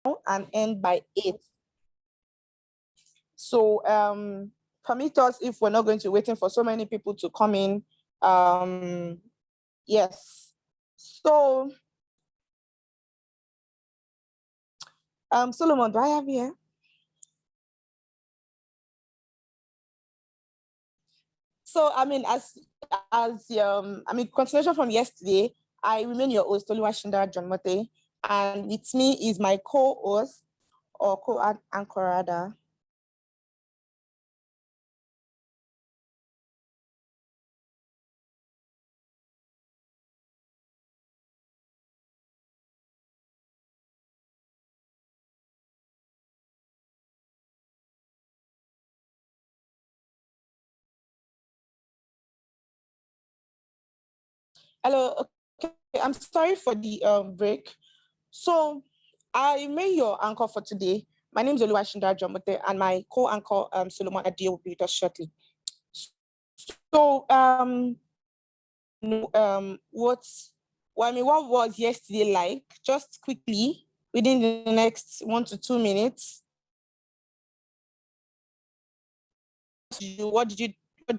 and end by 8. So permit us, if we're not going to be waiting for so many people to come in. Yes. So Solomon, do I have you here? So continuation from yesterday, I remain your host, Oluwashinda John Mote, and with me is my co-host or co-anchor rather. Hello, okay, I'm sorry for the break. So I remain your anchor for today. My name is Oluwashinda Jomote, and my co-anchor Solomon Adio will be with us shortly. So what was yesterday like? Just quickly, within the next 1 to 2 minutes. What do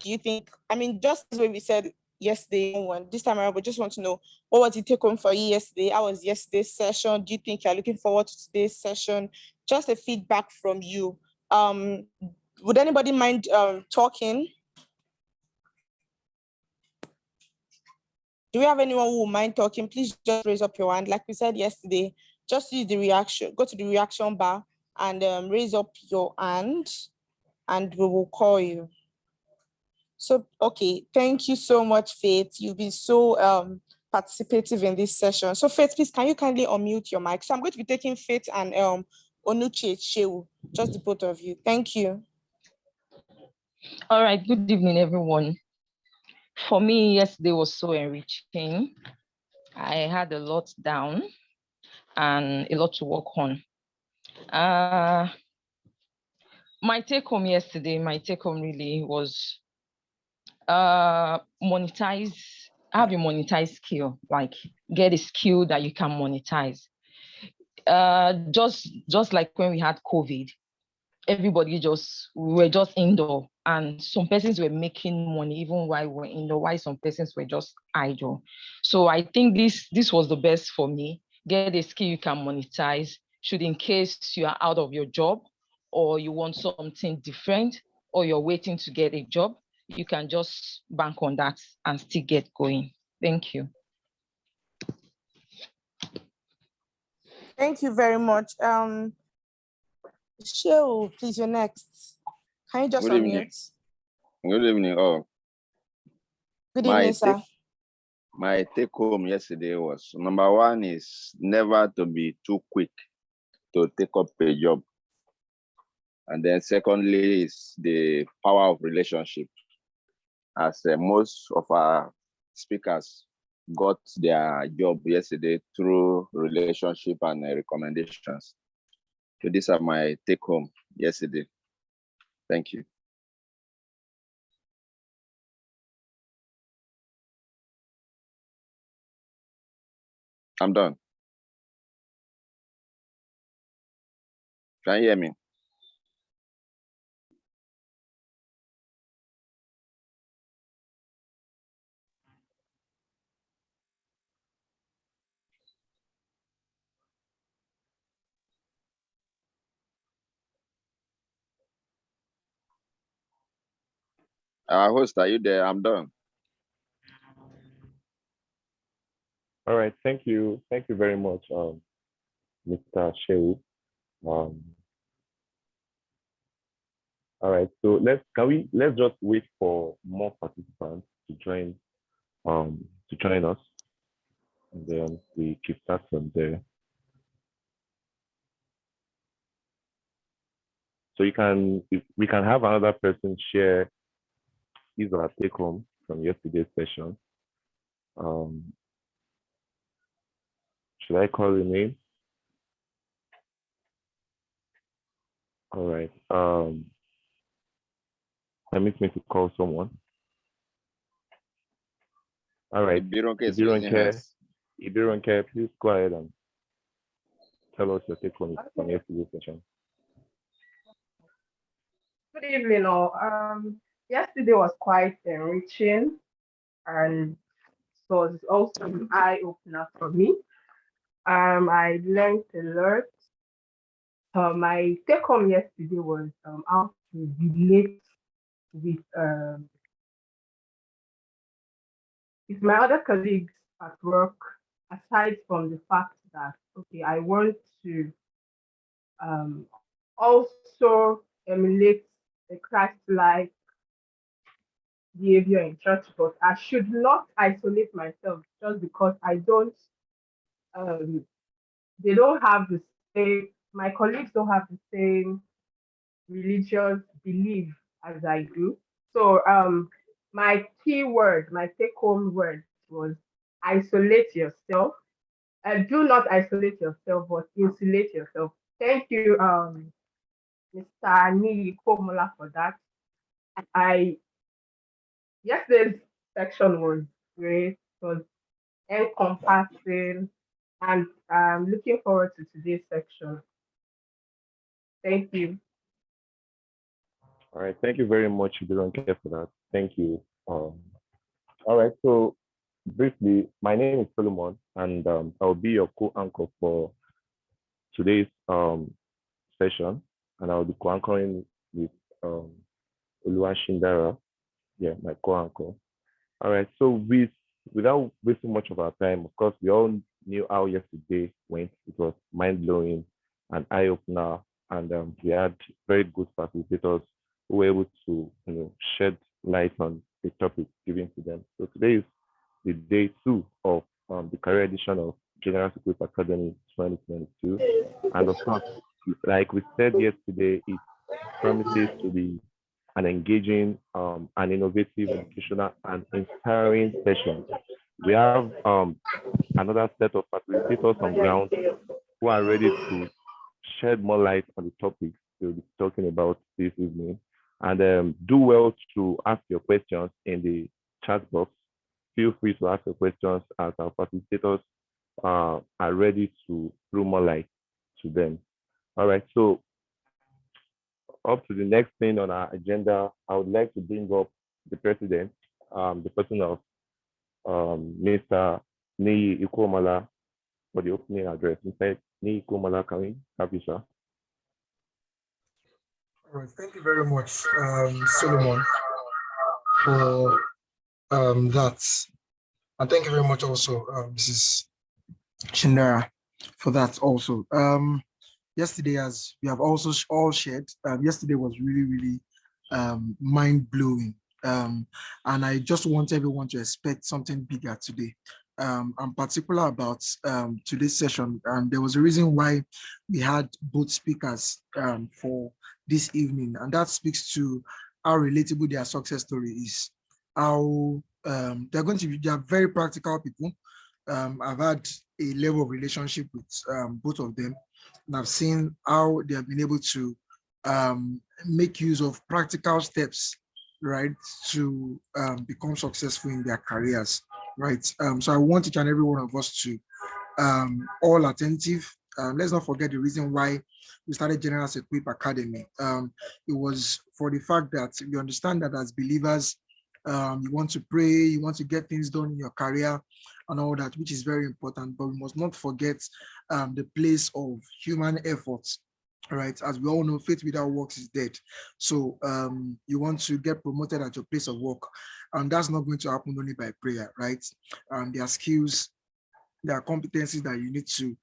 you think? I mean, just as we said yesterday, this time around, we just want to know, what was the take home for you yesterday? How was yesterday's session? Do you think you're looking forward to today's session? Just a feedback from you. Would anybody mind talking? Do we have anyone who will mind talking? Please just raise up your hand. Like we said yesterday, just use the reaction, go to the reaction bar and raise up your hand and we will call you. So, okay, thank you so much, Faith. You've been so participative in this session. So Faith, please, can you kindly unmute your mic? So I'm going to be taking Faith and Onuche Shehu, just the both of you. Thank you. All right, good evening, everyone. For me, yesterday was so enriching. I had a lot down and a lot to work on. My take home yesterday, really was monetize, have a monetized skill, like get a skill that you can monetize. Just like when we had COVID, everybody we were just indoor, and some persons were making money even while we were indoor, while some persons were just idle. So I think this was the best for me. Get a skill you can monetize, should in case you are out of your job or you want something different or you're waiting to get a job, you can just bank on that and still get going. Thank you. Thank you very much. Shehu, please, you're next. Can you just unmute? Good evening, all. Good evening, sir. My take home yesterday was, number one is never to be too quick to take up a job. And then secondly is the power of relationship. As most of our speakers got their job yesterday through relationship and recommendations. So these are my take home yesterday. Thank you. I'm done. Can you hear me? Host, are you there? I'm done. All right, thank you. Thank you very much, Mr. Shehu. All right, so let's just wait for more participants to join us, and then we keep that from there. So we can have another person share his or her take home from yesterday's session. Should I call the name? All right. Permit me to call someone. All right. Ibironke, please go ahead and. tell us your take on it from yesterday's session. Good evening, all. Yesterday was quite enriching and it was also an eye opener for me. I learned a lot. My take home yesterday was how to relate with with my other colleagues at work. Aside from the fact that okay, I want to um, also emulate a Christ-like behavior in church, but I should not isolate myself just because I don't. Um, they don't have the same. My colleagues don't have the same religious belief as I do. So my key word, my take-home word was isolate yourself. Do not isolate yourself, but insulate yourself. Thank you, Mr. Ni Komola, for that. I Yesterday's section was great. It was encompassing, and I'm looking forward to today's section. Thank you. All right, thank you very much, Bironke, for that. Thank you. All right, so briefly, my name is Solomon, and I'll be your co-anchor for today's session, and I'll be co-anchoring with Oluwashindara, yeah, my co-anchor. All right, so without wasting much of our time, of course, we all knew how yesterday went. It was mind-blowing and eye-opener, and we had very good facilitators who were able to, shed light on the topic given to them. So today is the day 2 of the career edition of General Security Academy 2022. And of course, like we said yesterday, it promises to be an engaging, and innovative, educational, and inspiring session. We have another set of facilitators on ground who are ready to shed more light on the topics we'll be talking about this evening. And do well to ask your questions in the chat box. Feel free to ask your questions as our facilitators are ready to throw more light to them. All right, so up to the next thing on our agenda, I would like to bring up the president, the person of Mr. Niyi Ikomala for the opening address. Mr. Niyi Ikomala, can we have you, sir? All right, thank you very much, Solomon, for that. And thank you very much also, Mrs. Shindara, for that also. Yesterday, as we have also all shared, yesterday was really, really mind-blowing. And I just want everyone to expect something bigger today. I'm particular about today's session. There was a reason why we had both speakers for this evening, and that speaks to how relatable their success story is. How they are very practical people. I've had a level of relationship with both of them, and I've seen how they have been able to make use of practical steps, right, to become successful in their careers, right? So I want each and every one of us to all attentive. Let's not forget the reason why we started General Security Academy. It was for the fact that we understand that as believers, you want to pray, you want to get things done in your career and all that, which is very important, but we must not forget the place of human efforts. All right, as we all know, faith without works is dead. So you want to get promoted at your place of work, and that's not going to happen only by prayer, right? There are skills, there are competencies that you need to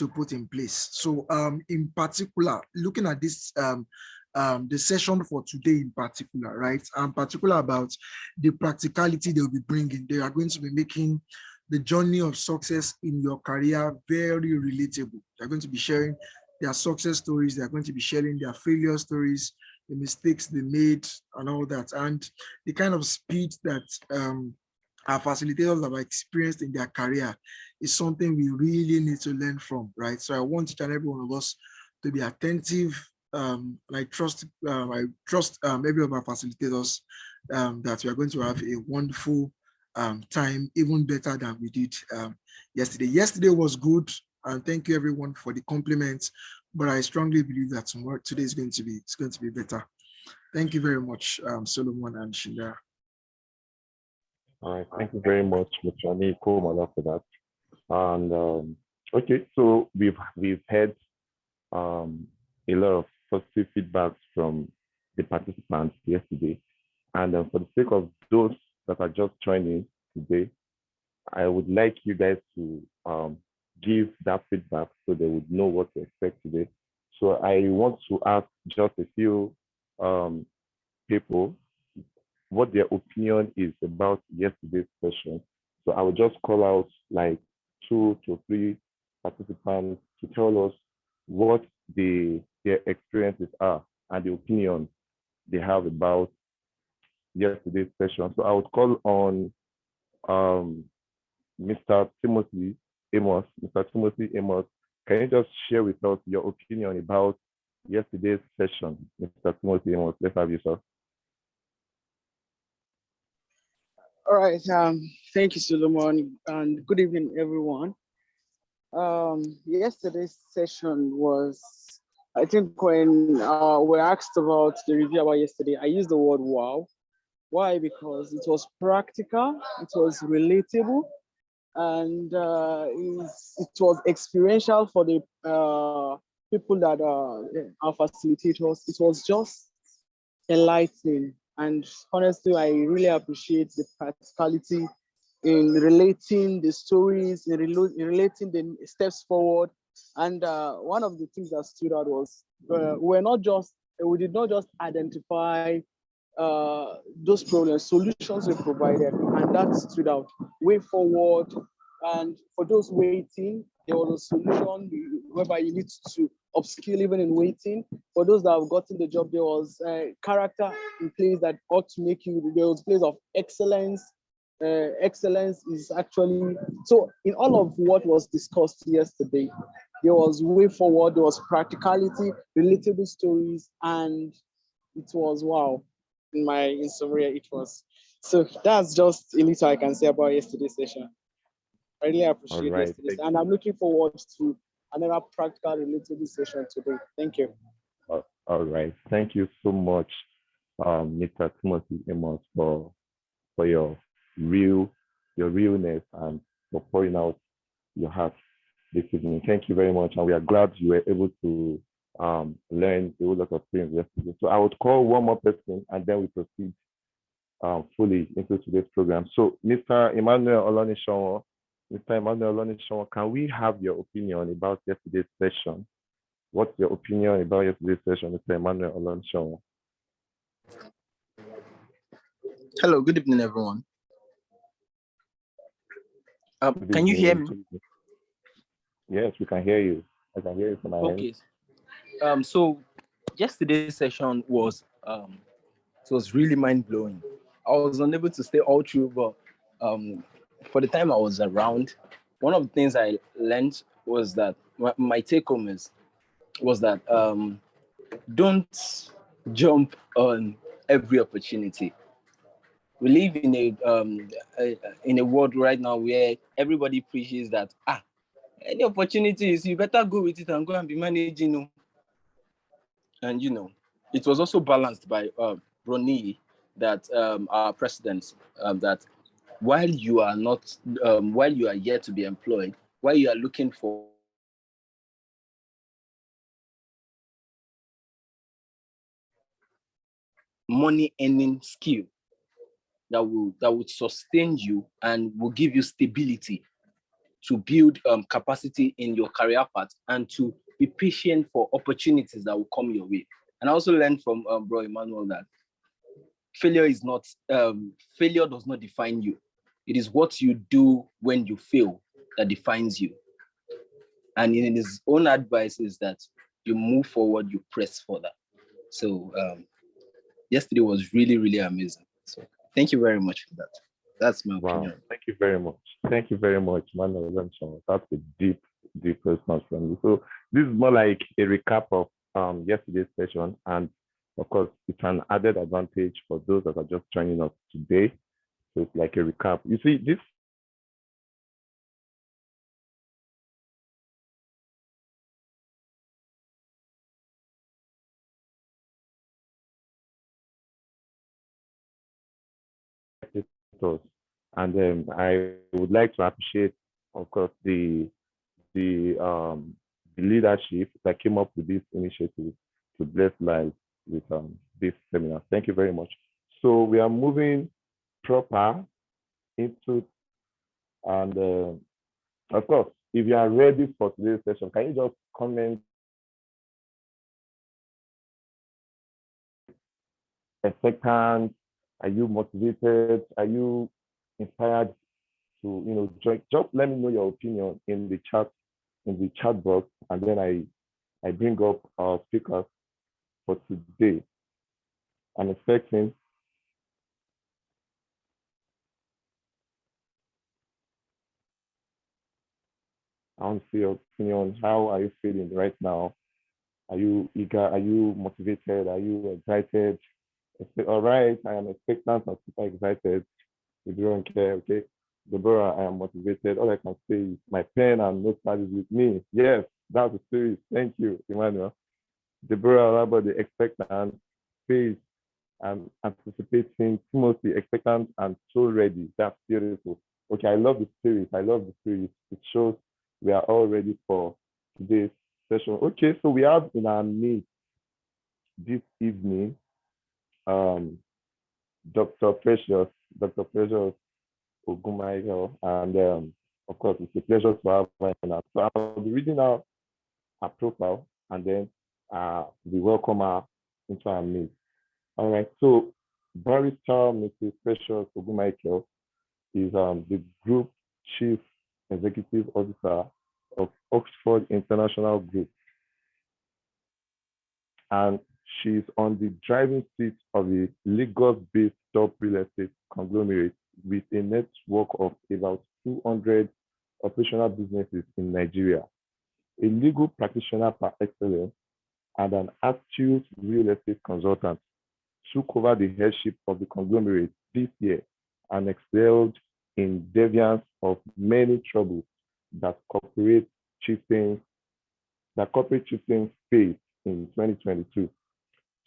put in place. So in particular, looking at this, the session for today in particular, right? I'm particular about the practicality they'll be bringing. They are going to be making the journey of success in your career very relatable. They're going to be sharing their success stories. They're going to be sharing their failure stories, the mistakes they made and all that. And the kind of speed that our facilitators have experienced in their career is something we really need to learn from, right? So I want each and every one of us to be attentive. I trust every of our facilitators that we are going to have a wonderful time, even better than we did yesterday. Yesterday was good. And thank you everyone for the compliments. But I strongly believe that today is going to be better. Thank you very much, Solomon and Shinda. All right, thank you very much, Mr. Ani Komala, for that. And okay, so we've had a lot of positive feedbacks from the participants yesterday. And for the sake of those that are just joining today, I would like you guys to give that feedback so they would know what to expect today. So I want to ask just a few people what their opinion is about yesterday's session. So I will just call out like 2 to 3 participants to tell us what their experiences are and the opinion they have about yesterday's session. So I would call on Mr. Timothy Amos. Mr. Timothy Amos, can you just share with us your opinion about yesterday's session? Mr. Timothy Amos, let's have you, sir. All right. Thank you, Solomon, and good evening, everyone. Yesterday's session was, I think, when we're asked about the review about yesterday, I used the word wow. Why? Because it was practical, it was relatable, and it was experiential for the people that are facilitators. It was just enlightening. And honestly, I really appreciate the practicality in relating the stories, in relating the steps forward. And one of the things that stood out was we did not just identify those problems, solutions were provided, and that stood out. Way forward, and for those waiting, there was a solution whereby you need to upskill even in waiting. For those that have gotten the job, there was a character in place that ought to make you, there was a place of excellence. Excellence is actually, so in all of what was discussed yesterday, there was way forward, there was practicality, relatable stories, and it was wow. In summary, it was. So that's just a little I can say about yesterday's session. I really appreciate yesterday's, and I'm looking forward to another practical relatable session today. Thank you. All right. Thank you so much, Mr. Timothy Amos, for your realness and for pouring out your heart this evening. Thank you very much. And we are glad you were able to learn a whole lot of things yesterday. So I would call one more person and then we proceed fully into today's program. So Mr. Emmanuel Olonishawo, can we have your opinion about yesterday's session? What's your opinion about yesterday's session, Mr. Emmanuel Olonishawo? Hello, good evening, everyone. Can you hear me? Yes, we can hear you. I can hear you from my end. So yesterday's session was it was really mind-blowing. I was unable to stay all through, but for the time I was around, one of the things I learned was that my take-home was that don't jump on every opportunity. We live in a world right now where everybody preaches that any opportunities, you better go with it and go and be managing. And it was also balanced by Broni, that our president, that while you are not, while you are yet to be employed, while you are looking for money earning skill that would sustain you and will give you stability to build capacity in your career path and to be patient for opportunities that will come your way. And I also learned from Bro Emmanuel that failure does not define you. It is what you do when you fail that defines you. And in his own advice is that you move forward, you press further. So yesterday was really, really amazing. So thank you very much for that. That's my opinion. Thank you very much. Thank you very much, Manuel. That's a deep response from you. So this is more like a recap of yesterday's session, and of course, it's an added advantage for those that are just joining us today. So it's like a recap. You see, this us. And I would like to appreciate, of course, the leadership that came up with this initiative to bless lives with this seminar. Thank you very much. So we are moving proper into, and of course, if you are ready for today's session, can you just comment expectant? Are you motivated? Are you inspired to join? Just let me know your opinion in the chat box, and then I bring up our speakers for today. I'm expecting. I want to see your opinion. How are you feeling right now? Are you eager? Are you motivated? Are you excited? All right, I am expectant and super excited. If you don't care, okay? Deborah, I am motivated. All I can say is my pen and notepad is with me. Yes, that's the spirit. Thank you, Emmanuel. Deborah, how about the expectant? Faith, I'm anticipating. Timothy, expectant and so ready. That's beautiful. Okay, I love the spirit. I love the spirit. It shows we are all ready for today's session. Okay, so we have in our midst this evening Dr. Precious Ogunmayo, and of course, it's a pleasure to have her. So I'll be reading out her profile, and then we welcome her into our midst. All right, so Barrister Mrs. Precious Ogunmayo is the Group Chief Executive Officer of Oxford International Group, and she's on the driving seat of the Lagos-based top real estate conglomerate with a network of about 200 operational businesses in Nigeria. A legal practitioner par excellence and an astute real estate consultant, took over the headship of the conglomerate this year and excelled in defiance of many troubles that corporate chieftains faced in 2022.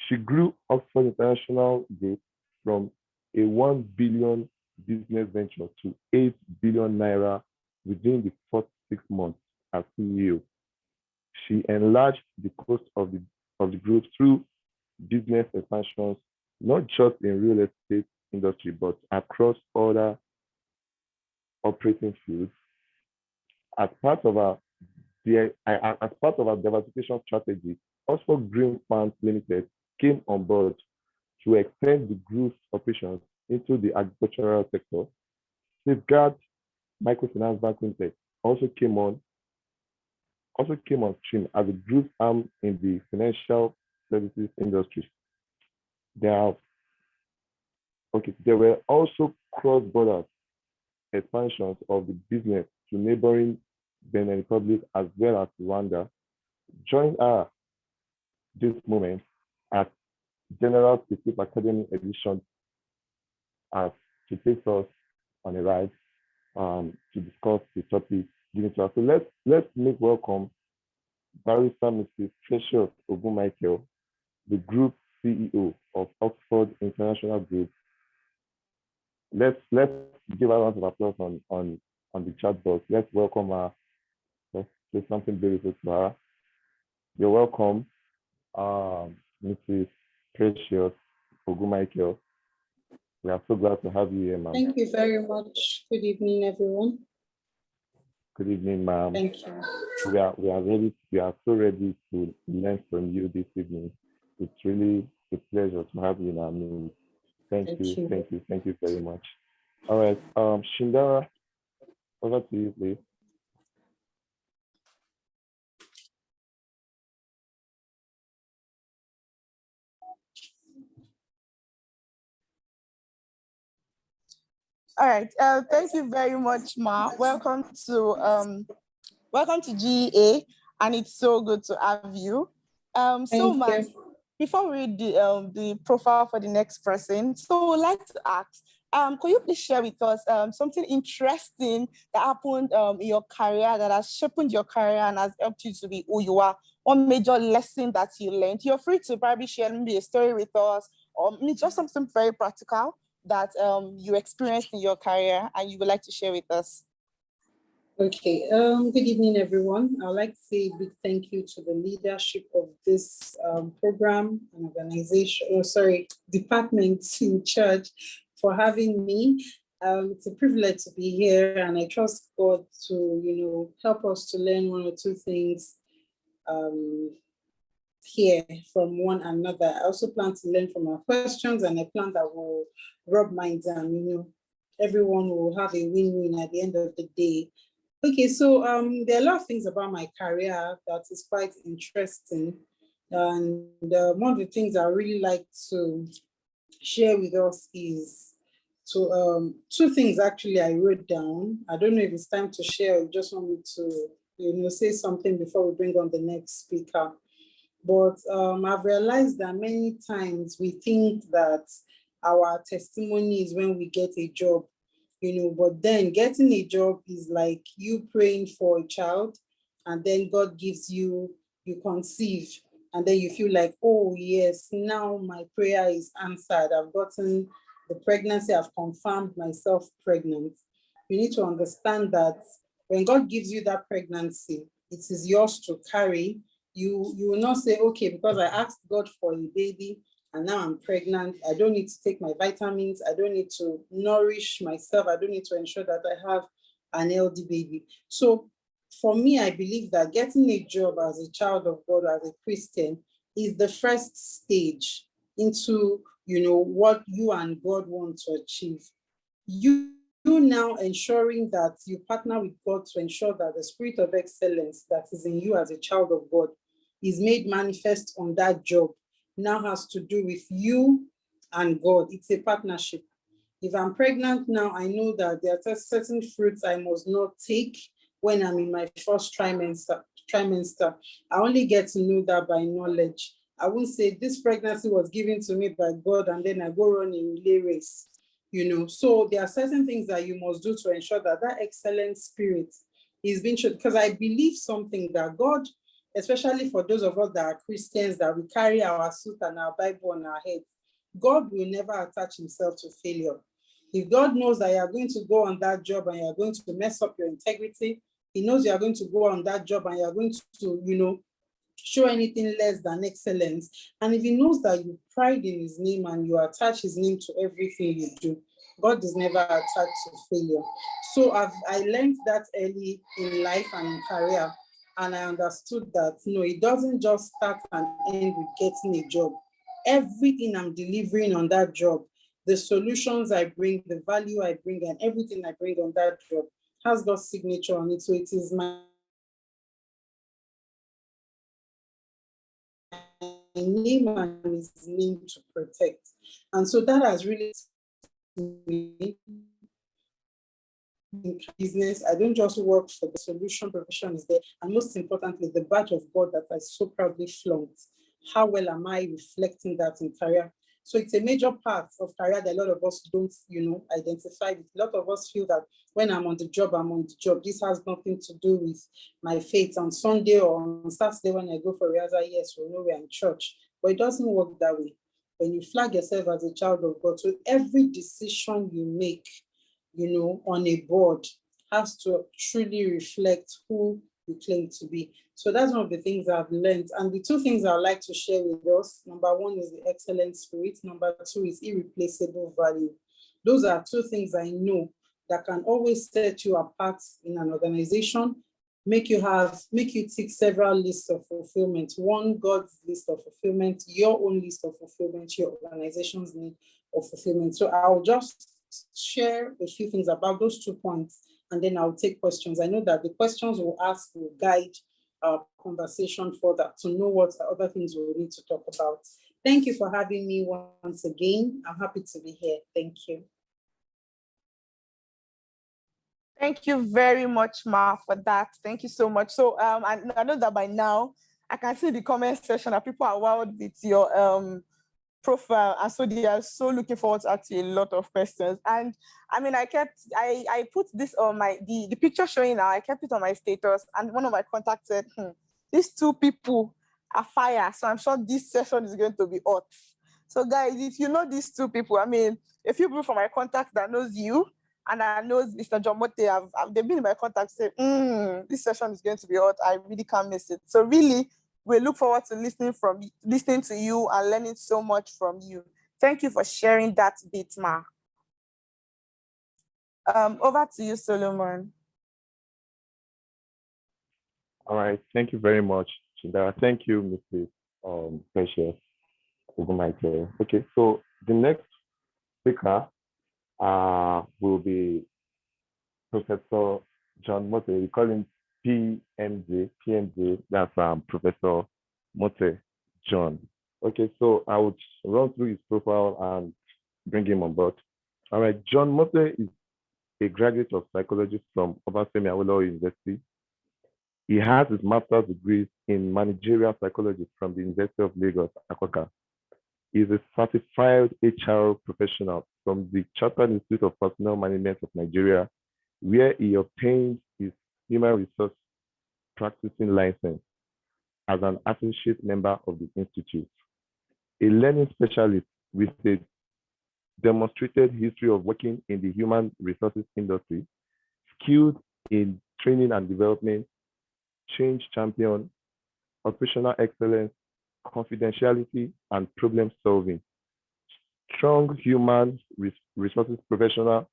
She grew Oxford International Group from a 1 billion business venture to 8 billion naira within the first 6 months as CEO. She enlarged the cost of the group through business expansions, not just in real estate industry, but across other operating fields. As part of our diversification strategy, Oxford Green Funds Limited came on board to extend the group's operations into the agricultural sector. Safeguard Microfinance Bank Limited also came on stream as a group arm in the financial services industry. There were also cross-border expansions of the business to neighboring Benin Republic as well as Rwanda. Join us this moment at General Secret Academy Edition as to take us on a ride to discuss the topic given to us. So let's make welcome Barrister Mrs. Precious Ogunmayo, the Group CEO of Oxford International Group. Let's give her a round of applause on the chat box. Let's welcome her. Let's say something beautiful to her. You're welcome, Mrs. Precious Ogunmayo. We are so glad to have you here, ma'am. Thank you very much. Good evening, everyone. Good evening, ma'am. Thank you. We are ready. We are so ready to learn from you this evening. It's really a pleasure to have you in our midst. Thank you very much. All right, Shindara, over to you, please. All right. Thank you very much, Ma. Welcome to GEA, and it's so good to have you. So, Ma, before we read the profile for the next person, so I'd like to ask, could you please share with us something interesting that happened in your career that has shaped your career and has helped you to be who you are? One major lesson that you learned. You're free to probably share maybe a story with us, or just something very practical that you experienced in your career and you would like to share with us? Okay, good evening, everyone. I'd like to say a big thank you to the leadership of this program and organization, department in church for having me. It's a privilege to be here, and I trust God to, help us to learn one or two things here from one another. I also plan to learn from our questions, and I plan that we'll rub minds and, everyone will have a win-win at the end of the day. Okay, so there are a lot of things about my career that is quite interesting. And one of the things I really like to share with us is two things actually I wrote down. I don't know if it's time to share or you just want me to say something before we bring on the next speaker. But I've realized that many times we think that our testimony is when we get a job, but then getting a job is like you praying for a child, and then God gives you conceive, and then you feel like, oh yes, now my prayer is answered. I've gotten the pregnancy, I've confirmed myself pregnant. You need to understand that when God gives you that pregnancy, it is yours to carry. You will not say, okay, because I asked God for a baby, and now I'm pregnant, I don't need to take my vitamins, I don't need to nourish myself, I don't need to ensure that I have an healthy baby. So for me, I believe that getting a job as a child of God, as a Christian, is the first stage into, what you and God want to achieve. You now ensuring that you partner with God to ensure that the spirit of excellence that is in you as a child of God is made manifest on that job now has to do with you and God. It's a partnership. If I'm pregnant now, I know that there are certain fruits I must not take when I'm in my first trimester. I only get to know that by knowledge. I won't say this pregnancy was given to me by God and then I go run a relay race. So there are certain things that you must do to ensure that that excellent spirit is being shown. Because I believe something that God, especially for those of us that are Christians, that we carry our suit and our Bible on our heads, God will never attach himself to failure. If God knows that you are going to go on that job and you are going to mess up your integrity, he knows you are going to go on that job and you are going to, show anything less than excellence. And if he knows that you pride in his name and you attach his name to everything you do, God is never attached to failure. So I learned that early in life and in career, and I understood that, it doesn't just start and end with getting a job. Everything I'm delivering on that job, the solutions I bring, the value I bring, and everything I bring on that job has God's signature on it. So it is my name and his name to protect. And so that has really in business. I don't just work for the solution, provision is there. And most importantly, the badge of God that I so proudly flaunt. How well am I reflecting that in career? So it's a major part of career that a lot of us don't, identify with. A lot of us feel that when I'm on the job, I'm on the job. This has nothing to do with my faith. On Sunday or on Saturday when I go for rehearsal, yes, we know we're in church. But it doesn't work that way. When you flag yourself as a child of God, so every decision you make, on a board has to truly reflect who you claim to be. So that's one of the things I've learned. And the two things I'd like to share with us, number one is the excellent spirit. Number two is irreplaceable value. Those are two things I know that can always set you apart in an organization, make you tick several lists of fulfillment. One, God's list of fulfillment, your own list of fulfillment, your organization's need of fulfillment. So I'll just share a few things about those 2 points, and then I'll take questions. I know that the questions we'll ask will guide our conversation further to know what other things we'll need to talk about. Thank you for having me once again. I'm happy to be here. Thank you. Thank you very much, Ma, for that. Thank you so much. So I know that by now I can see the comment section that people are wild with your profile, and so they are so looking forward to asking a lot of questions. And I mean, I put this on the picture showing now, I kept it on my status, and one of my contacts said, these two people are fire, so I'm sure this session is going to be hot. So guys, if you know these two people, I mean, a few people from my contact that knows you and that knows Mr. John Mote, they've been in my contact, say, this session is going to be hot. I really can't miss it. So really, we look forward to listening to you and learning so much from you. Thank you for sharing that bit, Ma. Over to you, Solomon. All right. Thank you very much, Chindara. Thank you, Mrs. Precious. Okay, so the next speaker will be Professor John Mote. We call him PMJ. That's Professor Mote John. Okay, so I would run through his profile and bring him on board. All right, John Mote is a graduate of psychology from Obafemi Awolowo University. He has his master's degrees in managerial psychology from the University of Lagos, Akoka. He is a certified HR professional from the Chartered Institute of Personnel Management of Nigeria, where he obtained his human resource practicing license as an associate member of the institute. A learning specialist with a demonstrated history of working in the human resources industry, skilled in training and development, change champion, operational excellence, confidentiality, and problem solving. Strong human resources professional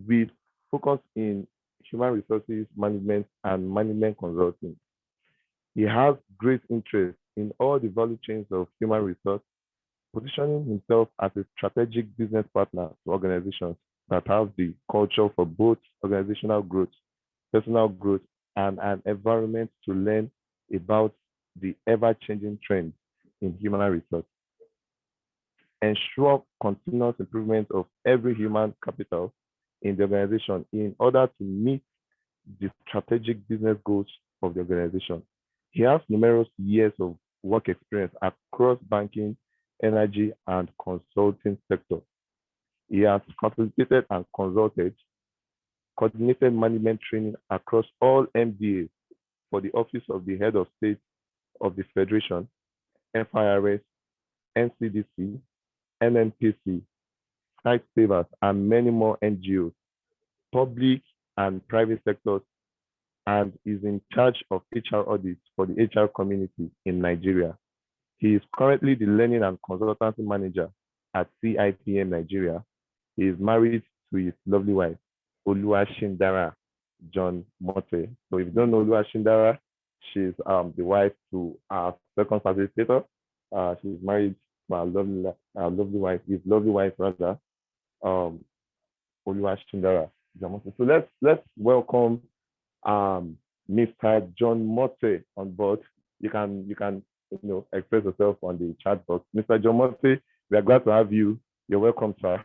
with focus in human resources management and management consulting. He has great interest in all the value chains of human resource, positioning himself as a strategic business partner to organizations that have the culture for both organizational growth, personal growth, and an environment to learn about the ever-changing trends in human resource. Ensure continuous improvement of every human capital in the organization in order to meet the strategic business goals of the organization. He has numerous years of work experience across banking, energy, and consulting sectors. He has facilitated and consulted coordinated management training across all MDAs for the Office of the Head of State of the Federation, FIRS, NCDC, NNPC, Site Savers, and many more NGOs, public and private sectors, and is in charge of HR audits for the HR community in Nigeria. He is currently the Learning and Consultancy Manager at CIPM Nigeria. He is married to his lovely wife, Oluwashindara John Mote. So if you don't know Oluwashindara, she's the wife to our second facilitator. She's married to our lovely wife, his lovely wife rather, Oluwashindara John Mote. So let's welcome Mr. John Mote on board. You can express yourself on the chat box. Mr. John Mote, we are glad to have you. You're welcome, sir.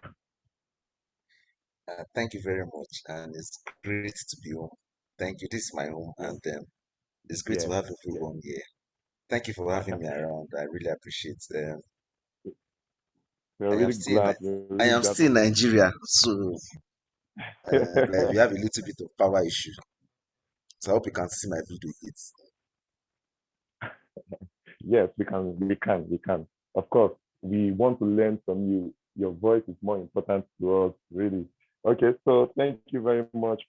Thank you very much, and it's great to be home. Thank you. This is my home, and it's great to have everyone here. Thank you for having me around. I really appreciate it. We're really glad. I am still in Nigeria, so like we have a little bit of power issue. So I hope you can see my video hits. Yes, we can. Of course, we want to learn from you. Your voice is more important to us, really. Okay, so thank you very much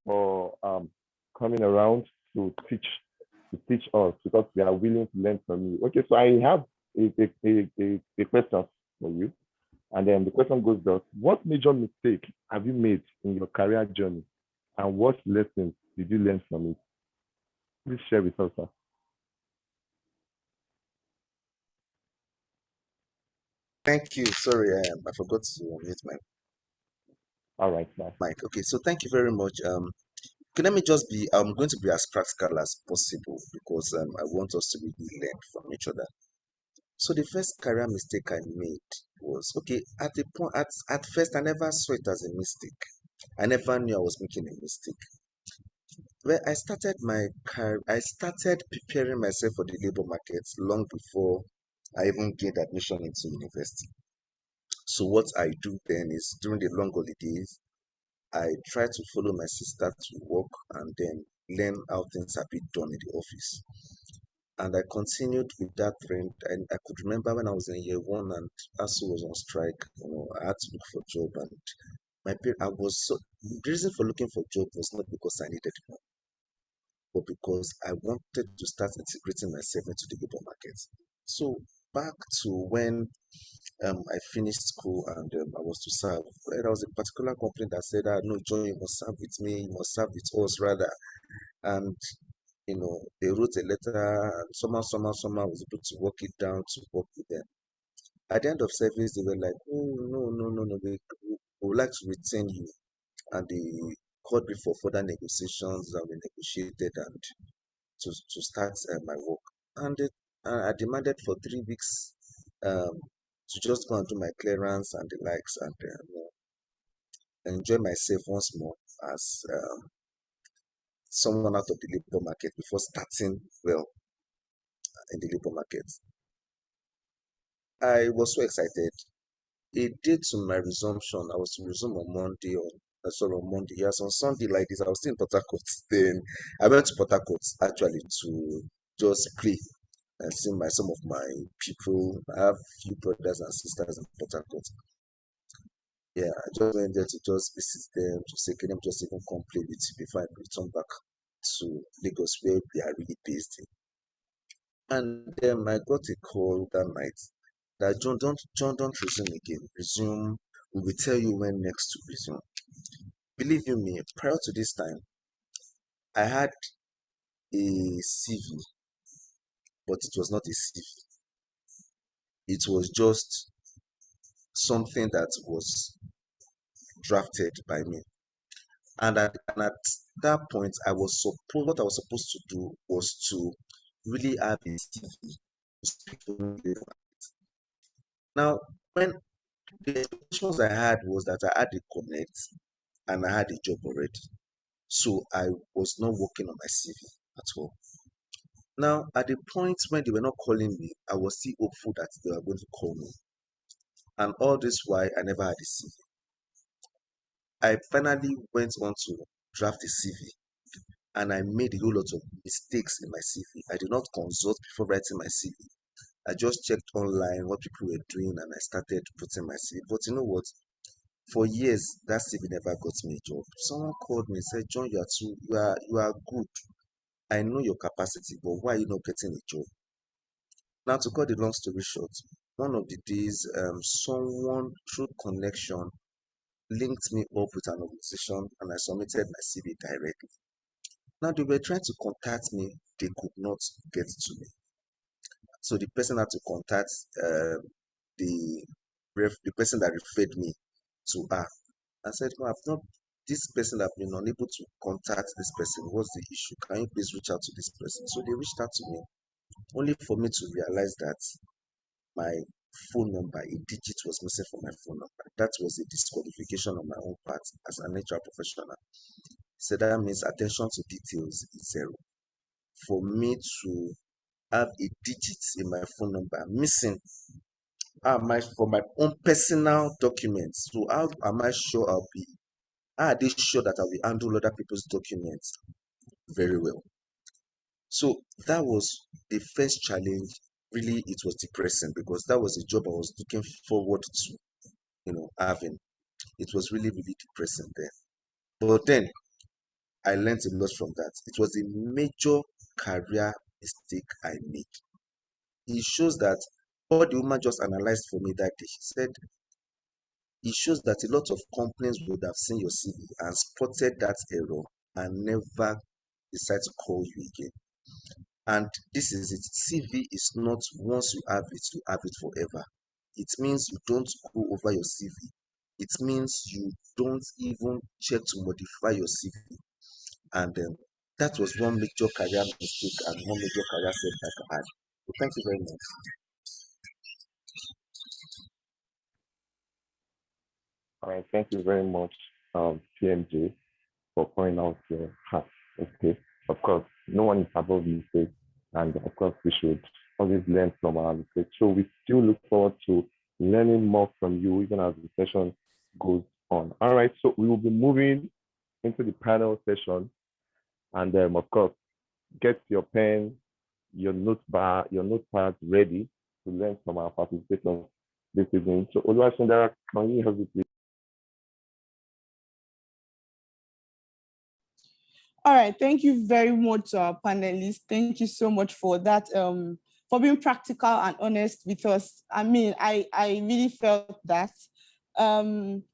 for coming around to teach us, because we are willing to learn from you. Okay, so I have a question for you. And then the question goes thus: what major mistake have you made in your career journey? And what lessons did you learn from it? Please share with us, sir. Thank you. Sorry, I forgot to mute my All right, sir. mic. Okay, so thank you very much. Let me just be, I'm going to be as practical as possible because I want us to really learn from each other. So the first career mistake I made was, okay, at the point, at first I never saw it as a mistake. I never knew I was making a mistake. When I started my career, I started preparing myself for the labor market long before I even gained admission into university. So what I do then is during the long holidays, I try to follow my sister to work and then learn how things are being done in the office. And I continued with that trend. And I could remember when I was in year one and ASU was on strike, I had to look for a job. And I was so, the reason for looking for a job was not because I needed money, but because I wanted to start integrating myself into the labor market. So back to when I finished school and I was to serve, there was a particular company that said, no, John, you must serve with me, you must serve with us rather. And they wrote a letter and somehow was able to work it down to work with them. At the end of service, they were like, oh, no, we would like to retain you. And they called me for further negotiations and we negotiated and to start my work. And I demanded for 3 weeks to just go and do my clearance and the likes and enjoy myself once more as someone out of the labor market before starting well in the labor market. I was so excited. A day to my resumption, I was to resume on Monday on Monday. Yes, on Sunday like this, I was still in Port Harcourt. Then I went to Port Harcourt actually to just play and see some of my people. I have few brothers and sisters in Port Harcourt. Yeah, I just went there to just visit them, to say, can them just even come play with you before I return back to Lagos where we are really based in. And then I got a call that night that John, don't resume again. Resume. We will tell you when next to resume. Believe you me, prior to this time, I had a CV, but it was not a CV. It was just something that was drafted by me. And at that point, what I was supposed to do was to really have a CV to speak for me. Now, when the expectations I had was that I had a connect and I had a job already. So I was not working on my CV at all. Now, at the point when they were not calling me, I was still hopeful that they were going to call me. And all this while, I never had a CV. I finally went on to draft a CV and I made a whole lot of mistakes in my CV. I did not consult before writing my CV. I just checked online what people were doing and I started putting my CV. But you know what? For years, that CV never got me a job. Someone called me and said, John, you are good. I know your capacity, but why are you not getting a job? Now, to cut the long story short, one of the days, someone through connection linked me up with an organization and I submitted my CV directly. Now, they were trying to contact me, they could not get to me. So the person had to contact the the person that referred me to her. I said, no, I've not, this person have been unable to contact this person. What's the issue? Can you please reach out to this person? So they reached out to me, only for me to realize that my phone number, a digit was missing from my phone number. That was a disqualification on my own part as an HR professional. So that means attention to details is zero. For me to have a digit in my phone number missing, for my own personal documents. So how am I sure how are they sure that I will handle other people's documents very well? So that was the first challenge. Really, it was depressing because that was a job I was looking forward to, having. It was really, really depressing then. But then I learned a lot from that. It was a major career mistake I made. It shows that what the woman just analyzed for me that day, she said, it shows that a lot of companies would have seen your CV and spotted that error and never decide to call you again. And this is it. CV is not once you have it forever. It means you don't go over your CV. It means you don't even check to modify your CV. And that was one major career mistake and one major career setback I had. So thank you very much. All right, thank you very much, PMJ, for pointing out your heart. Okay, of course, no one is above mistakes, and of course, we should always learn from our mistakes. So we still look forward to learning more from you, even as the session goes on. All right, so we will be moving into the panel session, and of course, get your pen, your notepads ready to learn from our participators this evening. So Oluwashindara, can you help me please? All right, thank you very much to our panelists. Thank you so much for that, for being practical and honest with us. I mean, I really felt that.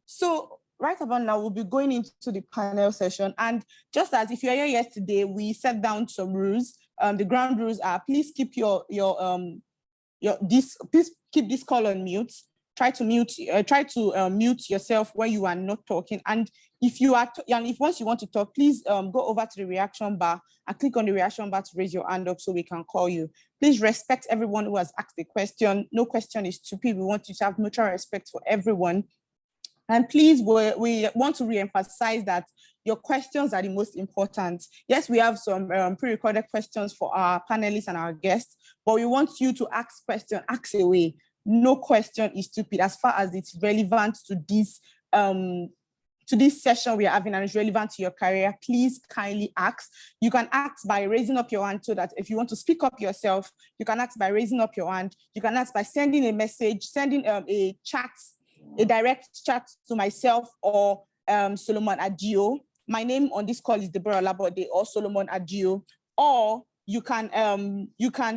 So right about now, we'll be going into the panel session. And just as if you're here yesterday, we set down some rules. The ground rules are: please keep please keep this call on mute. Try to mute yourself when you are not talking. And if once you want to talk, please go over to the reaction bar and click on the reaction bar to raise your hand up so we can call you. Please respect everyone who has asked the question. No question is stupid. We want you to have mutual respect for everyone. And please, we want to re-emphasize that your questions are the most important. Yes, we have some pre-recorded questions for our panelists and our guests, but we want you to ask questions, ask away. No question is stupid as far as it's relevant to this session we are having and it's relevant to your career. Please kindly ask. You can ask by raising up your hand, so that if you want to speak up yourself, you can ask by raising up your hand. You can ask by sending a message, sending a direct chat to myself or Solomon Adio. My name on this call is Deborah Labode or Solomon Adio. Or you can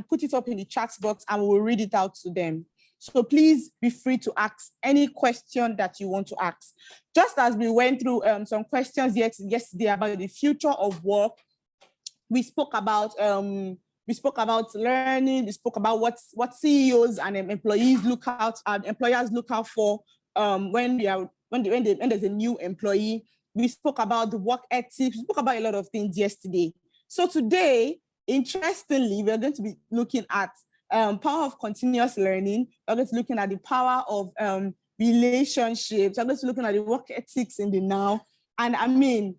put it up in the chat box and we'll read it out to them. So please be free to ask any question that you want to ask. Just as we went through some questions yesterday about the future of work, we spoke about learning. We spoke about what CEOs and employers look out for when there's a new employee. We spoke about the work ethics. We spoke about a lot of things yesterday. So today, interestingly, we're going to be looking at power of continuous learning. We're going to be looking at the power of relationships. We're going to be looking at the work ethics in the now. And I mean,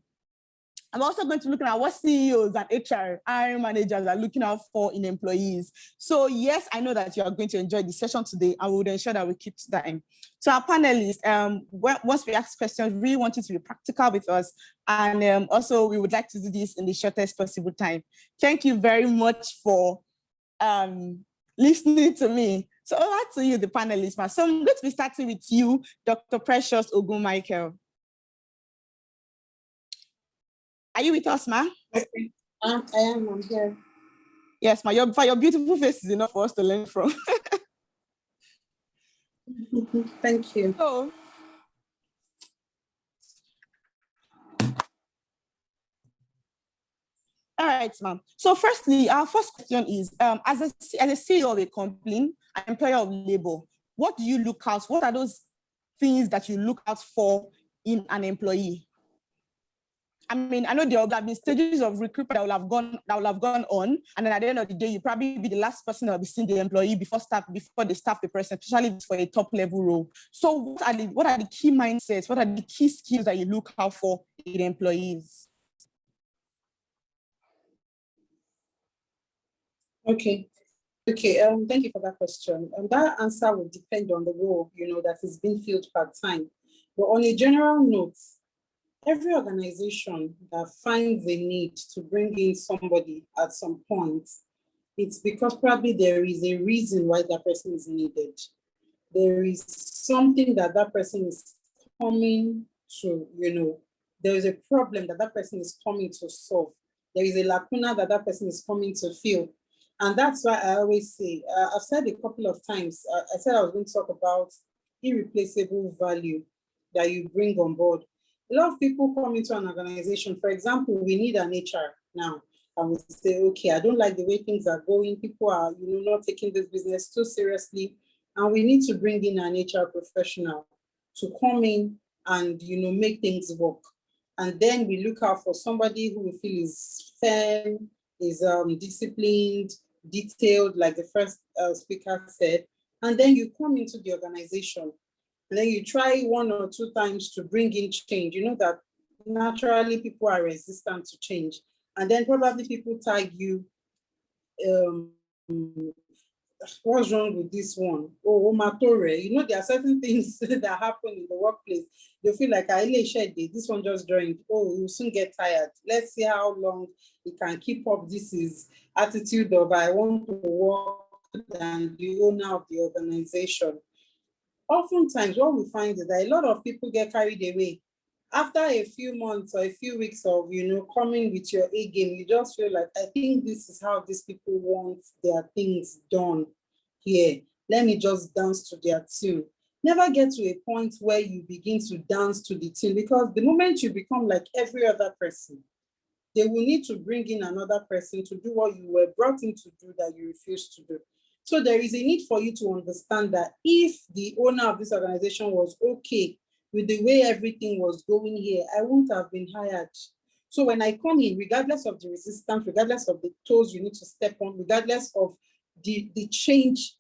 I'm also going to be looking at what CEOs and HR hiring managers are looking out for in employees. So yes, I know that you are going to enjoy the session today, and we will ensure that we keep to that. So our panelists, once we ask questions, we really want you to be practical with us. And also we would like to do this in the shortest possible time. Thank you very much for listening to me. So over to you, the panelists. So I'm going to be starting with you, Dr. Precious Ogun Michael. Are you with us, ma? I am, I'm here. Yes, ma, your beautiful face is enough for us to learn from. Thank you. So, all right, ma'am. So firstly, our first question is, as a CEO of a company, an employer of labor, what do you look out for? What are those things that you look out for in an employee? I mean, I know there have been stages of recruitment that will have gone on, and then at the end of the day, you probably be the last person that will be seeing the employee before they staff the person, especially for a top level role. So, what are the key mindsets? What are the key skills that you look out for in employees? Okay. Thank you for that question. That answer will depend on the role, that is being filled part-time. But on a general note, every organization that finds a need to bring in somebody at some point, it's because probably there is a reason why that person is needed. There is something that person is coming to, there is a problem that person is coming to solve. There is a lacuna that person is coming to fill. And that's why I always say, I've said a couple of times, I said I was going to talk about irreplaceable value that you bring on board. A lot of people come into an organization, for example, we need an HR now. And we say, okay, I don't like the way things are going. People are, not taking this business too seriously. And we need to bring in an HR professional to come in and, make things work. And then we look out for somebody who we feel is firm, is disciplined, detailed, like the first speaker said. And then you come into the organization. And then you try 1 or 2 times to bring in change. You know that naturally people are resistant to change. And then probably people tag you what's wrong with this one? Oh, Omatore. You know, there are certain things that happen in the workplace. They feel like I shared this one just joined. Oh, you'll soon get tired. Let's see how long it can keep up. This is attitude of I want to work than the owner of the organization. Oftentimes, what we find is that a lot of people get carried away. After a few months or a few weeks of, coming with your A game, you just feel like, I think this is how these people want their things done here. Let me just dance to their tune. Never get to a point where you begin to dance to the tune, because the moment you become like every other person, they will need to bring in another person to do what you were brought in to do that you refused to do. So there is a need for you to understand that if the owner of this organization was okay with the way everything was going here, I wouldn't have been hired. So when I come in, regardless of the resistance, regardless of the toes you need to step on, regardless of the change,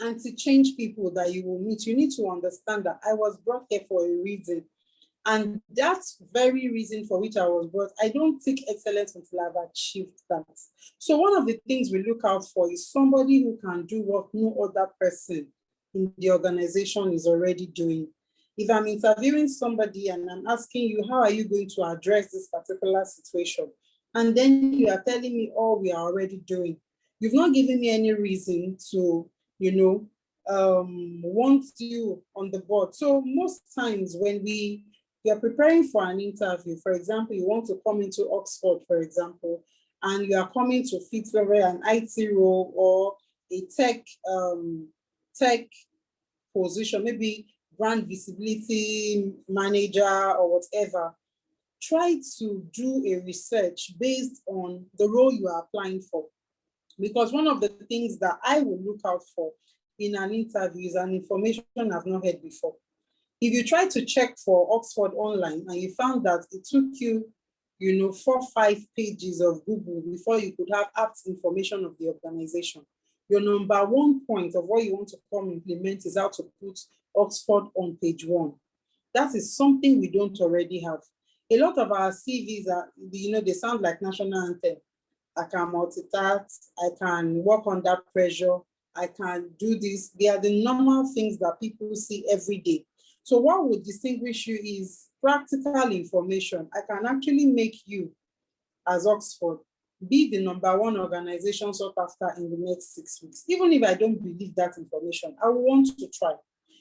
anti-change people that you will meet, you need to understand that I was brought here for a reason. And that's very reason for which I was brought. I don't seek excellence until I've achieved that. So one of the things we look out for is somebody who can do what no other person in the organization is already doing. If I'm interviewing somebody and I'm asking you, how are you going to address this particular situation? And then you are telling me, oh, we are already doing. You've not given me any reason to, want you on the board. So most times when you're preparing for an interview, for example, you want to come into Oxford, for example, and you are coming to fit over an IT role or a tech position, maybe brand visibility manager or whatever, try to do a research based on the role you are applying for. Because one of the things that I will look out for in an interview is an information I've not heard before. If you try to check for Oxford online and you found that it took you, 4 or 5 pages of Google before you could have apt information of the organization, your number one point of what you want to come implement is how to put Oxford on page 1. That is something we don't already have. A lot of our CVs are, they sound like national anthem. I can multitask, I can work under pressure, I can do this. They are the normal things that people see every day. So what would distinguish you is practical information. I can actually make you, as Oxford, be the number 1 organization sought after in the next 6 weeks. Even if I don't believe that information, I want to try.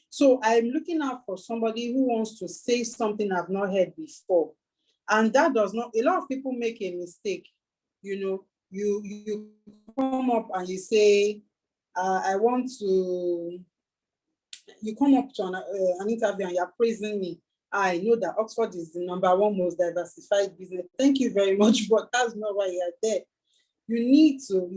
So I'm looking out for somebody who wants to say something I've not heard before. And that does not, a lot of people make a mistake. You come up and you say, I want to, you come up to an interview and you're praising me. I know that Oxford is the number 1 most diversified business. Thank you very much, but that's not why you're there. You need to,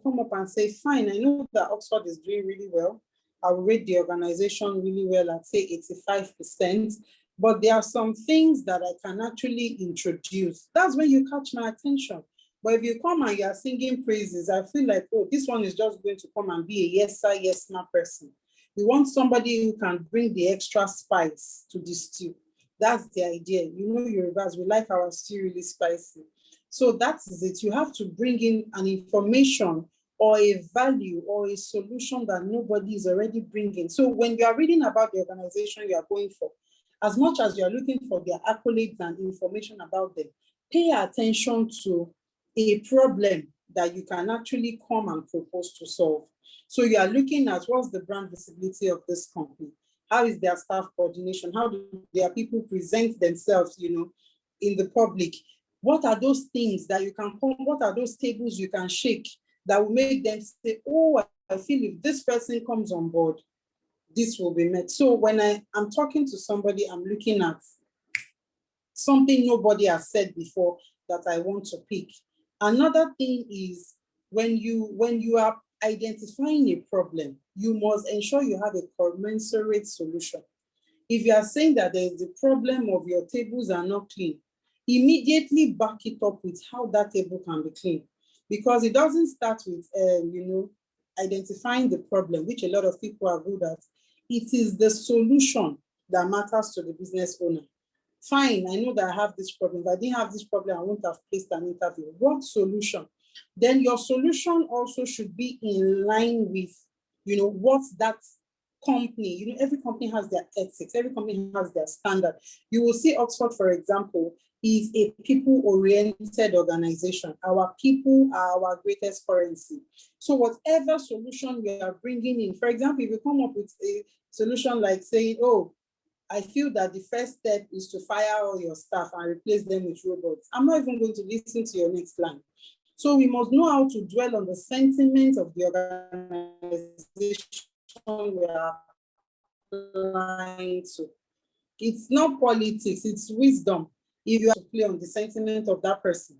come up and say, fine, I know that Oxford is doing really well. I will rate the organization really well at say 85%, but there are some things that I can actually introduce. That's when you catch my attention. But if you come and you're singing praises, I feel like, oh, this one is just going to come and be a yes sir, yes no person. We want somebody who can bring the extra spice to the stew. That's the idea. Yorubas, we like our stew really spicy. So that is it. You have to bring in an information or a value or a solution that nobody is already bringing. So when you are reading about the organization you are going for, as much as you are looking for their accolades and information about them, pay attention to a problem that you can actually come and propose to solve. So you are looking at what's the brand visibility of this company? How is their staff coordination? How do their people present themselves, in the public? What are those things that you can come, what are those tables you can shake that will make them say, oh, I feel if this person comes on board, this will be met. So when I'm talking to somebody, I'm looking at something nobody has said before that I want to pick. Another thing is when you are identifying a problem, you must ensure you have a commensurate solution. If you are saying that there is a problem of your tables are not clean, immediately back it up with how that table can be clean. Because it doesn't start with, identifying the problem, which a lot of people are good at. It is the solution that matters to the business owner. Fine, I know that I have this problem. If I didn't have this problem, I wouldn't have placed an interview. What solution? then your solution also should be in line with, what that company, every company has their ethics, every company has their standard. You will see Oxford, for example, is a people-oriented organization. Our people are our greatest currency. So whatever solution we are bringing in, for example, if you come up with a solution like saying, oh, I feel that the first step is to fire all your staff and replace them with robots, I'm not even going to listen to your next line. So we must know how to dwell on the sentiment of the organization we are applying to. It's not politics, it's wisdom. If you have to play on the sentiment of that person,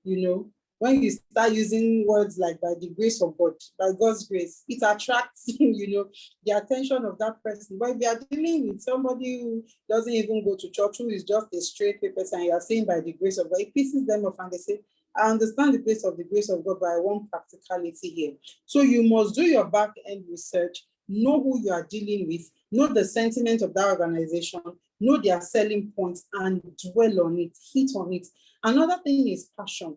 when you start using words like by the grace of God, by God's grace, it attracts, the attention of that person. But if you are dealing with somebody who doesn't even go to church, who is just a straight person, and you are saying by the grace of God, it pisses them off and they say, I understand the place of the grace of God, but I want practicality here. So you must do your back-end research, know who you are dealing with, know the sentiment of that organization, know their selling points, and dwell on it, hit on it. Another thing is passion.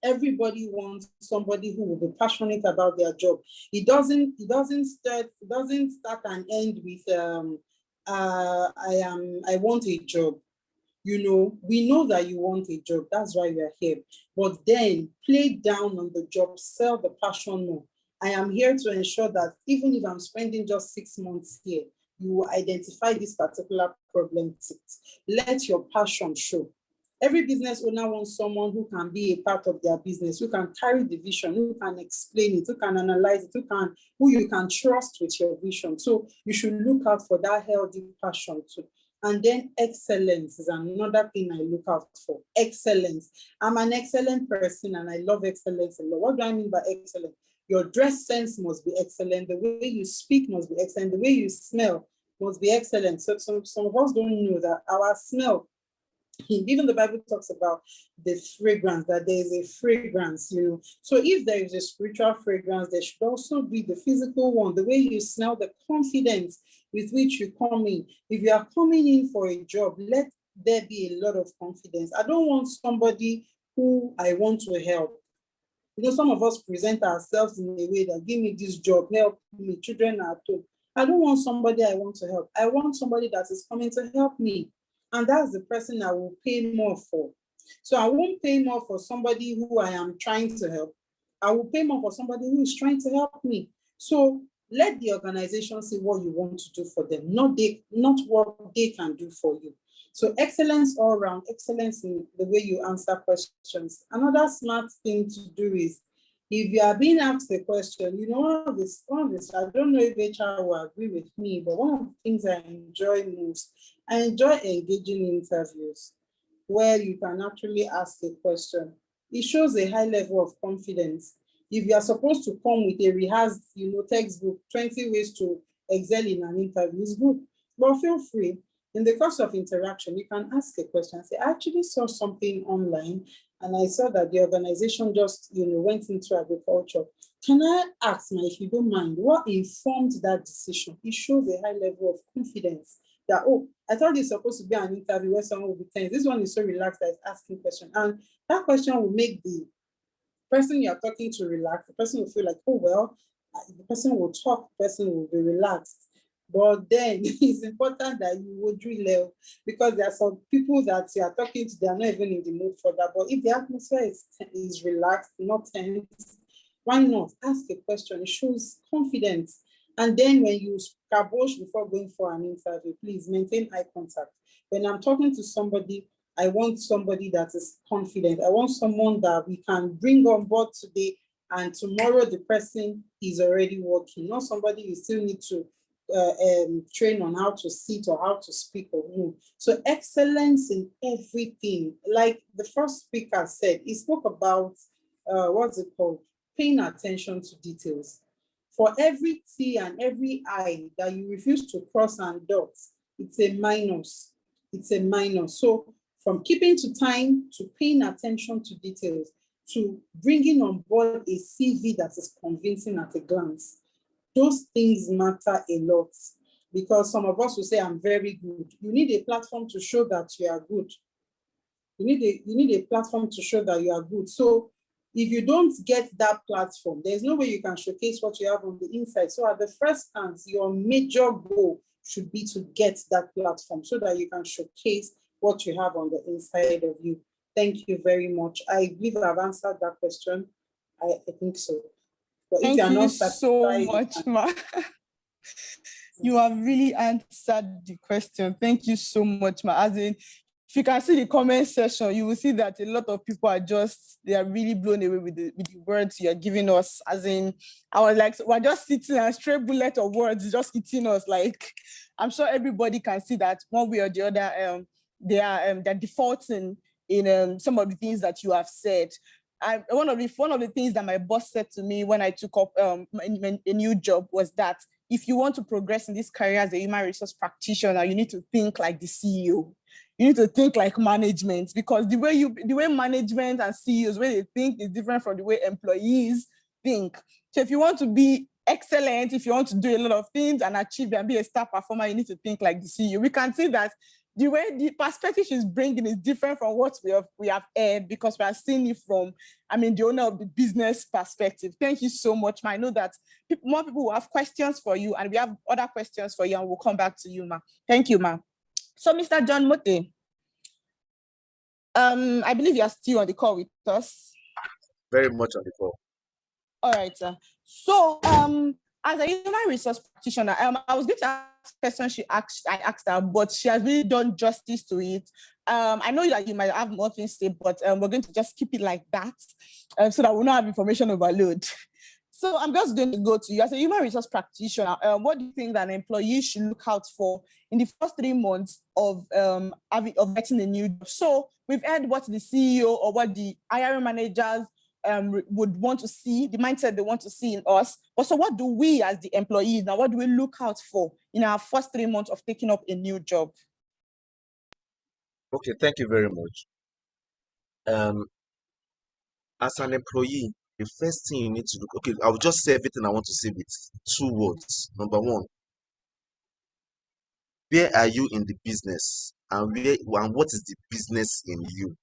Everybody wants somebody who will be passionate about their job. It doesn't start and end with I want a job. We know that you want a job. That's why we are here. But then play down on the job, sell the passion more. I am here to ensure that even if I'm spending just 6 months here, you will identify this particular problem. Let your passion show. Every business owner wants someone who can be a part of their business, who can carry the vision, who can explain it, who can analyze it, who you can trust with your vision. So you should look out for that healthy passion too. And then excellence is another thing I look out for. Excellence. I'm an excellent person and I love excellence a lot. What do I mean by excellence? Your dress sense must be excellent. The way you speak must be excellent. The way you smell must be excellent. So some of us don't know that our smell, even the Bible talks about the fragrance, that there is a fragrance, So if there is a spiritual fragrance, there should also be the physical one, the way you smell, the confidence with which you come in. If you are coming in for a job, let there be a lot of confidence. I don't want somebody who I want to help. Some of us present ourselves in a way that give me this job, help me, children are at home. I don't want somebody I want to help. I want somebody that is coming to help me. And that's the person I will pay more for. So I won't pay more for somebody who I am trying to help. I will pay more for somebody who is trying to help me. So let the organization see what you want to do for them, not what they can do for you. So excellence all around, excellence in the way you answer questions. Another smart thing to do is, if you are being asked a question, one of this, I don't know if HR will agree with me, but one of the things I enjoy most, I enjoy engaging in interviews where you can actually ask a question. It shows a high level of confidence. If you are supposed to come with a rehearsed, textbook, 20 ways to excel in an interview, it's good. But feel free. In the course of interaction, you can ask a question and say, I actually saw something online and I saw that the organization just, went into agriculture. Can I ask, if you don't mind, what informed that decision? It shows a high level of confidence that, oh, I thought it's supposed to be an interview where someone will be tense. This one is so relaxed that it's asking questions. And that question will make the person you're talking to relax. The person will feel like, oh, well, the person will talk, the person will be relaxed. But then it's important that you will drill, because there are some people that you are talking to, they are not even in the mood for that. But if the atmosphere is relaxed, not tense, why not? Ask a question. It shows confidence. And then when you kabosh before going for an interview, please maintain eye contact. When I'm talking to somebody, I want somebody that is confident. I want someone that we can bring on board today, and tomorrow the person is already working. Not somebody you still need to train on how to sit or how to speak or move. So excellence in everything. Like the first speaker said, he spoke about, paying attention to details. For every T and every I that you refuse to cross and dot, it's a minus. It's a minus. So from keeping to time, to paying attention to details, to bringing on board a CV that is convincing at a glance, those things matter a lot, because some of us will say, I'm very good. You need a platform to show that you are good. You need a platform to show that you are good. So If you don't get that platform, there's no way you can showcase what you have on the inside. So at the first instance, your major goal should be to get that platform so that you can showcase what you have on the inside of you. Thank you very much. I believe I've answered that question. I think so. But if Thank you're you not so satisfied, much, Ma. You have really answered the question. Thank you so much, Ma. As in, if you can see the comment section, you will see that a lot of people they are really blown away with the words you are giving us. As in, I was like, we're just sitting and straight bullet of words just hitting us. Like, I'm sure everybody can see that one way or the other, they're defaulting in some of the things that you have said. One of the things that my boss said to me when I took up a new job was that if you want to progress in this career as a human resource practitioner, you need to think like the CEO. You need to think like management, because the way management and CEOs, where they think is different from the way employees think. So if you want to be excellent, if you want to do a lot of things and achieve and be a star performer, you need to think like the CEO. We can see that the way the perspective she's bringing is different from what we have heard, because we are seeing it from, the owner of the business perspective. Thank you so much, Ma. I know that more people will have questions for you, and we have other questions for you, and we'll come back to you, Ma. Thank you, Ma. So, Mr. John Mote, I believe you are still on the call with us. Very much on the call. All right, sir. So, as a human resource practitioner, I was going to ask a question I asked her, but she has really done justice to it. I know that you might have more things to say, but we're going to just keep it like that, so that we'll not have information overload. So I'm just going to go to you as a human resource practitioner. What do you think that an employee should look out for in the first 3 months of getting a new job? So we've heard what the CEO or what the hiring managers would want to see, the mindset they want to see in us. But so what do we as the employees now, what do we look out for in our first 3 months of taking up a new job? Okay, thank you very much. As an employee, the first thing you need to look, okay, I'll just say everything I want to say with 2 words. Number one, where are you in the business? And what is the business in you?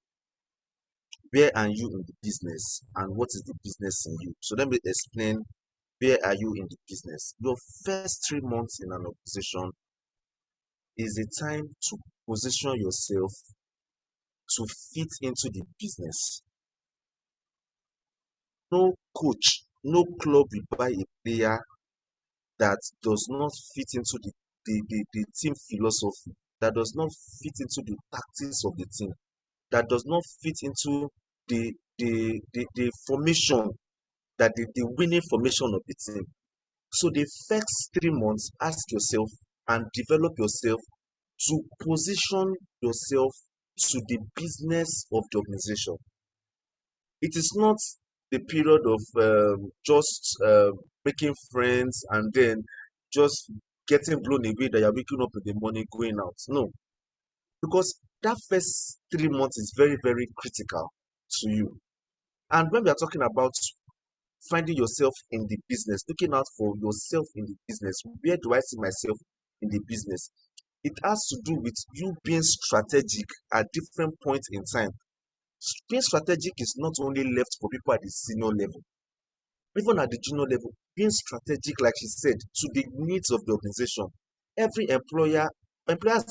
Where are you in the business? And what is the business in you? So let me explain. Where are you in the business? Your first 3 months in an organization is a time to position yourself to fit into the business. No coach, no club will buy a player that does not fit into the team philosophy, that does not fit into the tactics of the team, that does not fit into the formation, that the winning formation of the team. So the first 3 months, ask yourself and develop yourself to position yourself to the business of the organization. It is not the period of just making friends and then just getting blown away that you're waking up in the morning going out. No, because that first 3 months is very, very critical to you. And when we are talking about finding yourself in the business, looking out for yourself in the business, where do I see myself in the business? It has to do with you being strategic at different points in time. Being strategic is not only left for people at the senior level, even at the junior level. Being strategic, like she said, to the needs of the organization. Every employers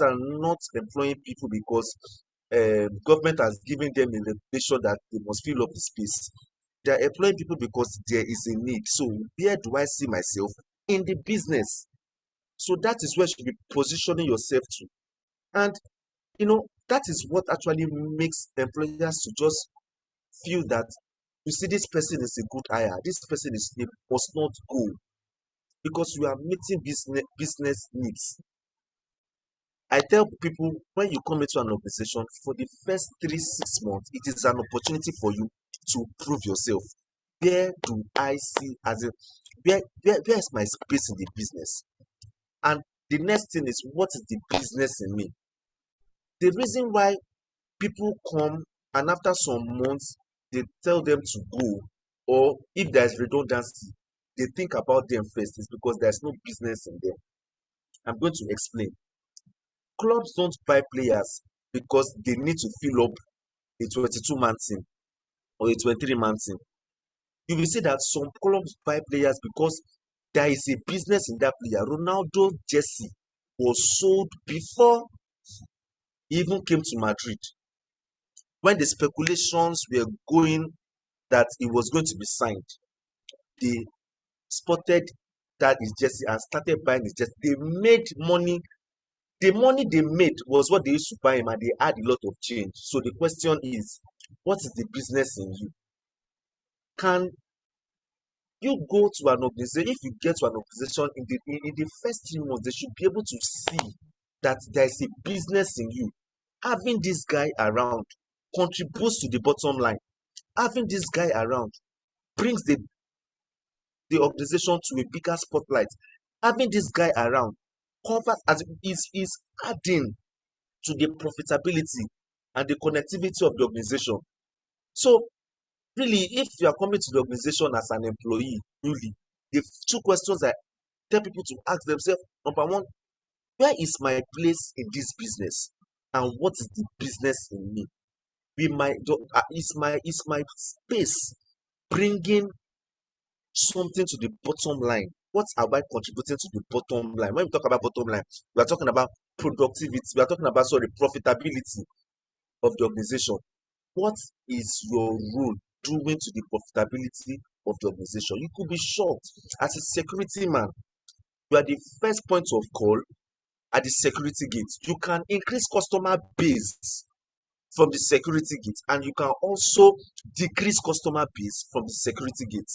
are not employing people because government has given them a regulation that they must fill up the space. They are employing people because there is a need. So where do I see myself in the business? So that is where you should be positioning yourself to. And that is what actually makes employers to just feel that, you see, this person is a good hire, this person must not go, because you are meeting business needs. I tell people, when you come into an organization, for the first 3-6 months, it is an opportunity for you to prove yourself. Where do I see where is my space in the business? And the next thing is, what is the business in me? The reason why people come and after some months they tell them to go, or if there is redundancy, they think about them first, is because there's no business in them. I'm going to explain. Clubs don't buy players because they need to fill up a 22-man team. or a 23-man team, you will see that some clubs buy players because there is a business in that player. Ronaldo jersey was sold before he even came to Madrid. When the speculations were going that he was going to be signed, they spotted that his jersey and started buying his jersey. They made money. The money they made was what they used to buy him, and they had a lot of change. So the question is, what is the business in you? Can you go to an organization? If you get to an organization in the first 3 months, they should be able to see that there is a business in you. Having this guy around contributes to the bottom line. Having this guy around brings the organization to a bigger spotlight. Having this guy around covers as is adding to the profitability and the connectivity of the organization. So really, if you are coming to the organization as an employee, really, the 2 questions I tell people to ask themselves: number one, where is my place in this business, and what is the business in me? Is my space bringing something to the bottom line? What am I contributing to the bottom line? When we talk about bottom line, we are talking about productivity. We are talking about profitability of the organization. What is your role doing to the profitability of the organization? You could be shocked. As a security man, you are the first point of call at the security gate. You can increase customer base from the security gate, and you can also decrease customer base from the security gate.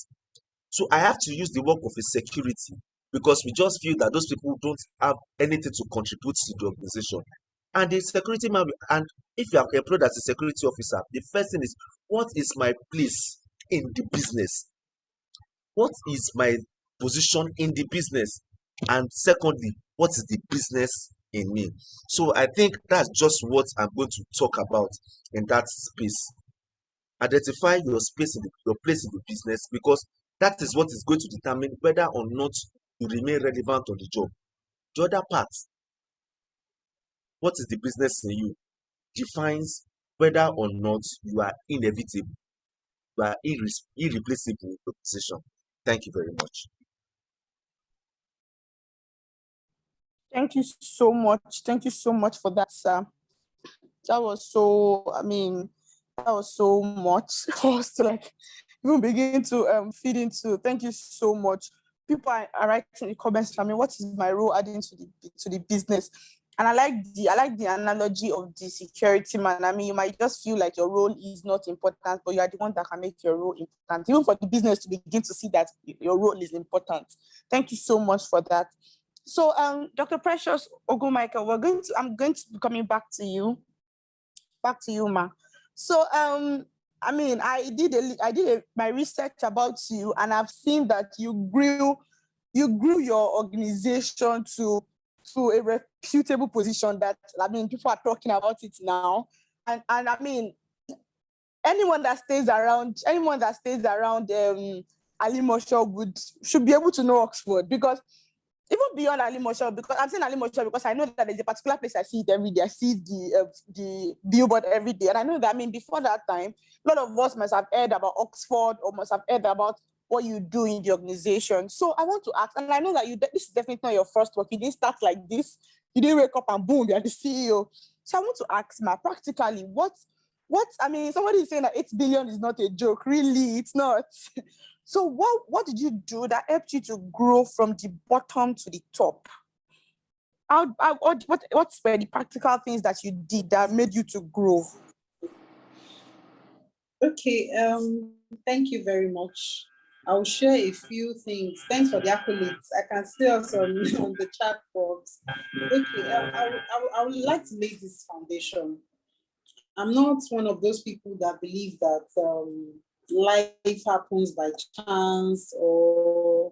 So I have to use the work of a security because we just feel that those people don't have anything to contribute to the organization. And the security man, and if you are employed as a security officer, the first thing is, what is my place in the business? What is my position in the business? And secondly, what is the business in me? So I think that's just what I'm going to talk about in that space. Identify your space your place in the business, because that is what is going to determine whether or not you remain relevant on the job. The other part, what is the business in you, defines whether or not you are inevitable, you are irreplaceable in the position. Thank you very much. Thank you so much. Thank you so much for that, sir. That was that was so much for us to even begin to feed into. Thank you so much. People are writing in the comments, what is my role adding to the business? And I like the analogy of the security man. You might just feel like your role is not important, but you are the one that can make your role important, even for the business to begin to see that your role is important. Thank you so much for that. So, Dr. Precious Ogunmichael, I'm going to be coming back to you, ma. So, I did my research about you, and I've seen that you grew your organization to a reputable position that people are talking about it now, and anyone that stays around Ali Moshow should be able to know Oxford, because even beyond Ali Moshow, because I'm saying Ali Moshow because I know that there's a particular place I see it every day. I see the billboard every day, and I know that before that time, a lot of us must have heard about Oxford or must have heard about what you do in the organization. So I want to ask, and I know that this is definitely not your first work. You didn't start like this. You didn't wake up and boom, you're the CEO. So I want to ask, practically, somebody is saying that 8 billion is not a joke. Really, it's not. So what did you do that helped you to grow from the bottom to the top? What were the practical things that you did that made you to grow? Okay, thank you very much. I'll share a few things. Thanks for the accolades. I can see us on the chat box. Okay, I would like to lay this foundation. I'm not one of those people that believe that life happens by chance, or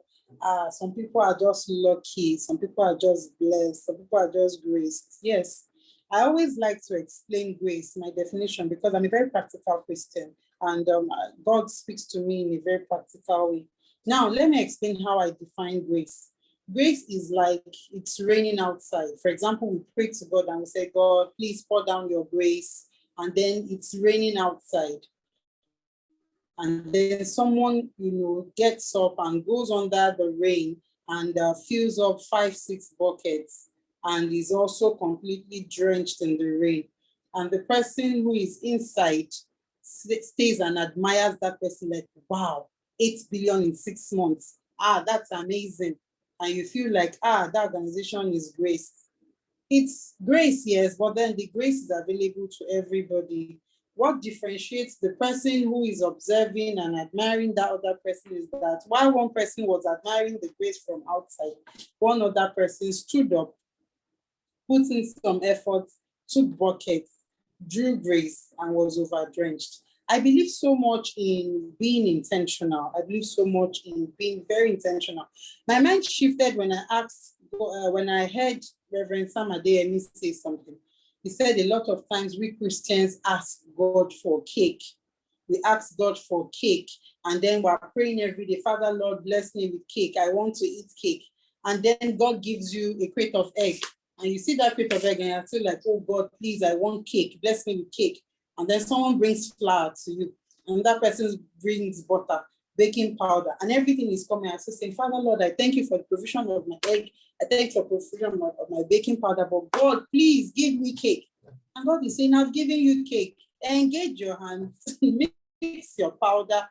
some people are just lucky, some people are just blessed, some people are just graced. Yes, I always like to explain grace, my definition, because I'm a very practical Christian, and God speaks to me in a very practical way. Now, let me explain how I define grace. Grace is like it's raining outside. For example, we pray to God and we say, God, please pour down your grace, and then it's raining outside. and then someone, gets up and goes under the rain and fills up 5, 6 buckets and is also completely drenched in the rain. And the person who is inside stays and admires that person like, wow, 8 billion in 6 months. That's amazing. And you feel like, that organization is grace. It's grace, yes, but then the grace is available to everybody. What differentiates the person who is observing and admiring that other person is that while one person was admiring the grace from outside, one other person stood up, put in some effort, took buckets, drew grace, and was overdrenched. I believe so much in being intentional. I believe so much in being very intentional. My mind shifted when I heard Reverend Sam Adeyemi say something. He said a lot of times we Christians ask God for cake. We ask God for cake, and then we're praying every day, Father, Lord, bless me with cake. I want to eat cake. And then God gives you a crate of egg. And you see that crate of egg and you feel like, oh God, please, I want cake. Bless me with cake. And then someone brings flour to you. And that person brings butter, baking powder, and everything is coming. I say, saying, Father, Lord, I thank you for the provision of my egg. I thank you for the provision of my baking powder. But God, please give me cake. And God is saying, I've given you cake. Engage your hands. Mix your powder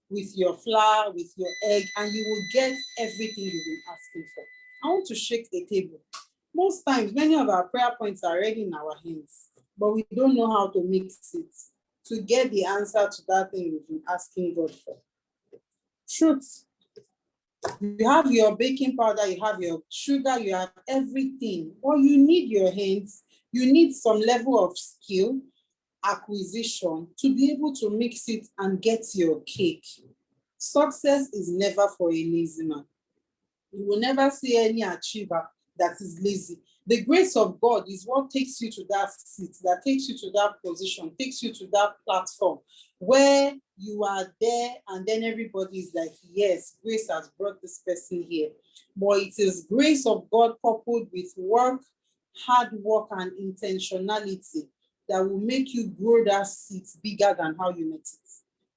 with your flour, with your egg, and you will get everything you've been asking for. I want to shake the table. Most times, many of our prayer points are already in our hands, but we don't know how to mix it to get the answer to that thing we've been asking God for. Truth. You have your baking powder, you have your sugar, you have everything. Or you need your hands, you need some level of skill, acquisition to be able to mix it and get your cake. Success is never for a lazy man. You will never see any achiever that is lazy. The grace of God is what takes you to that seat, that takes you to that position, takes you to that platform where you are there and then everybody is like, yes, grace has brought this person here. But it is grace of God coupled with work, hard work, and intentionality that will make you grow that seat bigger than how you met it.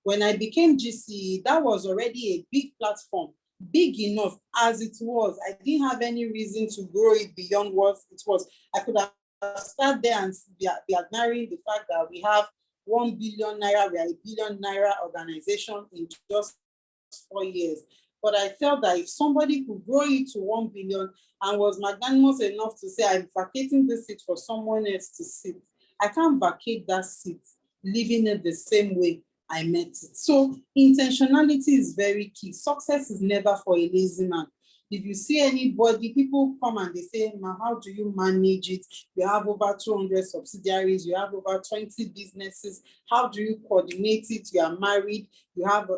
When I became GC, that was already a big platform, big enough as it was. I didn't have any reason to grow it beyond what it was. I could have started there and be admiring the fact that we have 1 billion naira, we are a billion naira organization in just 4 years. But I felt that if somebody could grow it to 1 billion and was magnanimous enough to say, I'm vacating this seat for someone else to sit, I can't vacate that seat, leaving it the same way I met it. So intentionality is very key. Success is never for a lazy man. If you see anybody, people come and they say, Ma, how do you manage it? You have over 200 subsidiaries, you have over 20 businesses. How do you coordinate it? You are married, you have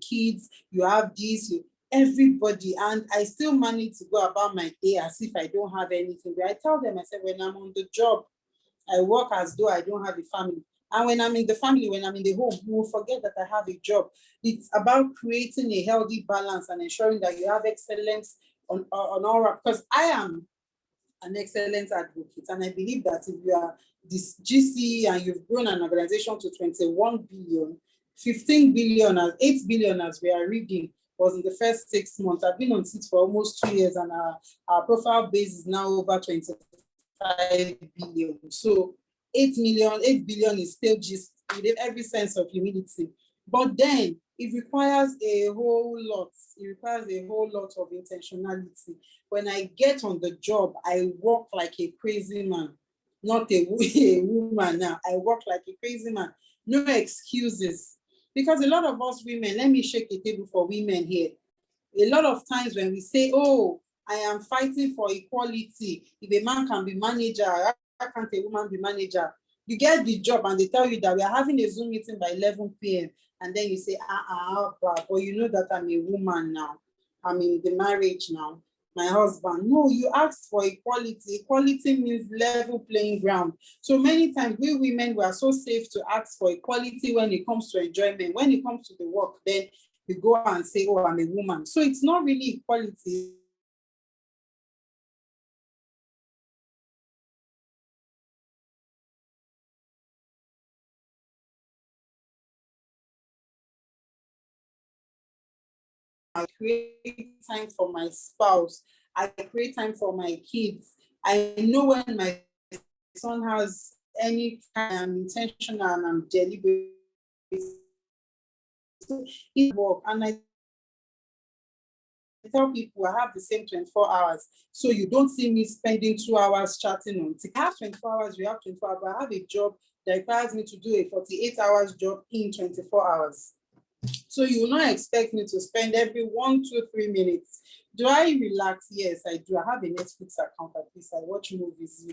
kids, you have this, everybody. And I still manage to go about my day as if I don't have anything. But I tell them, I said, when I'm on the job, I work as though I don't have a family. And when I'm in the family, when I'm in the home, you will forget that I have a job. It's about creating a healthy balance and ensuring that you have excellence on all, because I am an excellent advocate. And I believe that if you are this GC and you've grown an organization to 21 billion, 15 billion, 8 billion as we are reading, was in the first 6 months. I've been on it for almost 2 years and our profile base is now over 25 billion. So 8 billion is still just with every sense of humility. But then it requires a whole lot. It requires a whole lot of intentionality. When I get on the job, I work like a crazy man, not a woman now. I work like a crazy man. No excuses. Because a lot of us women, let me shake a table for women here. A lot of times when we say, oh, I am fighting for equality. If a man can be manager, why can't a woman be manager? You get the job and they tell you that we are having a Zoom meeting by 11 p.m. And then you say, but you know that I'm a woman now. I'm in the marriage now. My husband. No, you asked for equality. Equality means level playing ground. So many times we women were so safe to ask for equality when it comes to enjoyment. When it comes to the work, then you go and say, oh, I'm a woman. So it's not really equality. I create time for my spouse. I create time for my kids. I know when my son has any kind, I'm intentional and I'm deliberate. So it work, and I tell people I have the same 24 hours. So you don't see me spending 2 hours chatting on TikTok. I have 24 hours, you have 24 hours, but I have a job that requires me to do a 48 hours job in 24 hours. So you will not expect me to spend every 1, 2, 3 minutes. Do I relax? Yes, I do. I have a Netflix account at least. I watch movies,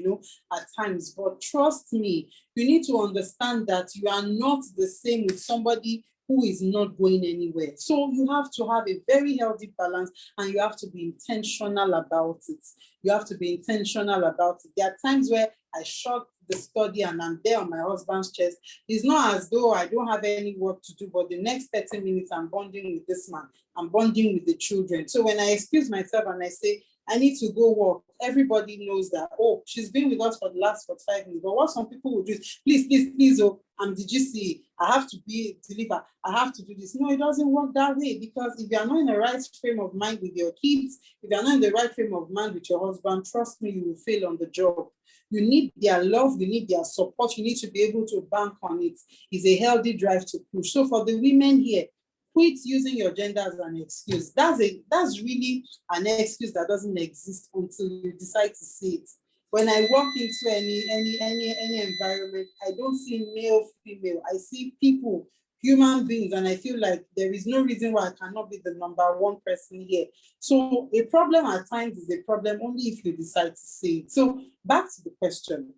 at times. But trust me, you need to understand that you are not the same with somebody who is not going anywhere. So you have to have a very healthy balance, and you have to be intentional about it. You have to be intentional about it. There are times where I shut the study and I'm there on my husband's chest. It's not as though I don't have any work to do, but the next 30 minutes I'm bonding with this man, I'm bonding with the children. So when I excuse myself and I say, I need to go work, everybody knows that, oh, she's been with us for the last 45 minutes. But what some people will do is, please, oh, I'm the GCE. I have to be deliver. I have to do this. No, it doesn't work that way, because if you are not in the right frame of mind with your kids, if you are not in the right frame of mind with your husband, trust me, you will fail on the job. You need their love, you need their support, you need to be able to bank on it. It's a healthy drive to push. So for the women here, quit using your gender as an excuse. That's really an excuse that doesn't exist until you decide to see it. When I walk into any environment, I don't see male, female. I see people, human beings, and I feel like there is no reason why I cannot be the number one person here. So a problem at times is a problem only if you decide to see it. So back to the question,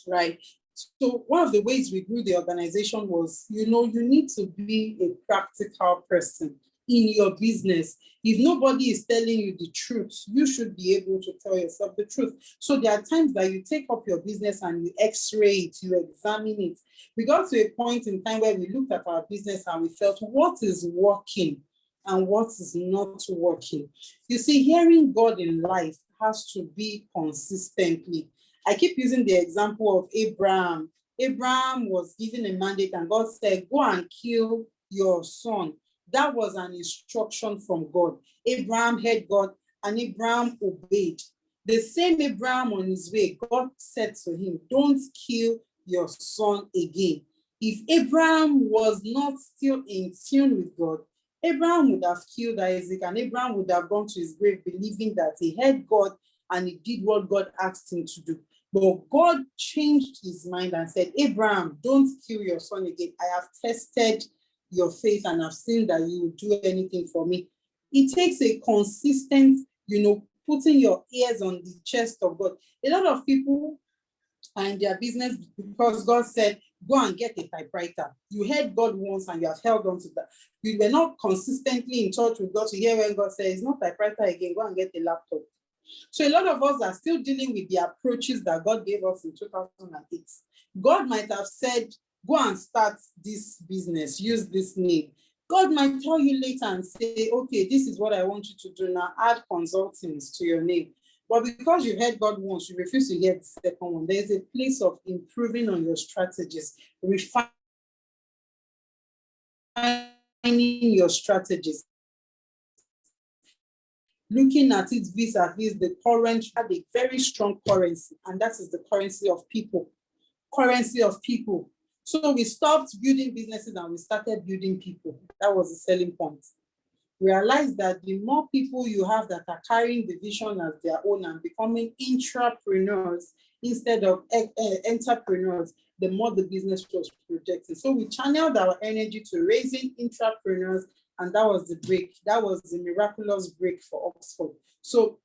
right? So one of the ways we grew the organization was, you need to be a practical person in your business. If nobody is telling you the truth, you should be able to tell yourself the truth. So there are times that you take up your business and you x-ray it, you examine it. We got to a point in time where we looked at our business and we felt what is working and what is not working. You see, hearing God in life has to be consistently. I keep using the example of Abraham. Abraham was given a mandate and God said, go and kill your son. That was an instruction from God. Abraham heard God and Abraham obeyed. The same Abraham on his way, God said to him, don't kill your son again. If Abraham was not still in tune with God, Abraham would have killed Isaac, and Abraham would have gone to his grave believing that he heard God and he did what God asked him to do. But God changed his mind and said, Abraham, don't kill your son again. I have tested your faith and I've seen that you will do anything for me. It takes a consistent, putting your ears on the chest of God. A lot of people are in their business because God said, go and get a typewriter. You heard God once and you have held on to that. You were not consistently in touch with God to hear when God says, it's not typewriter again, go and get a laptop. So a lot of us are still dealing with the approaches that God gave us in 2008. God might have said, go and start this business, use this name. God might tell you later and say, okay, this is what I want you to do now, add consultants to your name. But because you heard God once, you refuse to hear the second one. There's a place of improving on your strategies, refining your strategies, looking at it vis-a-vis the current, had a very strong currency, and that is the currency of people. Currency of people. So we stopped building businesses and we started building people. That was the selling point. Realize that the more people you have that are carrying the vision as their own and becoming intrapreneurs instead of entrepreneurs, the more the business was projecting. So we channeled our energy to raising intrapreneurs, and that was the break. That was the miraculous break for Oxford. So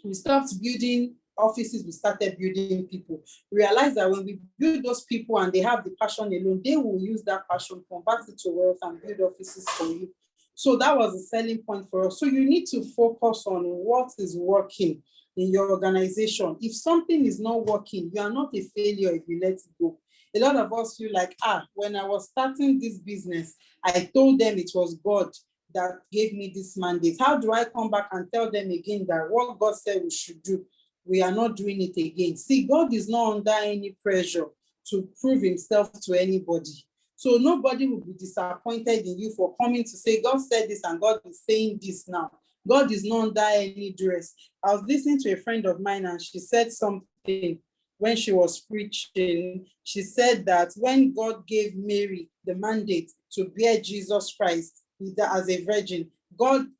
we stopped building offices, we started building people. Realize that when we build those people and they have the passion alone, they will use that passion, convert it to wealth and build offices for you. So that was a selling point for us. So you need to focus on what is working in your organization. If something is not working, you are not a failure if you let it go. A lot of us feel like, when I was starting this business, I told them it was God that gave me this mandate. How do I come back and tell them again that what God said we should do, we are not doing it again? See, God is not under any pressure to prove himself to anybody. So nobody will be disappointed in you for coming to say, God said this and God is saying this now. God is not under any duress. I was listening to a friend of mine and she said something when she was preaching. She said that when God gave Mary the mandate to bear Jesus Christ as a virgin,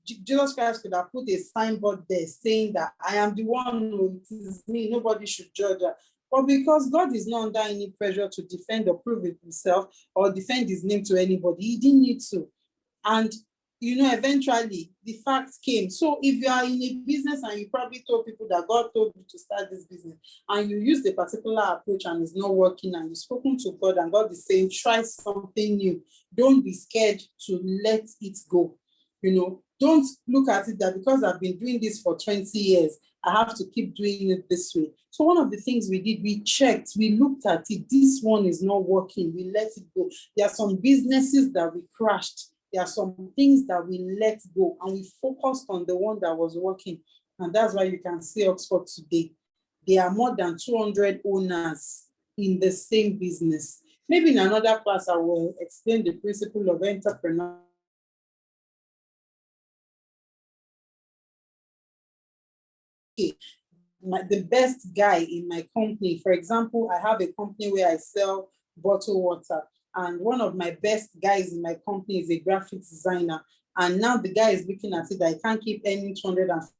Jesus Christ could have put a signboard there saying that I am the one who it is me, nobody should judge her. But because God is not under any pressure to defend or prove himself or defend his name to anybody, he didn't need to. And eventually the facts came. So if you are in a business and you probably told people that God told you to start this business and you use a particular approach and it's not working and you've spoken to God and God is saying, try something new. Don't be scared to let it go. Don't look at it that because I've been doing this for 20 years, I have to keep doing it this way. So one of the things we did, we checked, we looked at it. This one is not working. We let it go. There are some businesses that we crashed. There are some things that we let go and we focused on the one that was working. And that's why you can see Oxford today. There are more than 200 owners in the same business. Maybe in another class, I will explain the principle of entrepreneurship. The best guy in my company, for example, I have a company where I sell bottled water. And one of my best guys in my company is a graphic designer. And now the guy is looking at it that I can't keep earning 250.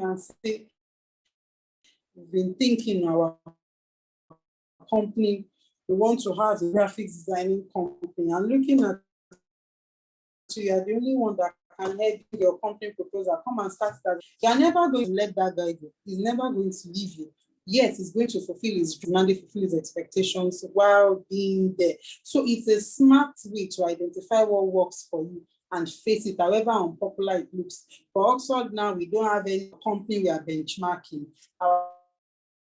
And say, we've been thinking our company, we want to have a graphic designing company. And looking at you are the only one that can help your company proposal. Come and start that. You are never going to let that guy go. He's never going to leave you. Yes, he's going to fulfill his demand, fulfill his expectations while being there. So it's a smart way to identify what works for you and face it, however unpopular it looks. For Oxford now, we don't have any company we are benchmarking. Our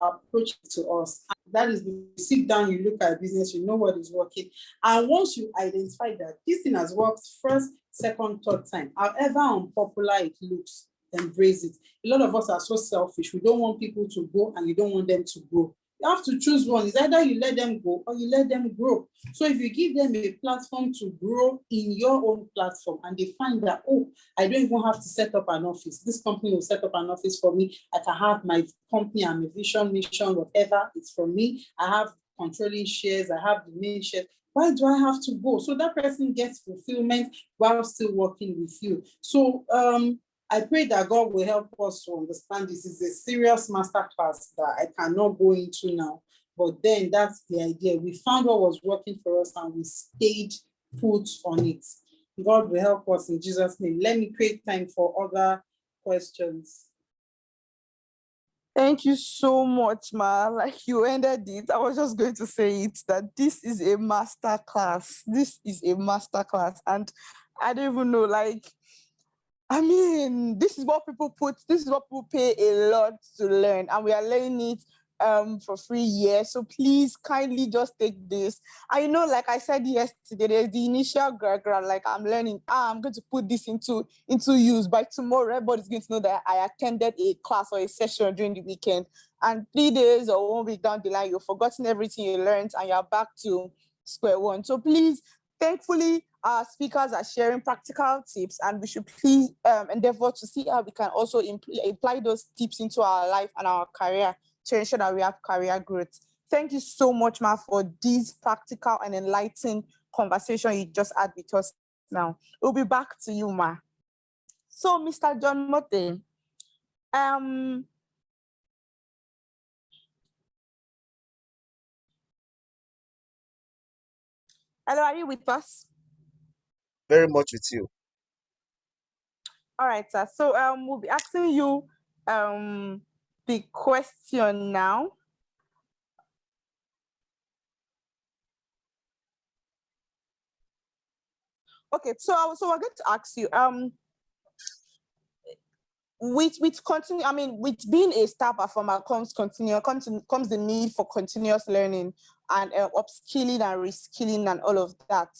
approach to us. That is, you sit down, you look at business, you know what is working. And once you identify that this thing has worked first, second, third time, however unpopular it looks, embrace it. A lot of us are so selfish. We don't want people to go and you don't want them to grow. You have to choose one. It's either you let them go or you let them grow. So if you give them a platform to grow in your own platform and they find that, oh, I don't even have to set up an office. This company will set up an office for me. I can have my company and my vision, mission, whatever. It's for me. I have controlling shares. I have the main shares. Why do I have to go? So that person gets fulfillment while still working with you. So I pray that God will help us to understand this is a serious masterclass that I cannot go into now. But then that's the idea. We found what was working for us and we stayed put on it. God will help us in Jesus' name. Let me create time for other questions. Thank you so much, Ma. Like you ended it. I was just going to say it, that this is a master class. This is a master class. And I don't even know, this is what people pay a lot to learn, and we are learning it for 3 years. So please kindly just take this. I know, like I said yesterday, there's the initial grammar, like I'm learning, I'm going to put this into use. By tomorrow, everybody's going to know that I attended a class or a session during the weekend. And 3 days or 1 week down the line, you've forgotten everything you learned and you're back to square one. So please, thankfully, our speakers are sharing practical tips, and we should please endeavor to see how we can also apply those tips into our life and our career to ensure that we have career growth. Thank you so much, Ma, for this practical and enlightening conversation you just had with us now. We'll be back to you, Ma. So, Mr. John Mote, hello, are you with us? Very much with you. All right, sir. So we'll be asking you the question now. Okay, so we're going to ask you with being a star performer comes the need for continuous learning and upskilling and reskilling and all of that.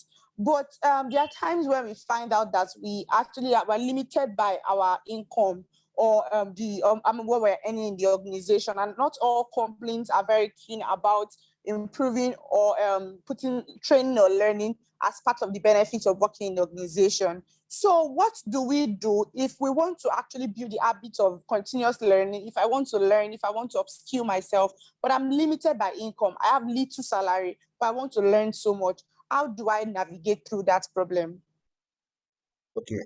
But there are times when we find out that we actually are limited by our income or what we're earning in the organization. And not all companies are very keen about improving or putting training or learning as part of the benefits of working in the organization. So what do we do if we want to actually build the habit of continuous learning? If I want to learn, if I want to upskill myself, but I'm limited by income, I have little salary, but I want to learn so much. How do I navigate through that problem? Okay,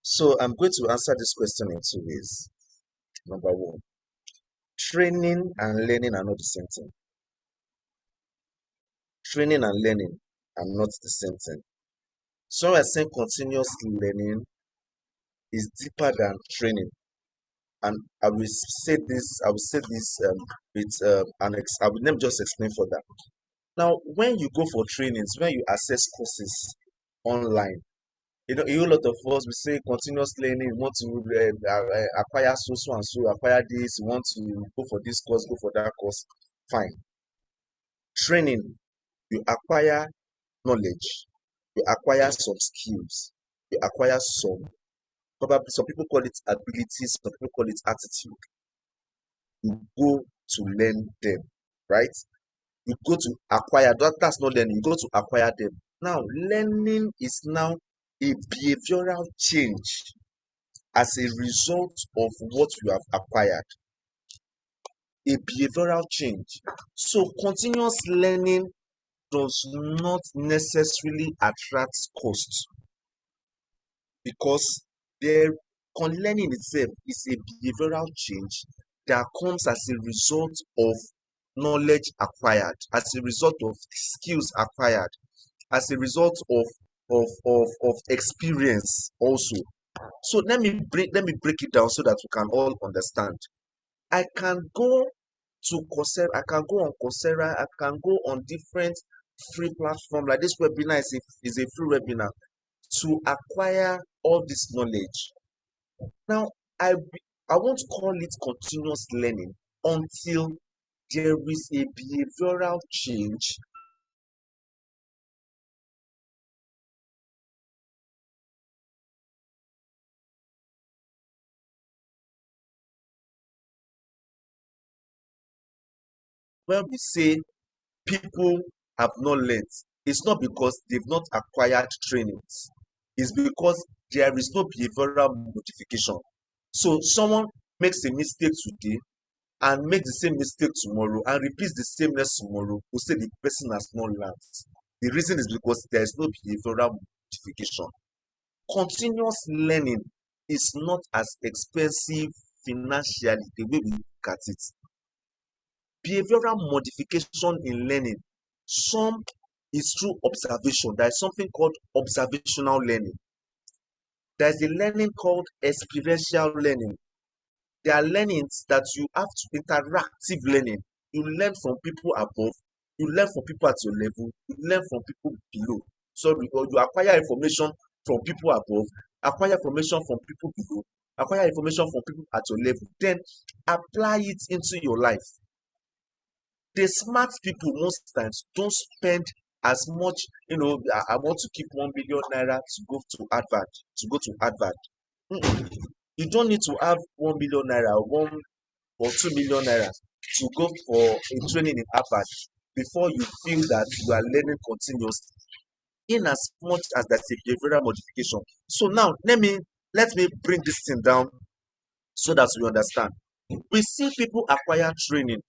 so I'm going to answer this question in two ways. Number one, training and learning are not the same thing. Training and learning are not the same thing. So I saying continuous learning is deeper than training. And I will say this, let me just explain further. Now, when you go for trainings, when you access courses online, a whole lot of us we say continuous learning, you want to acquire so and so, acquire this, you want to go for this course, go for that course. Fine. Training, you acquire knowledge, you acquire some skills, you acquire probably some people call it abilities, some people call it attitude. You go to learn them, right? You go to acquire, that's not learning, you go to acquire them. Now, learning is now a behavioral change as a result of what you have acquired. A behavioral change. So, continuous learning does not necessarily attract cost because learning itself is a behavioral change that comes as a result of knowledge acquired, as a result of skills acquired, as a result of experience also. So let me break it down so that we can all understand. I can go to Coursera, I can go on Coursera, I can go on different free platforms. Like this webinar is a free webinar to acquire all this knowledge. Now, I won't call it continuous learning until there is a behavioral change when we say people have not learned. It's not because they've not acquired trainings. It's because there is no behavioral modification. So someone makes a mistake today and makes the same mistake tomorrow and repeats the same next tomorrow, we say the person has not learned. The reason is because there is no behavioral modification. Continuous learning is not as expensive financially the way we look at it. Behavioral modification in learning, some is through observation. There is something called observational learning. There is a learning called experiential learning. There are learnings that you have to interactive learning. You learn from people above, you learn from people at your level, you learn from people below. So you acquire information from people above, acquire information from people below, acquire information from people at your level, then apply it into your life. The smart people most times don't spend as much, I want to keep 1 million naira to go to advert. You don't need to have 1 million naira, 1 or 2 million naira to go for a training in advert before you feel that you are learning continuously, in as much as that's a behavioral modification. So now let me bring this thing down so that we understand. We see people acquire training,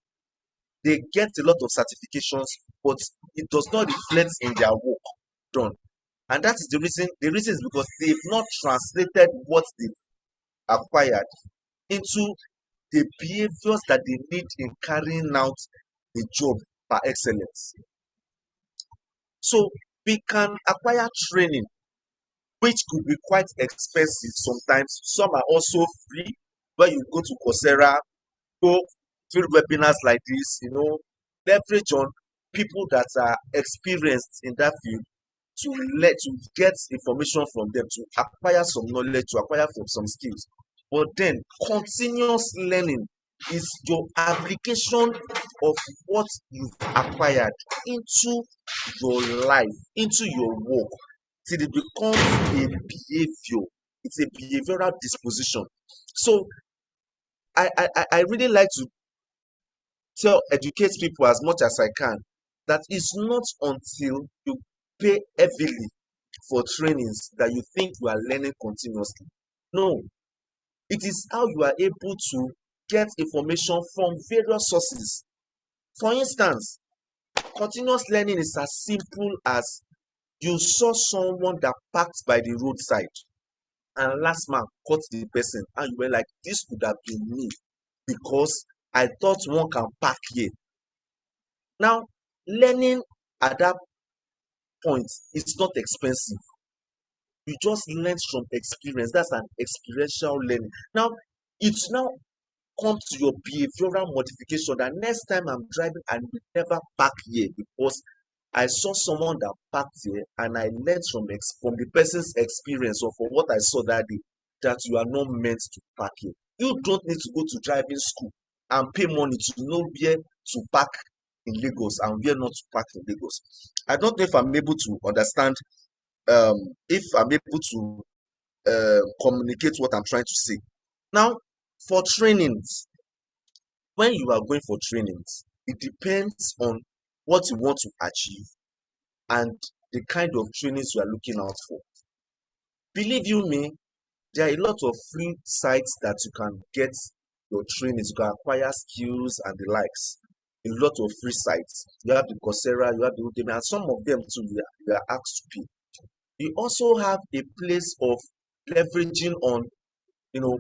they get a lot of certifications, but it does not reflect in their work done. And that is the reason. The reason is because they've not translated what they've acquired into the behaviors that they need in carrying out the job par excellence. So we can acquire training, which could be quite expensive sometimes. Some are also free, where you go to Coursera, go through webinars like this, leverage on people that are experienced in that field to get information from them, to acquire some knowledge, to acquire some skills. But then continuous learning is your application of what you've acquired into your life, into your work, till it becomes a behavior. It's a behavioral disposition. So I really like to educate people as much as I can that it's not until you pay heavily for trainings that you think you are learning continuously. No, it is how you are able to get information from various sources. For instance, continuous learning is as simple as you saw someone that parked by the roadside and last man caught the person and you were like, this could have been me because I thought one can park here. Now, learning at that point is not expensive. You just learn from experience. That's an experiential learning. Now, it's now come to your behavioral modification that next time I'm driving and will never park here because I saw someone that parked here and I learned from the person's experience or from what I saw that day that you are not meant to park here. You don't need to go to driving school and pay money to know where to park in Lagos and where not to park in Lagos. I don't know if I'm able to understand, if I'm able to communicate what I'm trying to say. Now, for trainings, when you are going for trainings, it depends on what you want to achieve and the kind of trainings you are looking out for. Believe you me, there are a lot of free sites that you can get your trainings, you can acquire skills and the likes. A lot of free sites. You have the Coursera, you have the Udemy, and some of them too, you are asked to pay. You also have a place of leveraging on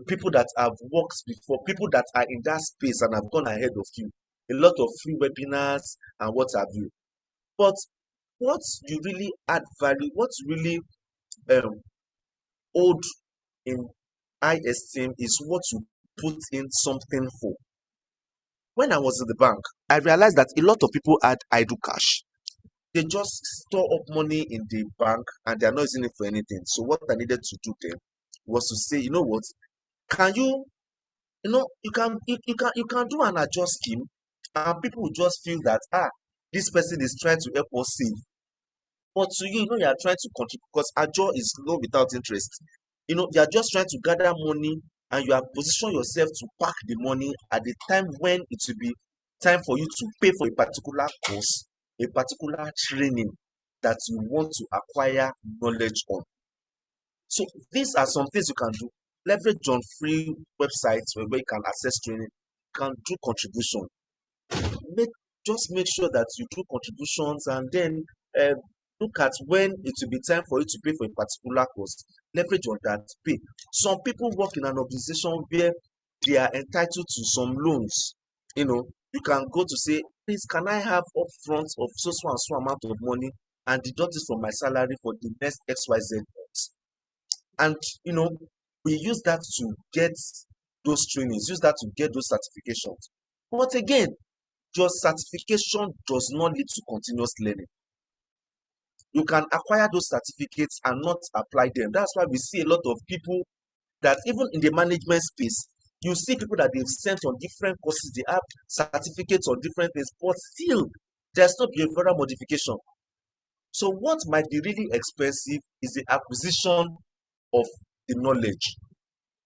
people that have worked before, people that are in that space and have gone ahead of you. A lot of free webinars and what have you. But what you really add value, what really hold in high esteem is what you put in something for. When I was in the bank, I realized that a lot of people had idle cash. They just store up money in the bank and they are not using it for anything. So what I needed to do then was to say, you know what, can you can do an adjust scheme and people will just feel that this person is trying to help us save. But to you, you are trying to contribute because ajo is loan without interest. You are just trying to gather money and you have positioned yourself to pack the money at the time when it will be time for you to pay for a particular course, a particular training that you want to acquire knowledge on. So these are some things you can do. Leverage on free websites where you can access training. You can do contribution. Just make sure that you do contributions and then look at when it will be time for you to pay for a particular course. Leverage on that, pay. Some people work in an organization where they are entitled to some loans. You can go to say, please, can I have upfront of so and so amount of money and deduct it from my salary for the next XYZ months? And we use that to get those trainings, use that to get those certifications. But again, your certification does not lead to continuous learning. You can acquire those certificates and not apply them. That's why we see a lot of people that even in the management space, you see people that they've sent on different courses, they have certificates on different things, but still there's no behavioral modification. So what might be really expensive is the acquisition of the knowledge.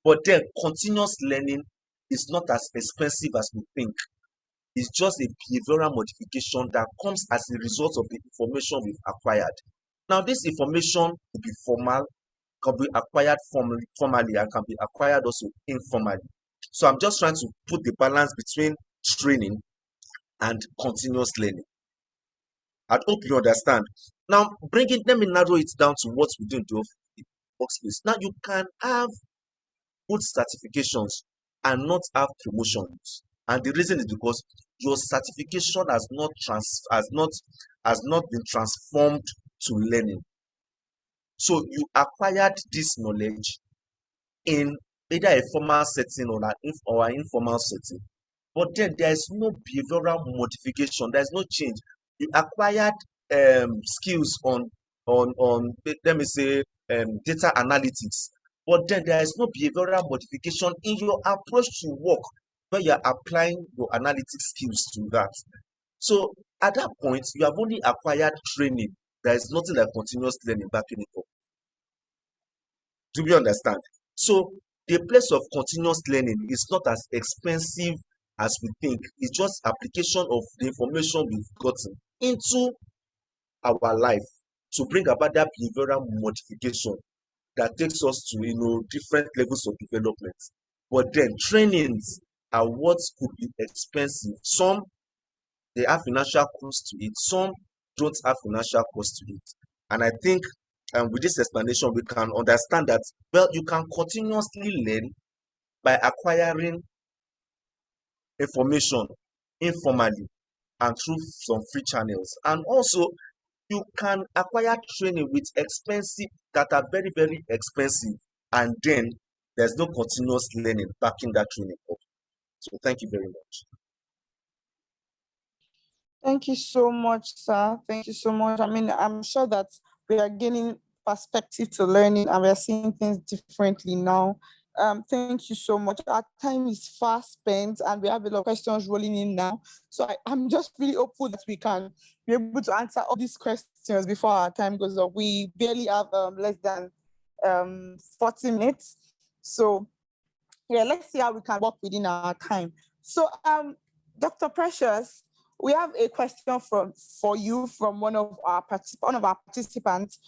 But then continuous learning is not as expensive as we think. It's just a behavioral modification that comes as a result of the information we've acquired. Now, this information will be formal, can be acquired formally, and can be acquired also informally. So I'm just trying to put the balance between training and continuous learning. I hope you understand. Now, let me narrow it down to what we do in the workspace. Now, you can have good certifications and not have promotions. And the reason is because your certification has not been transformed to learning. So you acquired this knowledge in either a formal setting or an informal setting. But then there is no behavioral modification, there is no change. You acquired skills on let me say data analytics, but then there is no behavioral modification in your approach to work when you are applying your analytics skills to that. So at that point, you have only acquired training. There is nothing like continuous learning backing it up. Do we understand? So the place of continuous learning is not as expensive as we think. It's just application of the information we've gotten into our life to bring about that behavioral modification that takes us to different levels of development. But then trainings are what could be expensive. Some they have financial cost to it, some don't have financial cost to it. And I think with this explanation, we can understand that, well, you can continuously learn by acquiring information informally and through some free channels. And also, you can acquire training with expensive that are very, very expensive. And then there's no continuous learning backing that training up. So thank you very much. Thank you so much, sir. Thank you so much. I mean, I'm sure that we are gaining perspective to learning and we're seeing things differently now. Thank you so much. Our time is fast spent and we have a lot of questions rolling in now. So I'm just really hopeful that we can be able to answer all these questions before our time goes up. We barely have less than 40 minutes. So yeah, let's see how we can work within our time. So Dr. Precious, we have a question for you from one of our participants.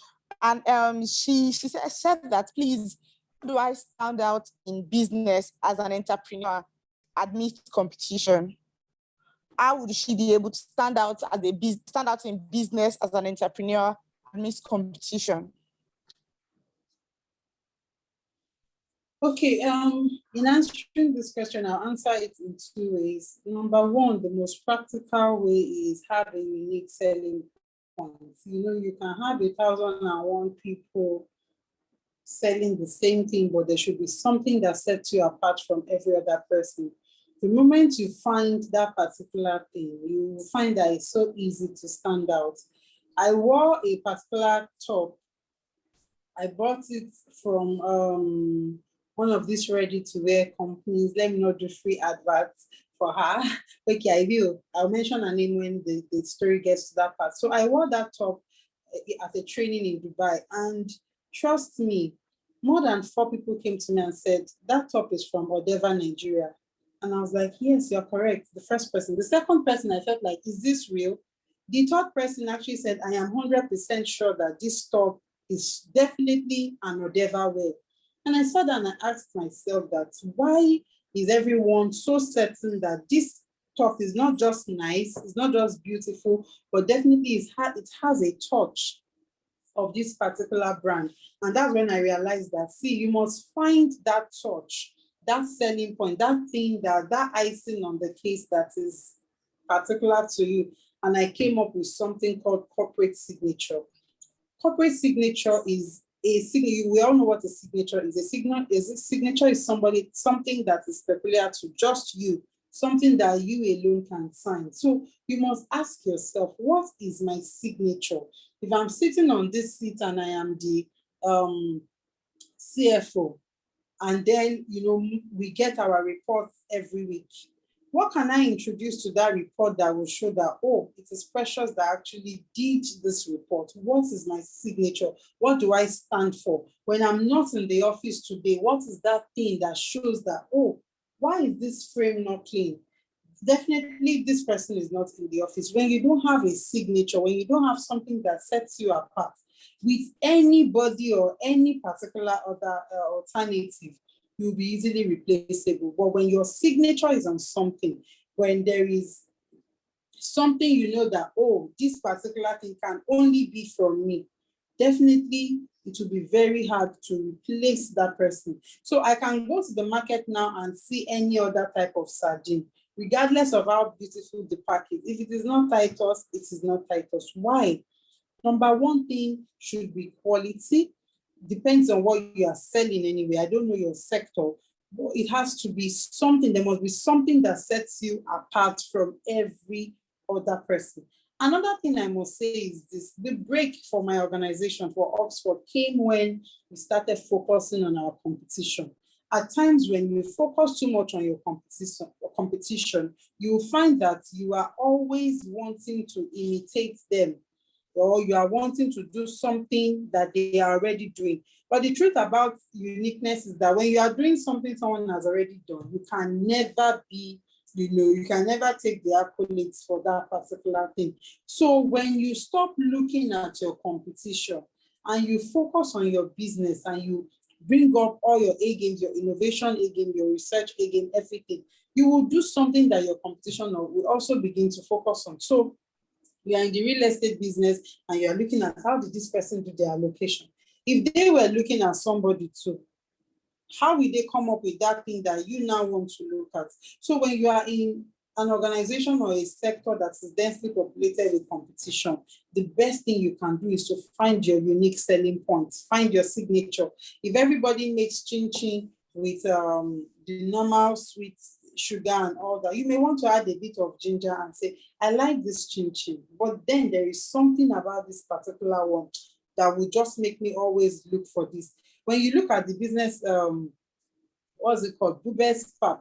And she said that, please, how do I stand out in business as an entrepreneur amidst competition? How would she be able to stand out in business as an entrepreneur amidst competition? Okay, in answering this question, I'll answer it in two ways. Number one, the most practical way is have a unique selling point. You can have 1,001 people selling the same thing, but there should be something that sets you apart from every other person. The moment you find that particular thing, you will find that it's so easy to stand out. I wore a particular top. I bought it from one of these ready-to-wear companies. Let me not do free adverts for her. Okay, I will. I'll mention her name when the story gets to that part. So I wore that top at a training in Dubai. And trust me, more than 4 people came to me and said, that top is from Odeva, Nigeria. And I was like, yes, you're correct. The first person. The second person, I felt like, is this real? The third person actually said, I am 100% sure that this top is definitely an Odeva wear. And I sat down and I asked myself that, why is everyone so certain that this top is not just nice, it's not just beautiful, but definitely it has a touch of this particular brand? And that's when I realized that, see, you must find that touch, that selling point, that thing, that icing on the cake that is particular to you. And I came up with something called corporate signature. Corporate signature is a signature. We all know what a signature is. A signature is something that is peculiar to just you, something that you alone can sign. So you must ask yourself, what is my signature? If I'm sitting on this seat and I am the CFO, and then we get our reports every week, what can I introduce to that report that will show that, oh, it is Precious that actually did this report? What is my signature? What do I stand for? When I'm not in the office today, what is that thing that shows that, oh, why is this frame not clean? Definitely this person is not in the office. When you don't have a signature, when you don't have something that sets you apart with anybody or any particular other alternative, you'll be easily replaceable. But when your signature is on something, when there is something that, oh, this particular thing can only be from me, definitely it will be very hard to replace that person. So I can go to the market now and see any other type of sardine, regardless of how beautiful the pack is. If it is not Titus, it is not Titus. Why? Number one thing should be quality. Depends on what you are selling anyway. I don't know your sector, but it has to be something. There must be something that sets you apart from every other person. Another thing I must say is this: the break for my organization, for Oxford, came when we started focusing on our competition. At times when you focus too much on your competition, you will find that you are always wanting to imitate them. or you are wanting to do something that they are already doing. But the truth about uniqueness is that when you are doing something someone has already done, you can never be, you can never take the accolades for that particular thing. So when you stop looking at your competition and you focus on your business and you bring up all your A games, your innovation A game, your research A game, everything, you will do something that your competition will also begin to focus on. So you are in the real estate business and you are looking at how did this person do their allocation. If they were looking at somebody too, how will they come up with that thing that you now want to look at? So when you are in an organization or a sector that is densely populated with competition, the best thing you can do is to find your unique selling points, find your signature. If everybody makes chin chin with the normal sweet sugar and all that, you may want to add a bit of ginger and say, I like this chin chin, but then there is something about this particular one that will just make me always look for this. When you look at the business, what's it called? Bubeb's Pap.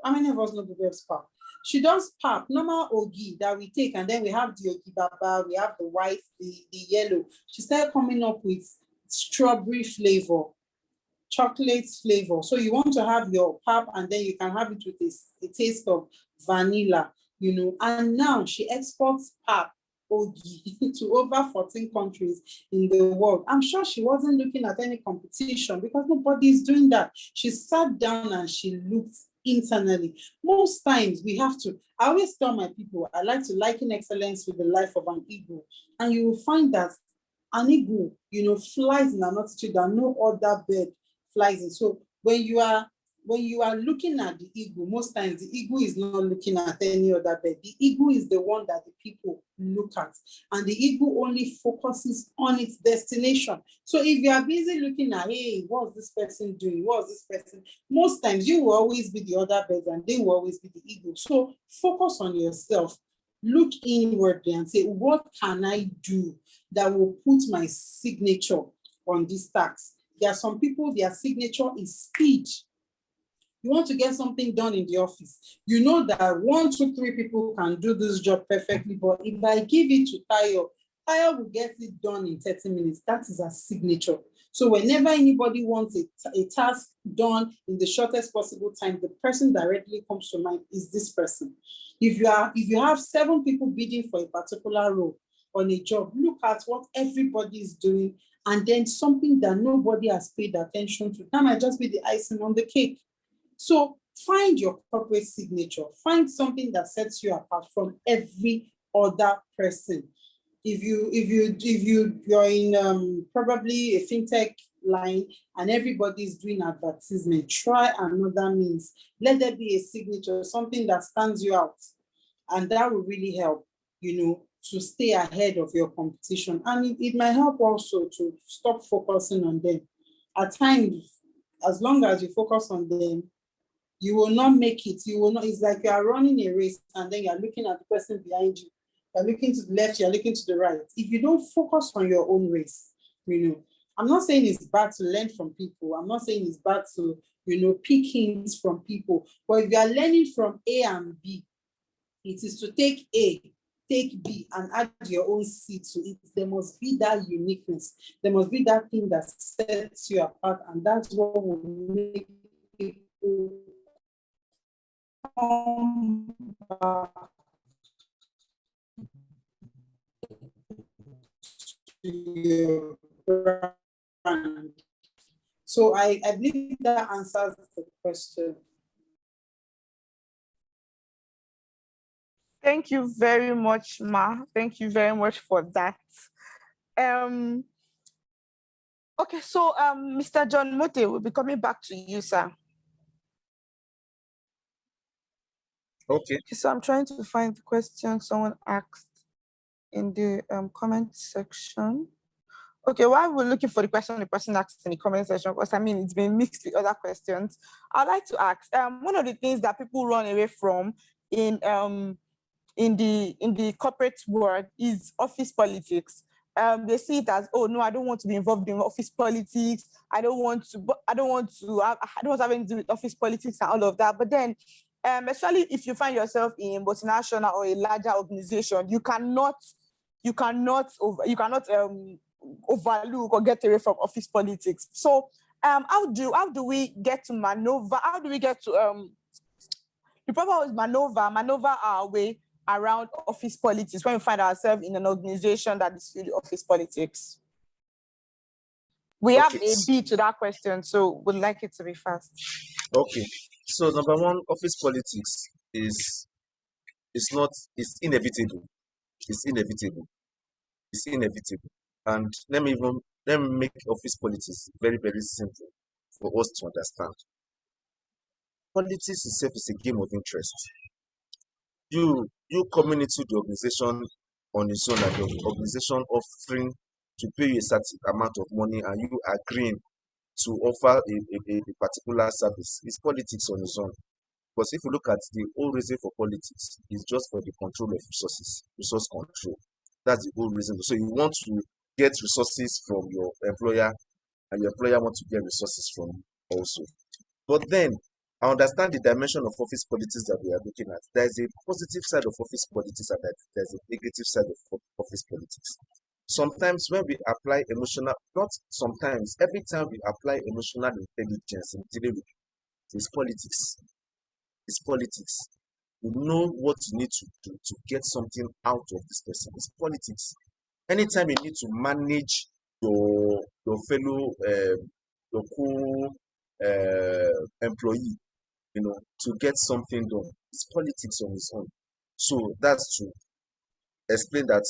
How many of us know Bubeb's Pap? She does pap, normal ogi that we take, and then we have the ogi baba, we have the white, the yellow. She started coming up with strawberry flavor, chocolate flavor. So you want to have your pap, and then you can have it with a taste of vanilla, And now she exports pap to over 14 countries in the world. I'm sure she wasn't looking at any competition because nobody is doing that. She sat down and she looked internally. Most times we have to, I always tell my people, I like to liken excellence with the life of an eagle. And you will find that an eagle, flies in an altitude that no other bird flies in. So when you are looking at the eagle, most times the eagle is not looking at any other bird. The eagle is the one that the people look at. And the eagle only focuses on its destination. So if you are busy looking at, hey, what's this person doing? What's this person? Most times you will always be the other birds and they will always be the eagle. So focus on yourself. Look inwardly and say, what can I do that will put my signature on this task? There are some people, their signature is speed. You want to get something done in the office. You know that 1, 2, 3 people can do this job perfectly, but if I give it to Tayo will get it done in 30 minutes. That is a signature. So whenever anybody wants a task done in the shortest possible time, the person directly comes to mind is this person. If you have 7 people bidding for a particular role on a job, look at what everybody is doing and then something that nobody has paid attention to. That might just be the icing on the cake. So find your corporate signature. Find something that sets you apart from every other person. If you're in probably a fintech line and everybody's doing advertisement, try another means. Let there be a signature, something that stands you out, and that will really help, to stay ahead of your competition. And it might help also to stop focusing on them. At times, as long as you focus on them, you will not make it. You will not. It's like you are running a race and then you're looking at the person behind you. You're looking to the left, you're looking to the right. If you don't focus on your own race, I'm not saying it's bad to learn from people. I'm not saying it's bad to, pick hints from people. But if you are learning from A and B, it is to take A, take B, and add your own C to it. There must be that uniqueness. There must be that thing that sets you apart, and that's what will make people come back to your brand. So I believe that answers the question. Thank you very much, Ma. Thank you very much for that. Okay, so Mr. John Mote, will be coming back to you, sir. Okay. So I'm trying to find the question someone asked in the comment section. Okay, while we're looking for the question the person asked in the comment section, because it's been mixed with other questions, I'd like to ask, one of the things that people run away from in the corporate world is office politics. They see it as, oh no, I don't want to be involved in office politics. I don't want to have anything to do with office politics and all of that. But then, especially if you find yourself in a multinational or a larger organization, you cannot you cannot overlook or get away from office politics. So how do we get to maneuver? How do we get to the problem is maneuver our way around office politics when we find ourselves in an organization that is really office politics? We have Okay. a B to that question, so we'd like it to be fast. Okay. So number one, office politics is it's inevitable. It's inevitable. It's inevitable. And let me make office politics very, very simple for us to understand. Politics itself is a game of interest. You coming into the organization on its own, and the organization offering to pay you a certain amount of money, and you agreeing to offer a particular service. It's politics on its own. Because if you look at the whole reason for politics, it's just for the control of resources, resource control. That's the whole reason. So you want to get resources from your employer, and your employer wants to get resources from you also. But then I understand the dimension of office politics that we are looking at. There's a positive side of office politics, and there's a negative side of office politics. Sometimes when we apply emotional, not sometimes, every time we apply emotional intelligence in dealing with it's politics. It's politics. You know what you need to do to get something out of this person. It's politics. Anytime you need to manage your fellow your employee, to get something done, it's politics on its own. So that's to explain that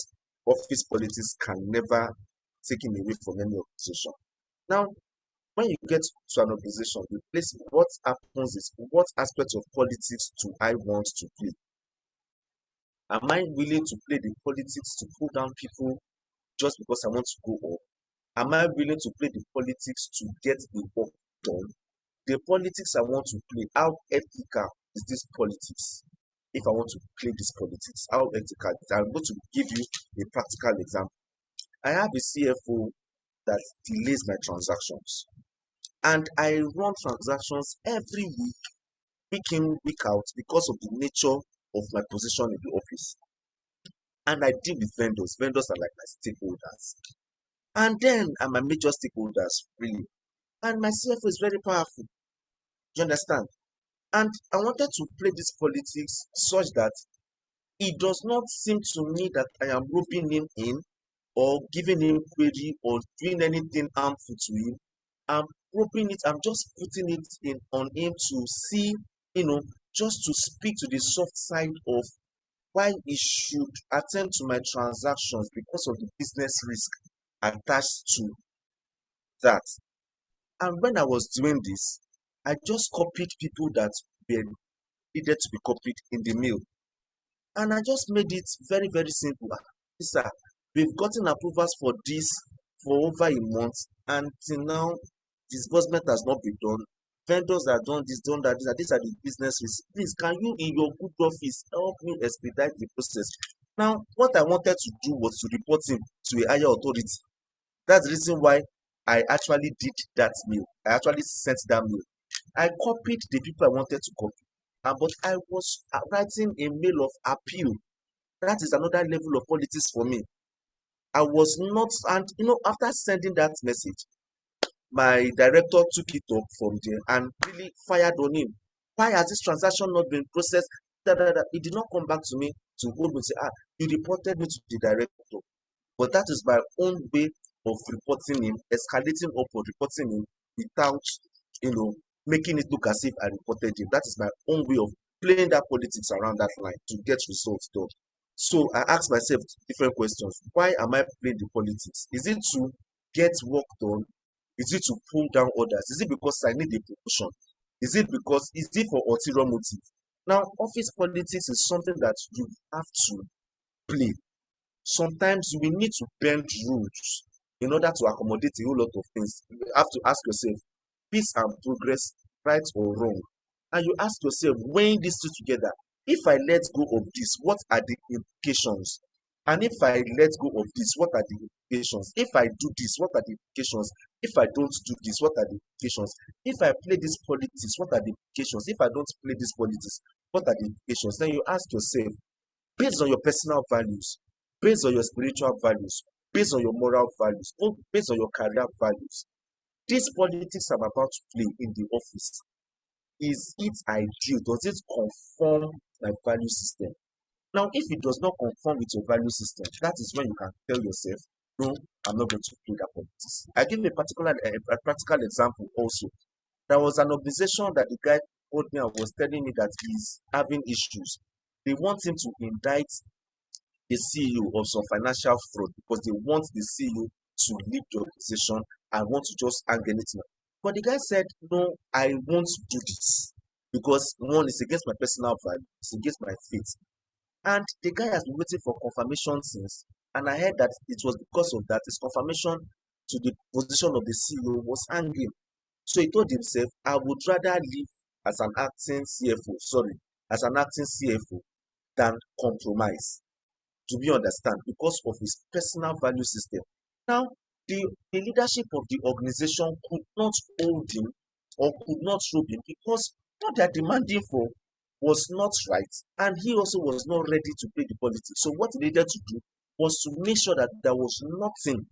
office politics can never taken away from any organization. Now, when you get to an organization, the place what happens is what aspect of politics do I want to play? Am I willing to play the politics to pull down people just because I want to go up? Am I willing to play the politics to get the work done? The politics I want to play, how ethical is this politics? If I want to play this politics, how ethical? I'm going to give you a practical example. I have a CFO that delays my transactions, and I run transactions every week in, week out, because of the nature of my position in the office. And I deal with vendors. Vendors are like my stakeholders. And then are my major stakeholders, really. And my CFO is very powerful. Do you understand? And I wanted to play this politics such that it does not seem to me that I am roping him in or giving him query or doing anything harmful to him. I'm roping it, I'm just putting it in on him to see, just to speak to the soft side of why he should attend to my transactions because of the business risk attached to that. And when I was doing this, I just copied people that were needed to be copied in the mail. And I just made it very, very simple. Sir, we've gotten approvals for this for over a month, and till now, disbursement has not been done. Vendors have done this, done that. These are the business risks. Please, can you, in your good office, help me expedite the process? Now, what I wanted to do was to report him to a higher authority. That's the reason why I actually did that mail. I actually sent that mail. I copied the people I wanted to copy. But I was writing a mail of appeal. That is another level of politics for me. I was not, and after sending that message, my director took it up from there and really fired on him. Why has this transaction not been processed? He did not come back to me to hold me and say, you reported me to the director. But that is my own way of reporting him, escalating up or reporting him without, making it look as if I reported him. That is my own way of playing that politics around that line to get results done. So I asked myself different questions. Why am I playing the politics? Is it to get work done? Is it to pull down others? Is it because I need a promotion? Is it for ulterior motive? Now, office politics is something that you have to play. Sometimes you will need to bend rules in order to accommodate a whole lot of things. You have to ask yourself, peace and progress, right or wrong? And you ask yourself, weighing these two together, if I let go of this, what are the implications? And if I let go of this, what are the implications? If I do this, what are the implications? If I don't do this, what are the implications? If I play this politics, what are the implications? If I don't play this politics, what are the implications? Then you ask yourself, based on your personal values, based on your spiritual values, based on your moral values, or based on your career values. This politics I'm about to play in the office, is it ideal? Does it conform my value system? Now, if it does not conform with your value system, that is when you can tell yourself, no, I'm not going to play that politics. I give a practical example also. There was an organization that the guy told me and was telling me that he's having issues. They want him to indict the CEO of some financial fraud because they want the CEO to leave the organization and want to just hang anything. But the guy said, no, I won't do this because one is against my personal value, it's against my faith. And the guy has been waiting for confirmation since. And I heard that it was because of that his confirmation to the position of the CEO was hanging. So he told himself, I would rather live as an acting CFO than compromise. Do we understand? Because of his personal value system. Now, the leadership of the organization could not hold him or could not rope him because what they are demanding for was not right, and he also was not ready to play the politics. So what he needed to do was to make sure that there was nothing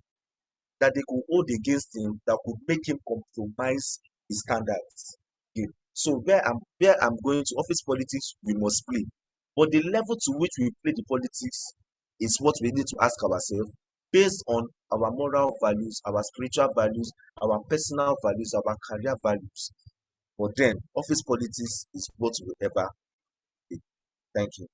that they could hold against him that could make him compromise his standards. Okay. So where I'm going to office politics, we must play. But the level to which we play the politics is what we need to ask ourselves based on our moral values, our spiritual values, our personal values, our career values. But then office politics is what we ever be. Thank you.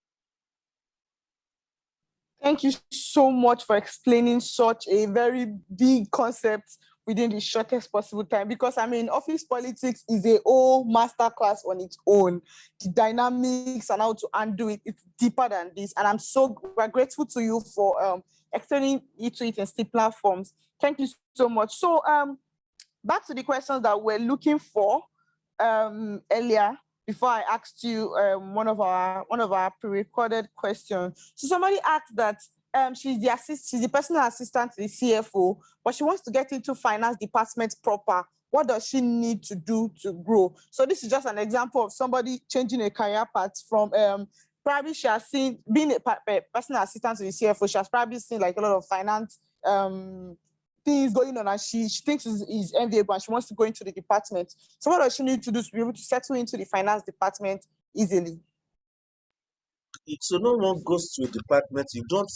Thank you so much for explaining such a very big concept within the shortest possible time, because I mean, office politics is a whole masterclass on its own. The dynamics and how to undo it, it's deeper than this. And we're grateful to you for explaining it to it in simpler forms. Thank you so much. So back to the questions that we're looking for earlier, before I asked you one of our pre-recorded questions. So somebody asked that she's the personal assistant to the CFO, but she wants to get into finance department proper. What does she need to do to grow? So this is just an example of somebody changing a career path from probably she has seen being a personal assistant to the CFO. She has probably seen like a lot of finance things going on, and she thinks is enviable and she wants to go into the department. So what does she need to do to be able to settle into the finance department easily? So no one goes to a department. You don't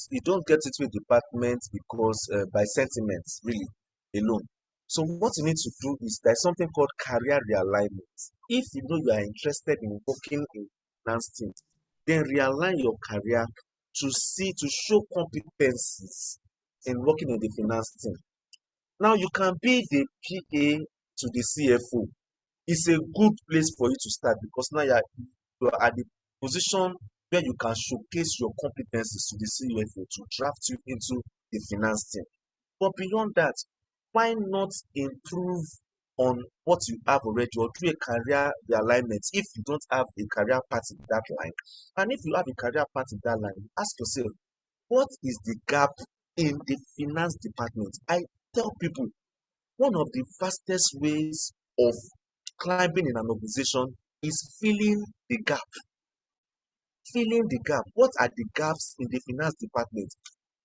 get into a department because by sentiments really alone. So what you need to do is there's something called career realignment. If you know you are interested in working in finance team, then realign your career to show competencies in working in the finance team. Now you can be the PA to the CFO. It's a good place for you to start because now you are at the position where you can showcase your competencies to the CFO to draft you into the finance team. But beyond that, why not improve on what you have already or do a career realignment if you don't have a career path in that line? And if you have a career path in that line, ask yourself, what is the gap in the finance department? I tell people one of the fastest ways of climbing in an organization is filling the gap. Filling the gap. What are the gaps in the finance department?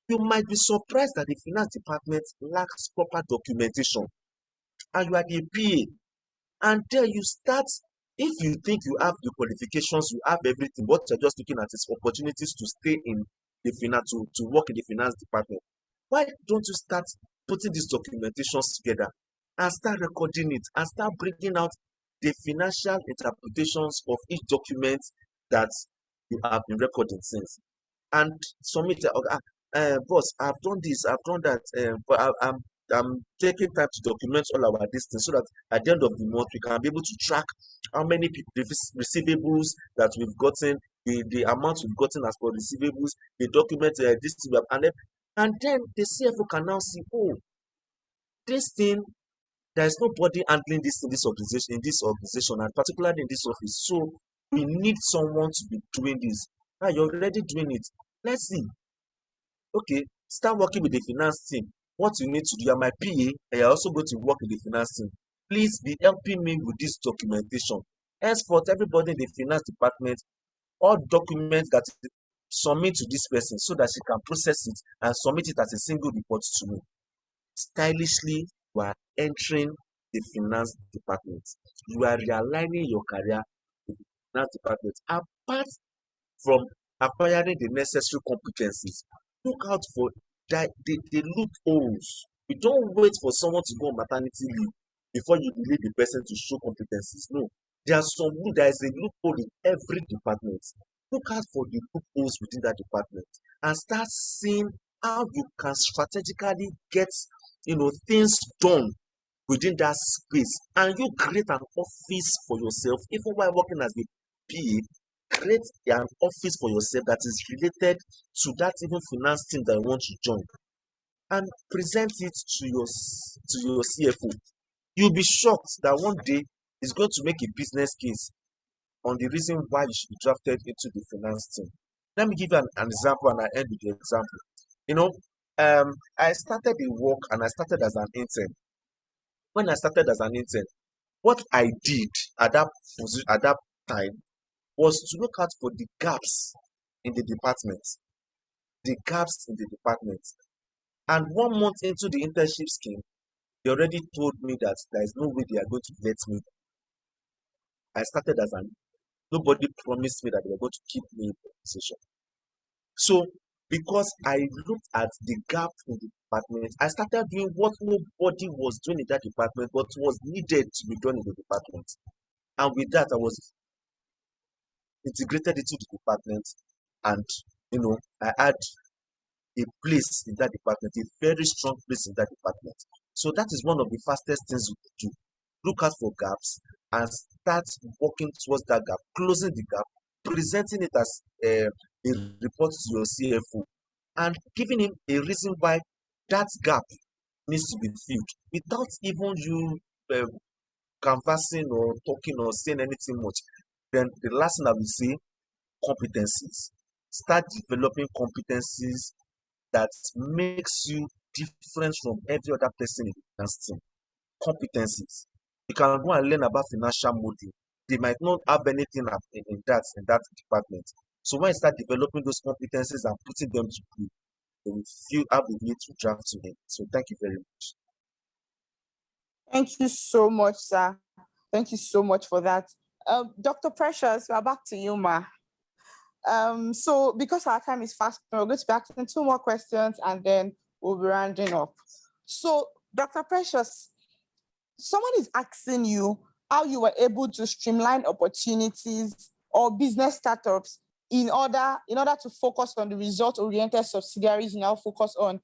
You might be surprised that the finance department lacks proper documentation, and you are the PA, and there you start. If you think you have the qualifications, you have everything, what you're just looking at is opportunities to stay in the finance, to work in the finance department. Why don't you start putting these documentations together and start recording it and start bringing out the financial interpretations of each document that you have been recording since, and submit it. Boss, I've done this, I've done that, but I'm taking time to document all our distance so that at the end of the month we can be able to track how many receivables that we've gotten, the amount we've gotten as for receivables, the document this thing, and then the CFO can now see, oh, this thing, there is nobody handling this in this organization, and particularly in this office. So we need someone to be doing this. Now you're already doing it. Let's see. Okay, start working with the finance team. What you need to do, you're my PA, and you're also going to work with the finance team. Please be helping me with this documentation. Henceforth, everybody in the finance department, all documents that submit to this person so that she can process it and submit it as a single report to me. Stylishly, you are entering the finance department. You are realigning your career with the finance department. Apart from acquiring the necessary competencies, look out for the loopholes. You don't wait for someone to go on maternity leave before you delay the person to show competencies. No, there is a loophole in every department. Look out for the loopholes within that department and start seeing how you can strategically get things done within that space, and you create an office for yourself. Even while working as the PA, create an office for yourself that is related to that even finance team that you want to join, and present it to your CFO. You'll be shocked that one day he's going to make a business case on the reason why you should be drafted into the finance team. Let me give you an example, and I end with the example. I started the work and I started as an intern. When I started as an intern, what I did at that time was to look out for the gaps in the department. The gaps in the department. And 1 month into the internship scheme, they already told me that there is no way they are going to let me. I started as nobody promised me that they were going to keep me in the position. So, because I looked at the gap in the department, I started doing what nobody was doing in that department, but was needed to be done in the department. And with that, I was integrated into the department, and I had a place in that department, a very strong place in that department. So that is one of the fastest things you could do. Look out for gaps and start working towards that gap, closing the gap, presenting it as a report to your CFO, and giving him a reason why that gap needs to be filled without even you canvassing or talking or saying anything much. Then the last thing I will say, competencies. Start developing competencies that makes you different from every other person in the finance team. Competencies. You can go and learn about financial modeling. They might not have anything in that department. So when you start developing those competencies and putting them to play, then you have the need to draft to them. So thank you very much. Thank you so much, sir. Thank you so much for that. Dr. Precious, we're back to you, ma. So because our time is fast, we're going to be asking 2 more questions and then we'll be rounding up. So, Dr. Precious, someone is asking you how you were able to streamline opportunities or business startups in order to focus on the result-oriented subsidiaries you now focus on.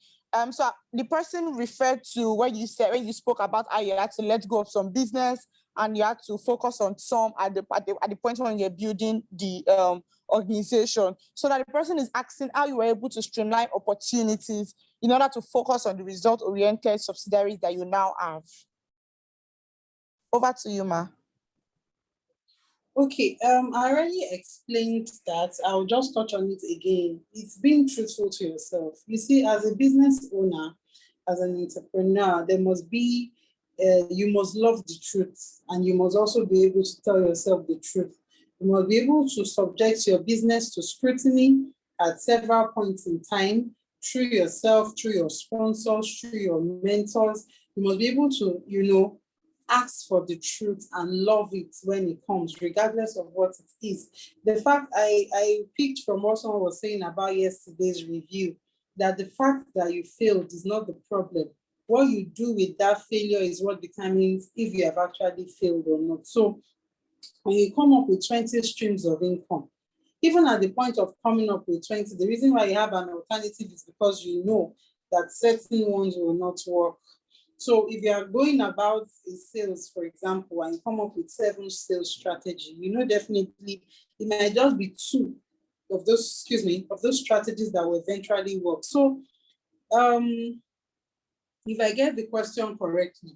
So the person referred to when you spoke about how you had to let go of some business and you had to focus on some at the point when you're building the organization. So that the person is asking how you were able to streamline opportunities in order to focus on the result-oriented subsidiaries that you now have. Over to you, ma. Okay, I already explained that. I'll just touch on it again. It's being truthful to yourself. You see, as a business owner, as an entrepreneur, there must be, you must love the truth, and you must also be able to tell yourself the truth. You must be able to subject your business to scrutiny at several points in time, through yourself, through your sponsors, through your mentors. You must be able to, ask for the truth and love it when it comes, regardless of what it is. The fact I picked from what someone was saying about yesterday's review, that the fact that you failed is not the problem. What you do with that failure is what determines if you have actually failed or not. So when you come up with 20 streams of income, even at the point of coming up with 20, the reason why you have an alternative is because you know that certain ones will not work. So if you are going about a sales, for example, and you come up with 7 sales strategy, definitely it might just be 2 of those strategies that will eventually work. So if I get the question correctly,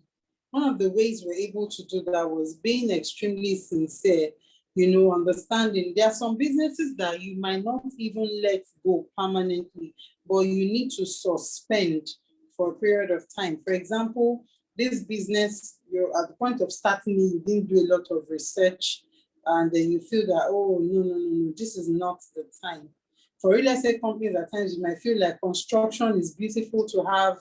one of the ways we're able to do that was being extremely sincere, understanding. There are some businesses that you might not even let go permanently, but you need to suspend for a period of time. For example, this business, you're at the point of starting it, you didn't do a lot of research, and then you feel that, oh, no, this is not the time. For real estate companies, at times you might feel like construction is beautiful to have,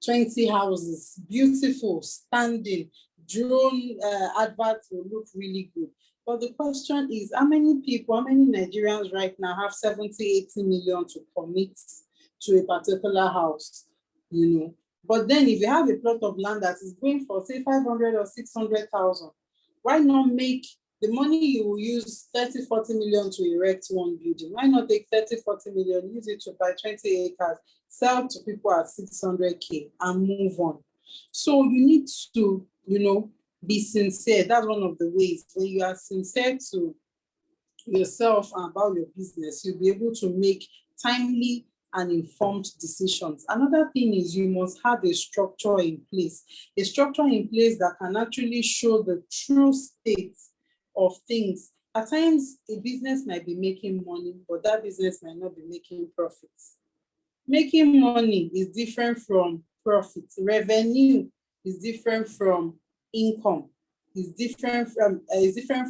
20 houses, beautiful, standing, drone adverts will look really good. But the question is, how many people, how many Nigerians right now have 70, 80 million to commit to a particular house, But then if you have a plot of land that is going for, say, 500 or 600,000, why not make the money you will use 30, 40 million to erect one building? Why not take 30, 40 million, use it to buy 20 acres, sell to people at 600K and move on? So you need to, be sincere. That's one of the ways. When you are sincere to yourself and about your business, you'll be able to make timely and informed decisions. Another thing is you must have a structure in place that can actually show the true state of things. At times, a business might be making money, but that business might not be making profits. Making money is different from profits. Revenue is different from income. Is different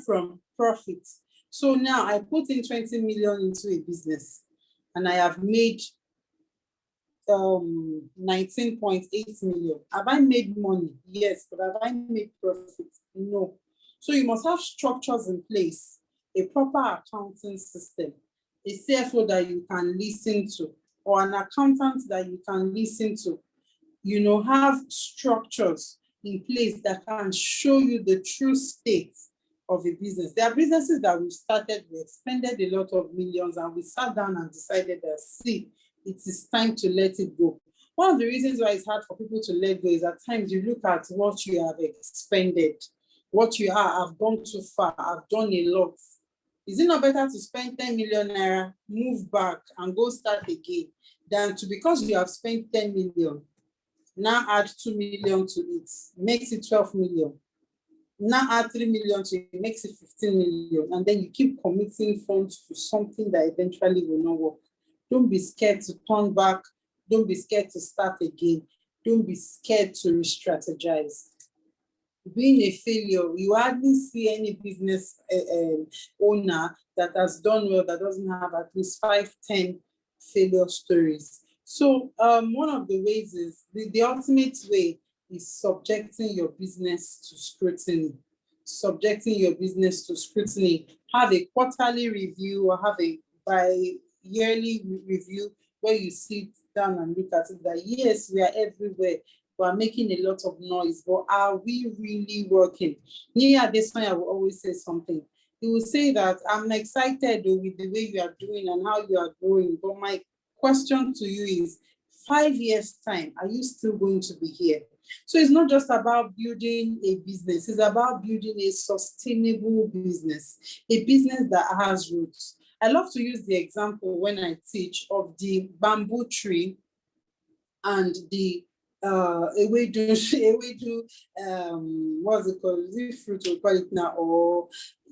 from profits. So now I put in 20 million into a business and I have made 19.8 million. Have I made money? Yes, but have I made profit? No. So you must have structures in place, a proper accounting system, a CFO that you can listen to, or an accountant that you can listen to. Have structures in place that can show you the true state of a business. There are businesses that we started, we expended a lot of millions, and we sat down and decided that, see, it is time to let it go. One of the reasons why it's hard for people to let go is at times you look at what you have expended, what you have gone too far, I've done a lot. Is it not better to spend 10 million naira, move back and go start again, than to, because you have spent 10 million, now add 2 million to it, makes it 12 million. Now add 3 million to it, makes it 15 million. And then you keep committing funds to something that eventually will not work. Don't be scared to turn back. Don't be scared to start again. Don't be scared to re-strategize. Being a failure, you hardly see any business owner that has done well that doesn't have at least 5, 10 failure stories. So one of the ways is, the ultimate way is subjecting your business to scrutiny. Subjecting your business to scrutiny. Have a quarterly review or have a bi-yearly review where you sit down and look at it that, yes, we are everywhere. We are making a lot of noise, but are we really working? At this point, I will always say something. He will say that I'm excited with the way you are doing and how you are growing, but my question to you is, 5 years' time, are you still going to be here? So it's not just about building a business, it's about building a sustainable business, a business that has roots. I love to use the example when I teach of the bamboo tree and the ewedu, what's it called? The fruit we call it now, or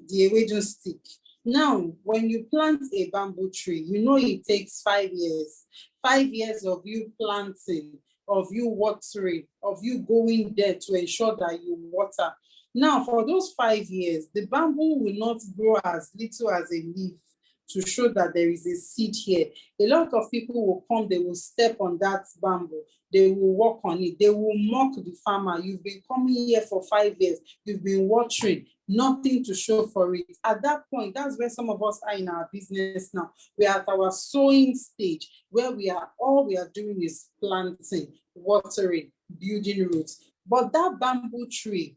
the ewedu stick. Now, when you plant a bamboo tree, it takes 5 years. 5 years of you planting, of you watering, of you going there to ensure that you water. Now, for those 5 years, the bamboo will not grow as little as a leaf to show that there is a seed here. A lot of people will come, they will step on that bamboo, they will walk on it, they will mock the farmer. You've been coming here for 5 years, you've been watering, nothing to show for it. At that point, that's where some of us are in our business now. We are at our sowing stage, where all we are doing is planting, watering, building roots. But that bamboo tree,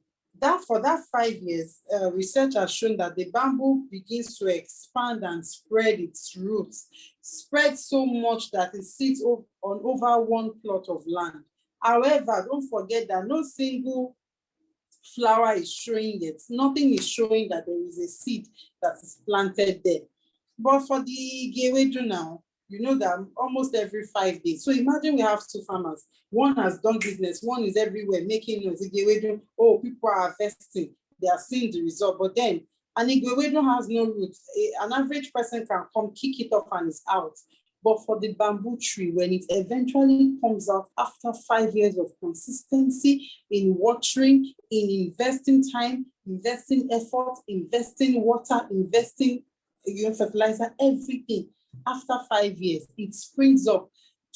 for that 5 years, research has shown that the bamboo begins to expand and spread its roots, spread so much that it sits on over one plot of land. However, don't forget that no single flower is showing yet. Nothing is showing that there is a seed that is planted there. But for the Gewedu now, that almost every 5 days. So imagine we have two farmers. One has done business, one is everywhere making noise. Oh, people are investing, they are seeing the result. But then an Igwewedu has no roots. An average person can come, kick it off, and it's out. But for the bamboo tree, when it eventually comes out after 5 years of consistency in watering, in investing time, investing effort, investing water, investing fertilizer, everything. After 5 years, it springs up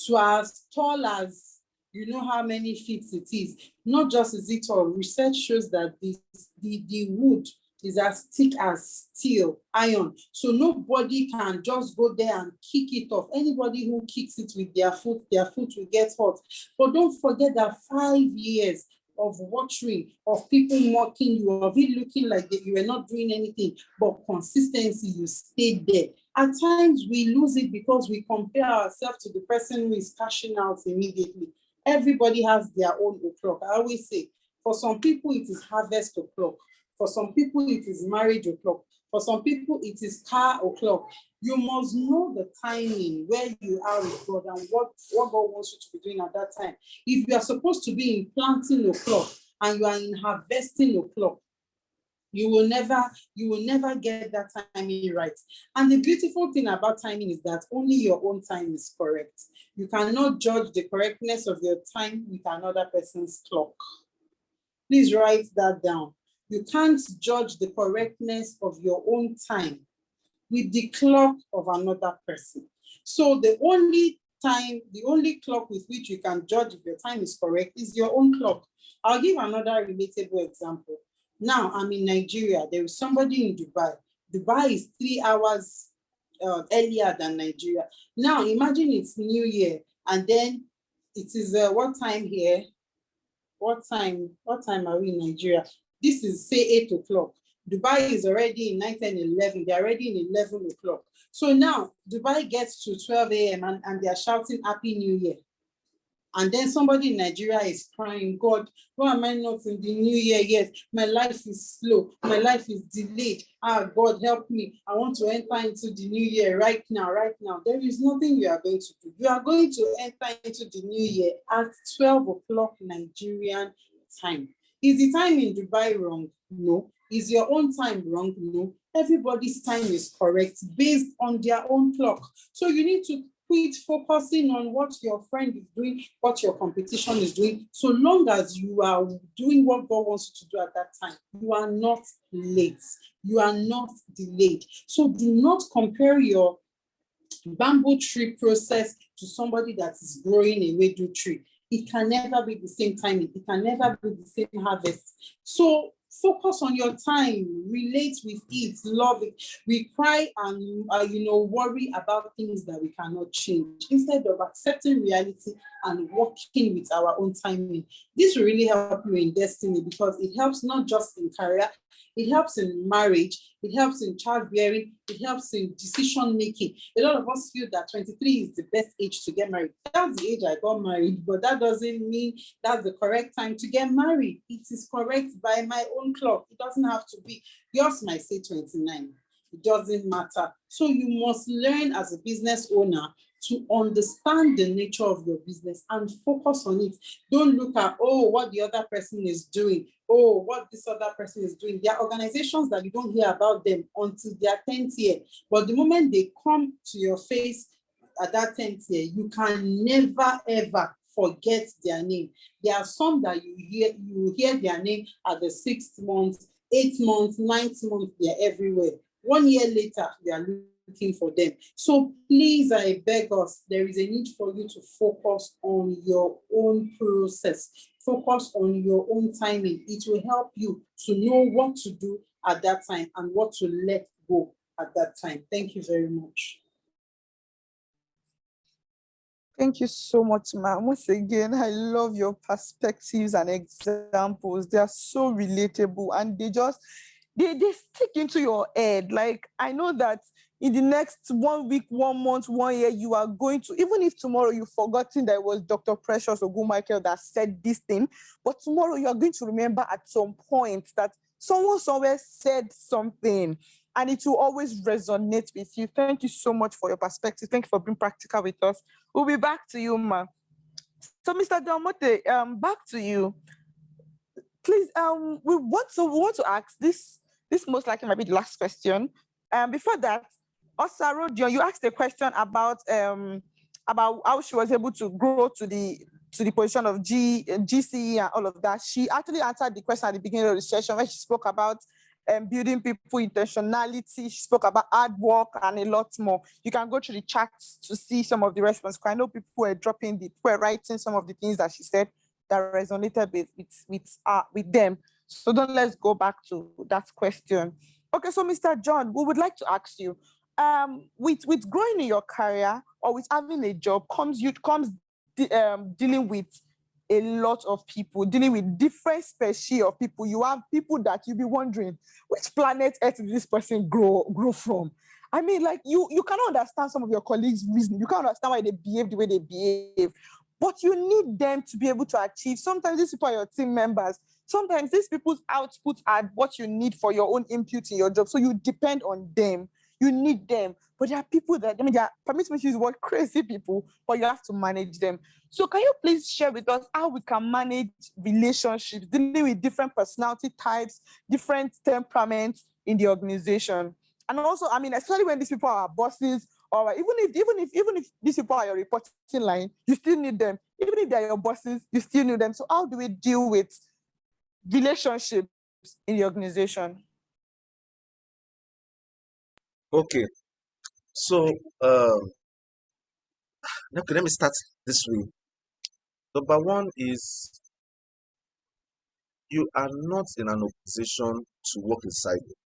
to as tall as, you know how many feet it is. Not just is it all, research shows that the wood is as thick as steel, iron. So nobody can just go there and kick it off. Anybody who kicks it with their foot will get hot. But don't forget that 5 years of watering, of people mocking you, of it looking like that you were not doing anything, but consistency, you stayed there. At times we lose it because we compare ourselves to the person who is cashing out immediately. Everybody has their own o'clock. I always say, for some people, it is harvest o'clock. For some people, it is marriage o'clock. For some people, it is car o'clock. You must know the timing where you are with God and what God wants you to be doing at that time. If you are supposed to be in planting o'clock and you are in harvesting o'clock, you will never get that timing right. And the beautiful thing about timing is that only your own time is correct. You cannot judge the correctness of your time with another person's clock. Please write that down. You can't judge the correctness of your own time with the clock of another person. So the only clock with which you can judge if your time is correct is your own clock. I'll give another relatable example. Now I'm in Nigeria. There is somebody in Dubai. Dubai is 3 hours earlier than Nigeria. Now imagine it's New Year and then it is what time here? What time are we in Nigeria? This is say 8 o'clock. Dubai is already in 9, 10, 11. They're already in 11 o'clock. So now Dubai gets to 12 a.m. and they're shouting Happy New Year. And then somebody in Nigeria is crying, God, why am I not in the new year yet? My life is slow. My life is delayed. God, help me. I want to enter into the new year right now, right now. There is nothing you are going to do. You are going to enter into the new year at 12 o'clock Nigerian time. Is the time in Dubai wrong? No. Is your own time wrong? No. Everybody's time is correct based on their own clock. So you need to quit focusing on what your friend is doing, what your competition is doing. So long as you are doing what God wants you to do at that time, you are not late. You are not delayed. So do not compare your bamboo tree process to somebody that is growing a wedu tree. It can never be the same timing. It can never be the same harvest. So focus on your time, relate with it, love it. We cry and worry about things that we cannot change instead of accepting reality and working with our own timing. This will really help you in destiny because it helps not just in career, it helps in marriage, it helps in childbearing, it helps in decision making. A lot of us feel that 23 is the best age to get married. That's the age I got married, but that doesn't mean that's the correct time to get married. It is correct by my own clock. It doesn't have to be. Yours might say 29. It doesn't matter. So you must learn as a business owner to understand the nature of your business and focus on it. Don't look at, what the other person is doing. What this other person is doing. There are organizations that you don't hear about them until their 10th year. But the moment they come to your face at that 10th year, you can never, ever forget their name. There are some that you hear their name at the 6th month, 8th month, 9th month, they're everywhere. 1 year later, they are looking for them. So please, I beg us, there is a need for you to focus on your own process. Focus on your own timing. It will help you to know what to do at that time and what to let go at that time. Thank you very much. Thank you so much, ma'am. Once again, I love your perspectives and examples. They are so relatable and they stick into your head. Like, I know that in the next 1 week, 1 month, 1 year, you are going to, even if tomorrow you've forgotten that it was Dr. Precious or Go Michael that said this thing, but tomorrow you are going to remember at some point that someone somewhere said something and it will always resonate with you. Thank you so much for your perspective. Thank you for being practical with us. We'll be back to you, ma. So, Mr. Delmote, back to you. Please, we want to ask this most likely might be the last question. Before that, Osaro Dion, you asked a question about how she was able to grow to the position of GCE and all of that. She actually answered the question at the beginning of the session when she spoke about building people, intentionality. She spoke about hard work and a lot more. You can go through the chats to see some of the responses. I know people were writing some of the things that she said that resonated with them. So don't let's go back to that question. Okay, so Mr. John, we would like to ask you, with growing in your career or with having a job comes dealing with a lot of people, dealing with different species of people. You have people that you'll be wondering, which planet Earth did this person grow from? I mean, like you cannot understand some of your colleagues' reason. You can't understand why they behave the way they behave. But you need them to be able to achieve. Sometimes these people are your team members. Sometimes these people's outputs are what you need for your own input in your job. So you depend on them. You need them. But there are people that, I mean, permit me to use the word crazy people, but you have to manage them. So can you please share with us how we can manage relationships, dealing with different personality types, different temperaments in the organization? And also, I mean, especially when these people are bosses, or even if these people are your reporting line, you still need them. Even if they're your bosses, you still need them. So how do we deal with relationships in the organization? Okay, so okay, let me start this way. Number one is you are not in an organization to work inside it.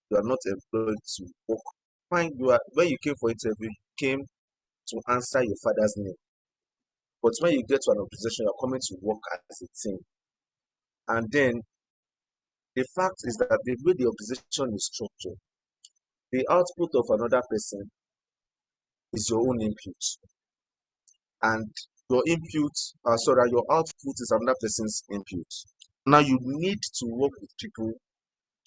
You are not employed to work. Fine, when you came for interview, you came to answer your father's name. But when you get to an organization, you're coming to work as a team. And then the fact is that the way the organization is structured, the output of another person is your own input. And your output is another person's input. Now you need to work with people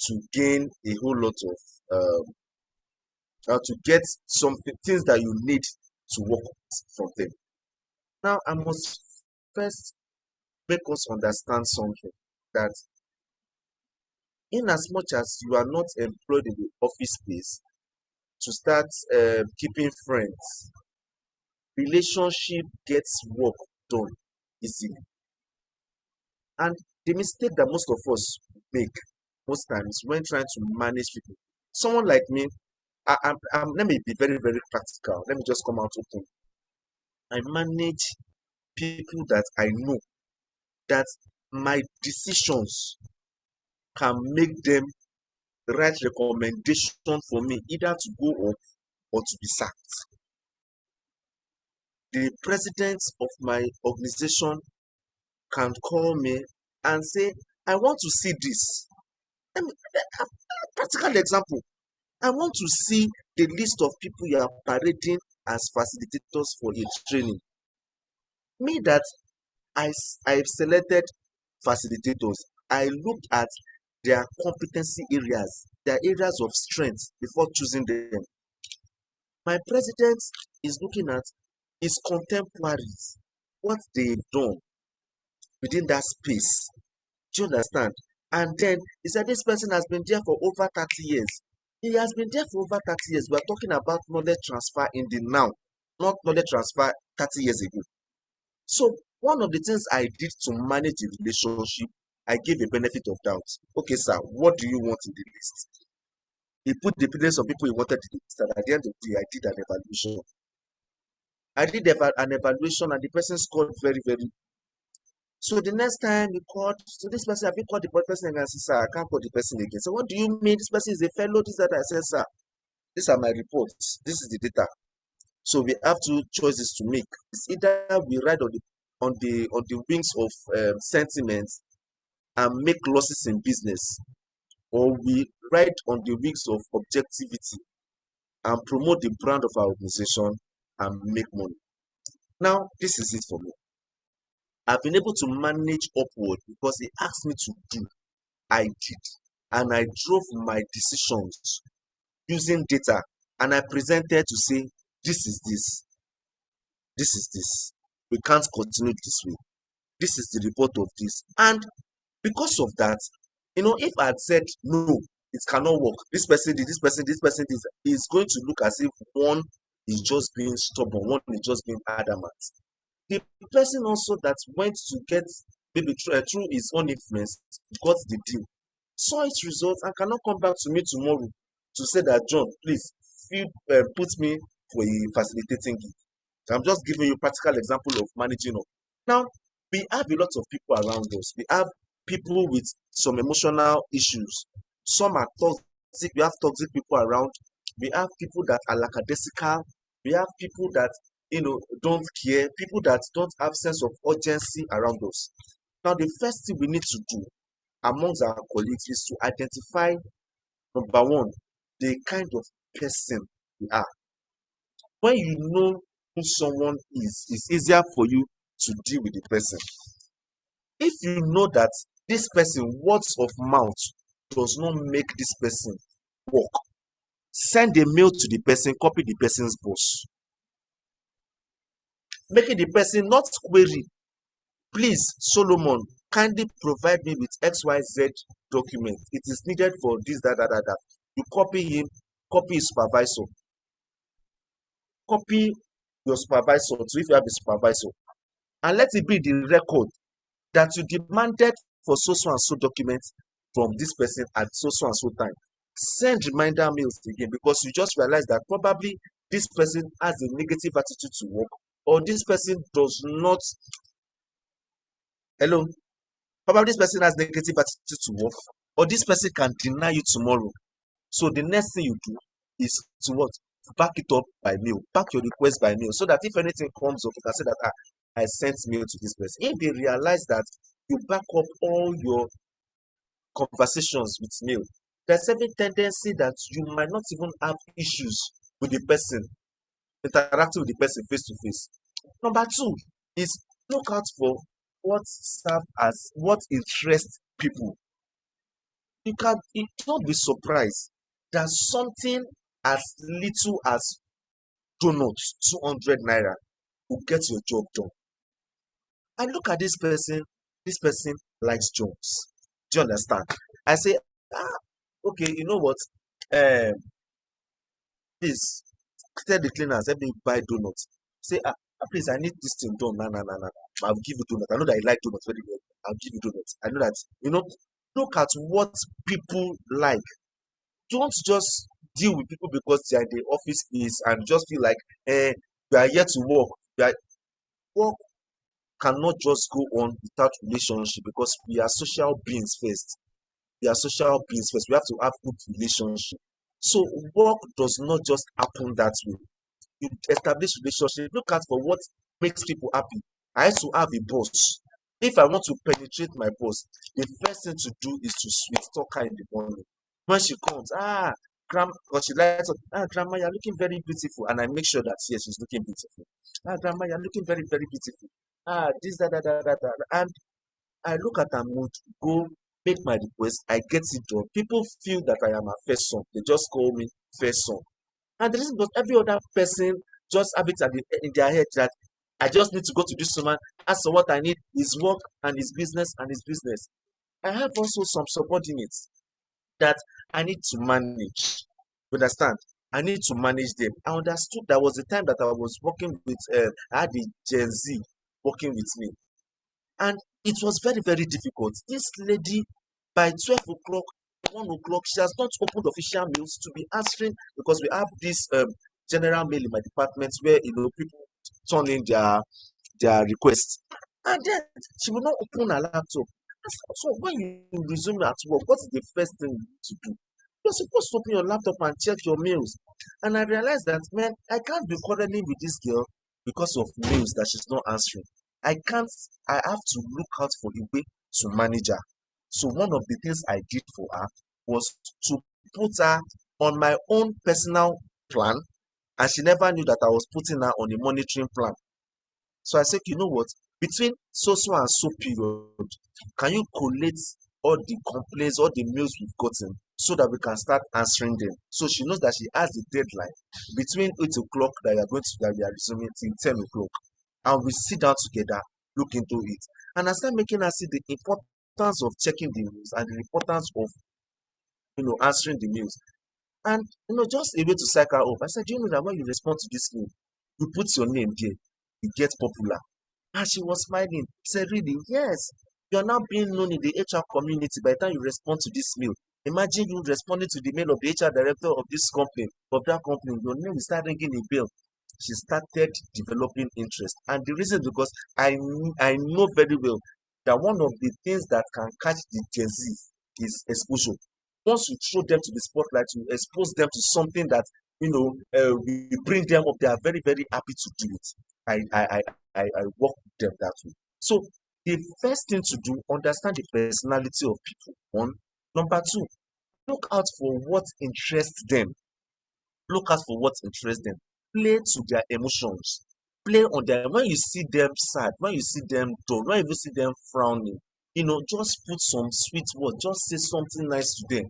to gain a whole lot of to get something, things that you need to work from them. Now I must first make us understand something, that in as much as you are not employed in the office space to start keeping friends, relationship gets work done easily. And the mistake that most of us make most times when trying to manage people, someone like me, let me be very, very practical. Let me just come out open. I manage people that I know that my decisions can make them write recommendation for me either to go up or to be sacked. The president of my organization can call me and say, I want to see this. A practical example. I want to see the list of people you are parading as facilitators for a training. Me that I've selected facilitators, I looked at their competency areas, their areas of strength before choosing them. My president is looking at his contemporaries, what they've done within that space. Do you understand? And then he said this person has been there for over 30 years. He has been there for over 30 years. We're talking about knowledge transfer in the now, not knowledge transfer 30 years ago. So one of the things I did to manage the relationship, I gave a benefit of doubt. Okay, sir, what do you want in the list? He put the names of people he wanted in the list, and at the end of the day, I did an evaluation. I did an evaluation, and the person scored very, very. So the next time he called, so this person, have you called the person again? I said, sir, I can't call the person again. So what do you mean? This person is a fellow, this, that. I said, sir, these are my reports. This is the data. So we have two choices to make. It's either we ride on the wings of sentiments and make losses in business, or we ride on the wings of objectivity and promote the brand of our organization and make money. Now, this is it for me. I've been able to manage upward because he asked me to do. I did. And I drove my decisions using data. And I presented to say, this is this. This is this. We can't continue this way. This is the report of this. And because of that, if I had said, no, it cannot work, this person did, this person did, it's going to look as if one is just being stubborn, one is just being adamant. The person also that went to get, maybe through his own influence, got the deal. saw its results, and cannot come back to me tomorrow to say that, John, please put me for a facilitating gig. I'm just giving you a practical example of managing up. Now, we have a lot of people around us. We have people with some emotional issues. Some are toxic. We have toxic people around. We have people that are lackadaisical. We have people that don't care. People that don't have sense of urgency around us. Now, the first thing we need to do amongst our colleagues is to identify, number one, the kind of person we are. When you know who someone is, it's easier for you to deal with the person. If you know that this person, words of mouth does not make this person work, send a mail to the person, copy the person's boss, making the person not query, please, Solomon, kindly provide me with XYZ document. It is needed for this, that. You copy him, copy his supervisor, copy your supervisor too, if you have a supervisor, and let it be the record that you demanded for so and so documents from this person at so and so time. Send reminder mails again, because you just realize that probably this person has a negative attitude to work, or this person does not, hello, probably this person has negative attitude to work, or this person can deny you tomorrow. So the next thing you do is to what? Back it up by mail. Back your request by mail, so that if anything comes up, you can say that I sent mail to this person. If they realize that you back up all your conversations with mail, there's every tendency that you might not even have issues with the person, interacting with the person face to face. Number two is look out for what serve as what interests people. Don't be surprised that something as little as donuts, 200 naira, will get your job done. And look at this person likes jobs. Do you understand? I say, okay, you know what? Please tell the cleaners, let me buy donuts. Say, please, I need this thing done. No. I'll give you donuts. I know that you like donuts very well. I'll give you donuts. I know that, look at what people like. Don't just deal with people because they are in the office space and just feel like you are here to work. Work cannot just go on without relationship, because we are social beings first. We are social beings first. We have to have good relationship. So work does not just happen that way. You establish relationship. Look out for what makes people happy. I used to have a boss. If I want to penetrate my boss, the first thing to do is to sweet talk her in the morning. When she comes, grandma, because she likes, grandma, you're looking very beautiful. And I make sure that, yes, she's looking beautiful. Grandma, you're looking very, very beautiful. This, that. And I look at her mood, go make my request, I get it done. People feel that I am a first son. They just call me first son. And the reason because every other person just have it in their head that I just need to go to this woman, ask for what I need, his work and his business and his business. I have also some subordinates that I need to manage. You understand? I need to manage them. I understood there was a time that I was working with, I had a Gen Z working with me. And it was very, very difficult. This lady, by 12 o'clock, 1 o'clock, she has not opened official mails to be answering, because we have this general mail in my department where people turn in their requests. And then she will not open her laptop. So when you resume at work, what is the first thing you need to do? You're supposed to open your laptop and check your mails. And I realized that, man, I can't be quarreling with this girl because of mails that she's not answering. I have to look out for a way to manage her. So one of the things I did for her was to put her on my own personal plan, and she never knew that I was putting her on a monitoring plan. So I said, you know what? Between so and so period, can you collate all the complaints, all the mails we've gotten, so that we can start answering them? So she knows that she has a deadline between 8 o'clock that we are resuming till 10 o'clock. And we sit down together, look into it. And I start making her see the importance of checking the mails and the importance of answering the mails. And just a way to cycle her up. I said, do you know that when you respond to this mail, you put your name there, you get popular. And she was smiling. Said, really? Yes. You are now being known in the HR community by the time you respond to this mail. Imagine you responding to the mail of the HR director of this company, of that company, your name will start ringing a bell. She started developing interest. And the reason is because I know very well that one of the things that can catch the Gen Z is exposure. Once you throw them to the spotlight, you expose them to something that we bring them up. They are very, very happy to do it. I work with them that way. So the first thing to do, understand the personality of people. One. Number two, look out for what interests them. Look out for what interests them. Play to their emotions. Play on them. When you see them sad, when you see them dull, when you see them frowning, just put some sweet words. Just say something nice to them.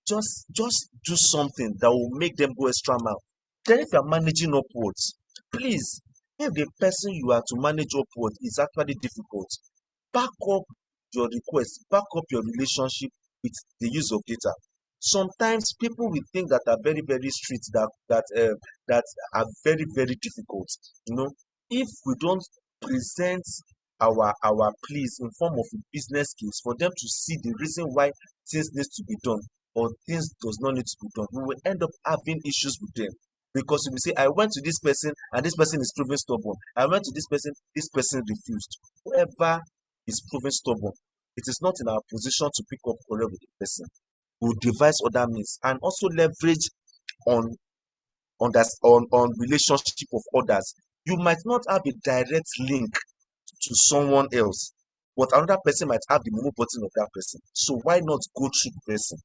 Just do something that will make them go extra mile. Then if you're managing upwards, please, if the person you are to manage upward is actually difficult, back up your request, back up your relationship with the use of data. Sometimes people will think that are very, very strict, that are very, very difficult. If we don't present our pleas in form of a business case for them to see the reason why things needs to be done or things does not need to be done, we will end up having issues with them. Because if we say, I went to this person and this person is proving stubborn, I went to this person refused. Whoever is proving stubborn, it is not in our position to pick up quarrel with the person. We'll devise other means and also leverage on relationship of others. You might not have a direct link to someone else, but another person might have the momo button of that person. So why not go through the person?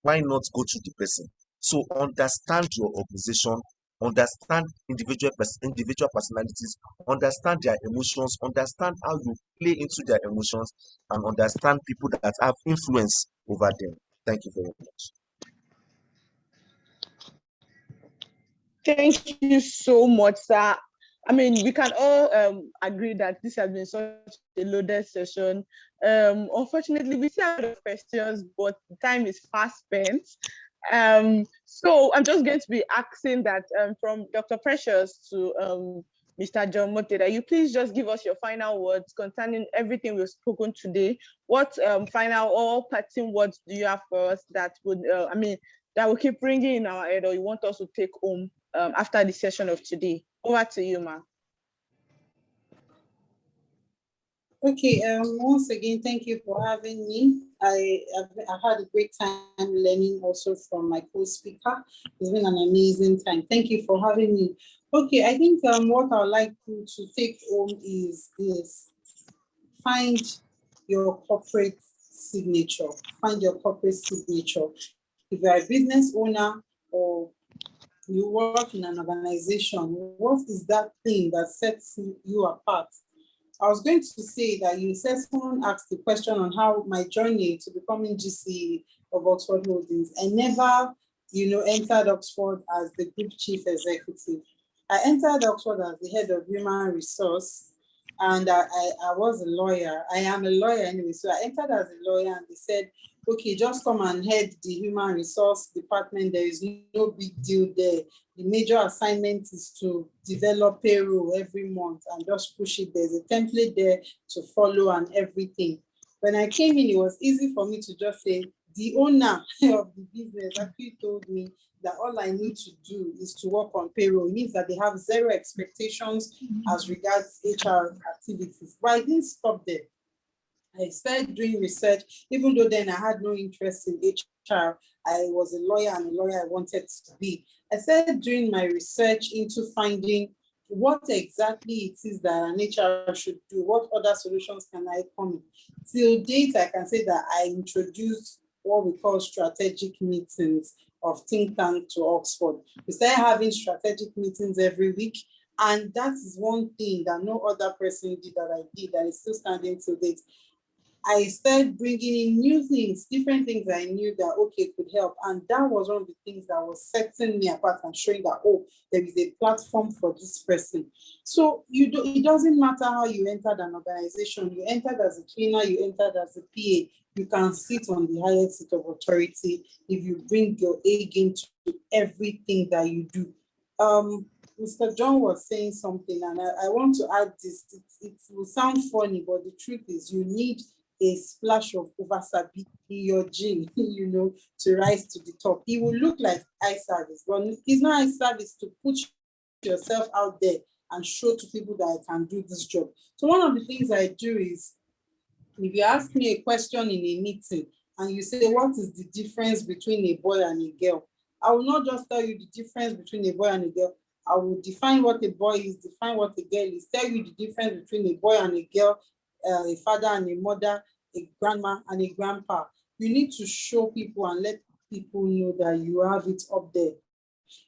Why not go through the person? So understand your organization, understand individual personalities, understand their emotions, understand how you play into their emotions, and understand people that have influence over them. Thank you very much. Thank you so much, sir. I mean, we can all agree that this has been such a loaded session. Unfortunately, we still have a lot of questions, but the time is fast spent. So I'm just going to be asking that from Dr. Precious to Mr. John Mote, that you please just give us your final words concerning everything we've spoken today. What final or parting words do you have for us that would, that will keep ringing in our head, or you want us to take home after the session of today? Over to you, ma. Okay, once again, thank you for having me. I had a great time learning also from my co-speaker. It's been an amazing time. Thank you for having me. Okay, I think what I'd like to take home is find your corporate signature. Find your corporate signature. If you're a business owner or you work in an organization, what is that thing that sets you apart? I was going to say that you said someone asked the question on how my journey to becoming GC of Oxford Holdings. I never, entered Oxford as the group chief executive. I entered Oxford as the head of human resource, and I was a lawyer. I am a lawyer anyway, so I entered as a lawyer, and they said, okay, just come and head the human resource department. There is no big deal there. The major assignment is to develop payroll every month and just push it. There's a template there to follow and everything. When I came in, it was easy for me to just say, the owner of the business actually told me that all I need to do is to work on payroll. It means that they have zero expectations as regards HR activities. But I didn't stop there. I started doing research, even though then I had no interest in HR. I was a lawyer and a lawyer I wanted to be. I started doing my research into finding what exactly it is that an HR should do, what other solutions can I come in. Till date, I can say that I introduced what we call strategic meetings of think tank to Oxford. We started having strategic meetings every week. And that is one thing that no other person did that I did that is still standing till date. I started bringing in new things, different things I knew that, okay, could help. And that was one of the things that was setting me apart and showing that, oh, there is a platform for this person. So it doesn't matter how you entered an organization. You entered as a cleaner, you entered as a PA. You can sit on the highest seat of authority if you bring your A game to everything that you do. Mr. John was saying something, and I want to add this. It will sound funny, but the truth is, you need a splash of wasabi in your gin, to rise to the top. It will look like eye service, but it's not eye service to put yourself out there and show to people that I can do this job. So one of the things I do is, if you ask me a question in a meeting and you say, what is the difference between a boy and a girl? I will not just tell you the difference between a boy and a girl. I will define what a boy is, define what a girl is, tell you the difference between a boy and a girl, a father and a mother, a grandma and a grandpa. You need to show people and let people know that you have it up there.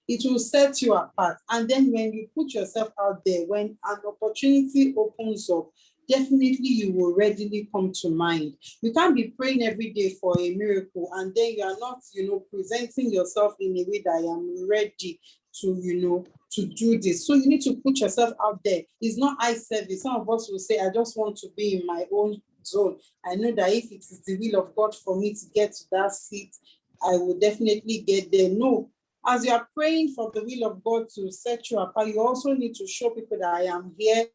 It will set you apart. And then when you put yourself out there, when an opportunity opens up, definitely you will readily come to mind. You can't be praying every day for a miracle and then you are not, presenting yourself in a way that I am ready to, to do this. So you need to put yourself out there. It's not eye service. Some of us will say, I just want to be in my own zone. I know that if it is the will of God for me to get to that seat, I will definitely get there. No. As you are praying for the will of God to set you apart, you also need to show people that I am here,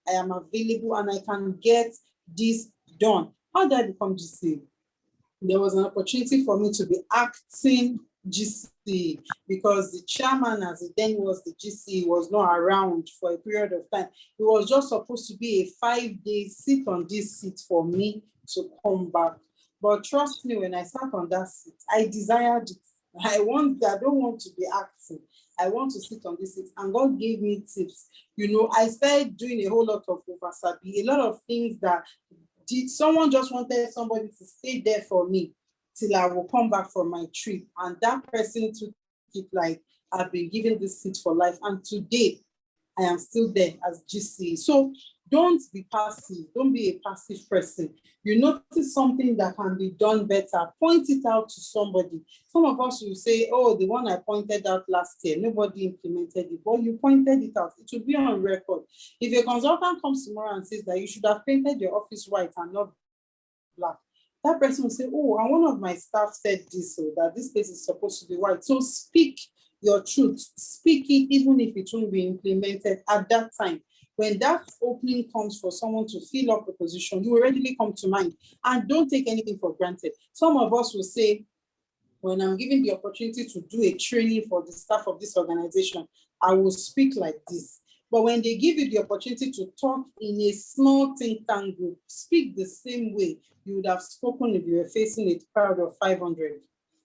I am available, and I can get this done. How did I become GC? There was an opportunity for me to be acting GC because the chairman, as it then was the GC, was not around for a period of time. It was just supposed to be a 5-day sit on this seat for me to come back. But trust me, when I sat on that seat, I desired it. I don't want to be acting. I want to sit on this seat. And God gave me tips. I started doing a whole lot of wasabi, a lot of things that someone just wanted somebody to stay there for me till I will come back from my trip. And that person took it like I've been given this seat for life. And today I am still there as GC. So don't be passive. Don't be a passive person. You notice something that can be done better, point it out to somebody. Some of us will say, oh, the one I pointed out last year, nobody implemented it. But you pointed it out. It will be on record. If a consultant comes tomorrow and says that you should have painted your office white and not black, that person will say, oh, and one of my staff said this, so that this place is supposed to be white. So speak your truth. Speak it even if it won't be implemented at that time. When that opening comes for someone to fill up a position, you will readily come to mind. And don't take anything for granted. Some of us will say, when I'm given the opportunity to do a training for the staff of this organization, I will speak like this. But when they give you the opportunity to talk in a small think tank group, speak the same way you would have spoken if you were facing a crowd of 500.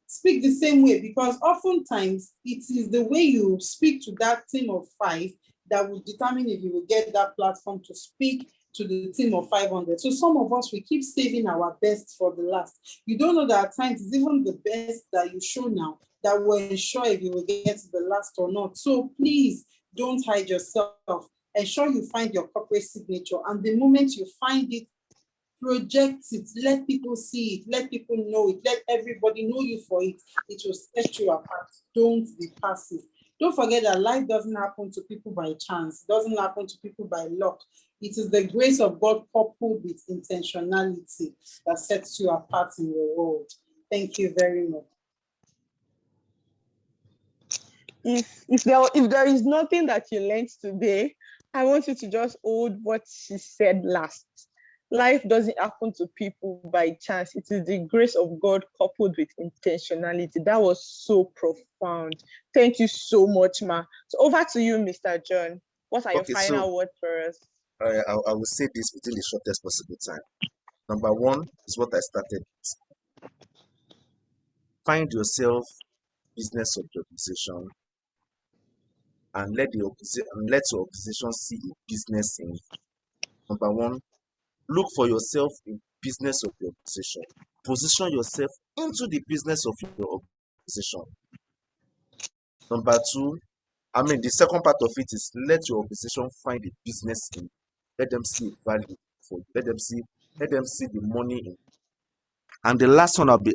Speak the same way, because oftentimes it is the way you speak to that team of 5 that will determine if you will get that platform to speak to the team of 500. So some of us, we keep saving our best for the last. You don't know that at times it's even the best that you show now that will ensure if you will get to the last or not. So please don't hide yourself. Ensure you find your corporate signature. And the moment you find it, project it, let people see it, let people know it, let everybody know you for it. It will set you apart. Don't be passive. Don't forget that life doesn't happen to people by chance. It doesn't happen to people by luck. It is the grace of God coupled with intentionality that sets you apart in your world. Thank you very much. If there is nothing that you learned today, I want you to just hold what she said last. Life doesn't happen to people by chance. It is the grace of God coupled with intentionality. That was so profound. Thank you so much, Ma. So over to you, Mr. John. What are your Okay, final words for us? I will say this within the shortest possible time. Number one is what I started with. Find yourself business of your organization and let your organization see a business in. Number one, look for yourself in business of your organization. Position yourself into the business of your organization. Number two, the second part of it is let your organization find a business in. Let them see value for you. Let them see the money in. And the last one I'll be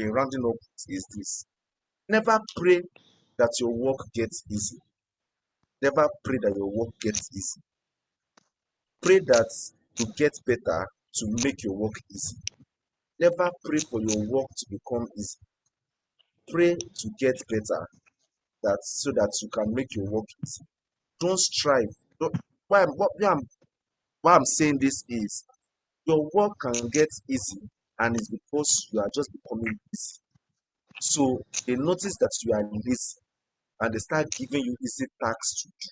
rounding up is this. Never pray that your work gets easy. Never pray that your work gets easy. Pray that you get better to make your work easy. Never pray for your work to become easy. Pray to get better that so that you can make your work easy. Don't strive. Don't, why I'm saying this is your work can get easy, and it's because you are just becoming busy. So they notice that you are lazy and they start giving you easy tasks to do.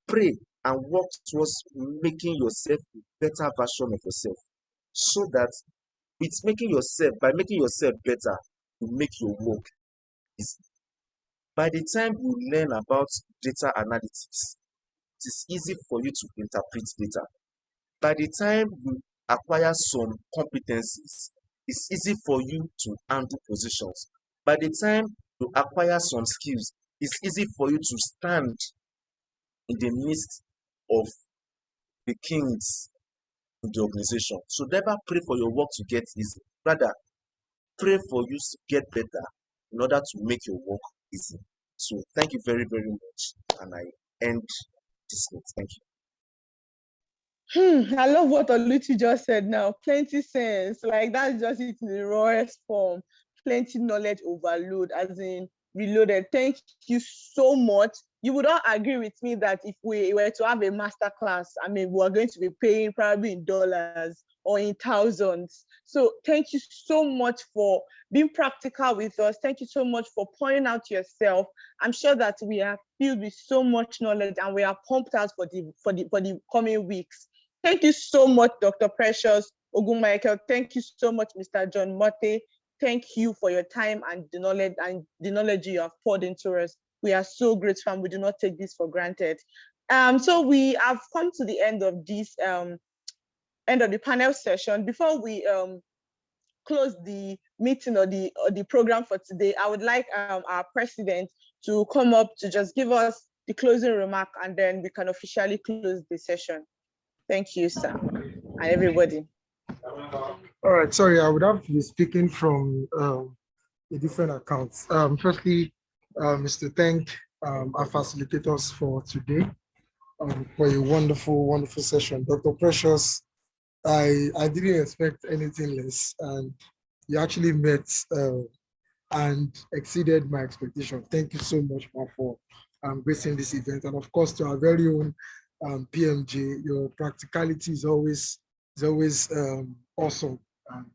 Pray and work towards making yourself a better version of yourself. So that by making yourself better, you make your work easy. By the time you learn about data analytics, it is easy for you to interpret data. By the time you acquire some competencies, it's easy for you to handle positions. By the time you acquire some skills, it's easy for you to stand in the midst of the kings in the organization. So never pray for your work to get easy. Rather, pray for you to get better in order to make your work easy. So thank you very, very much. And I end this note. Thank you. I love what Oluchi just said now. Plenty sense. Like that's just it in the rawest form. Plenty knowledge overload, as in reloaded. Thank you so much. You would all agree with me that if we were to have a master class, I mean, we're going to be paying probably in dollars or in thousands. So thank you so much for being practical with us. Thank you so much for pointing out yourself. I'm sure that we are filled with so much knowledge and we are pumped out for the coming weeks. Thank you so much, Dr. Precious Ogunmichael. Thank you so much, Mr. John Motte. Thank you for your time and the knowledge you have poured into us. We are so grateful and we do not take this for granted. So we have come to the end of this end of the panel session. Before we close the meeting or the program for today, I would like our president to come up to just give us the closing remark, and then we can officially close the session. Thank you, sir, and everybody. All right, sorry, I would have to be speaking from a different account. Firstly, Mr. Thank our facilitators for today for a wonderful, wonderful session. Dr. Precious, I didn't expect anything less, and you actually met and exceeded my expectation. Thank you so much, Ma, for gracing this event. And of course, to our very own PMJ, your practicality is always awesome and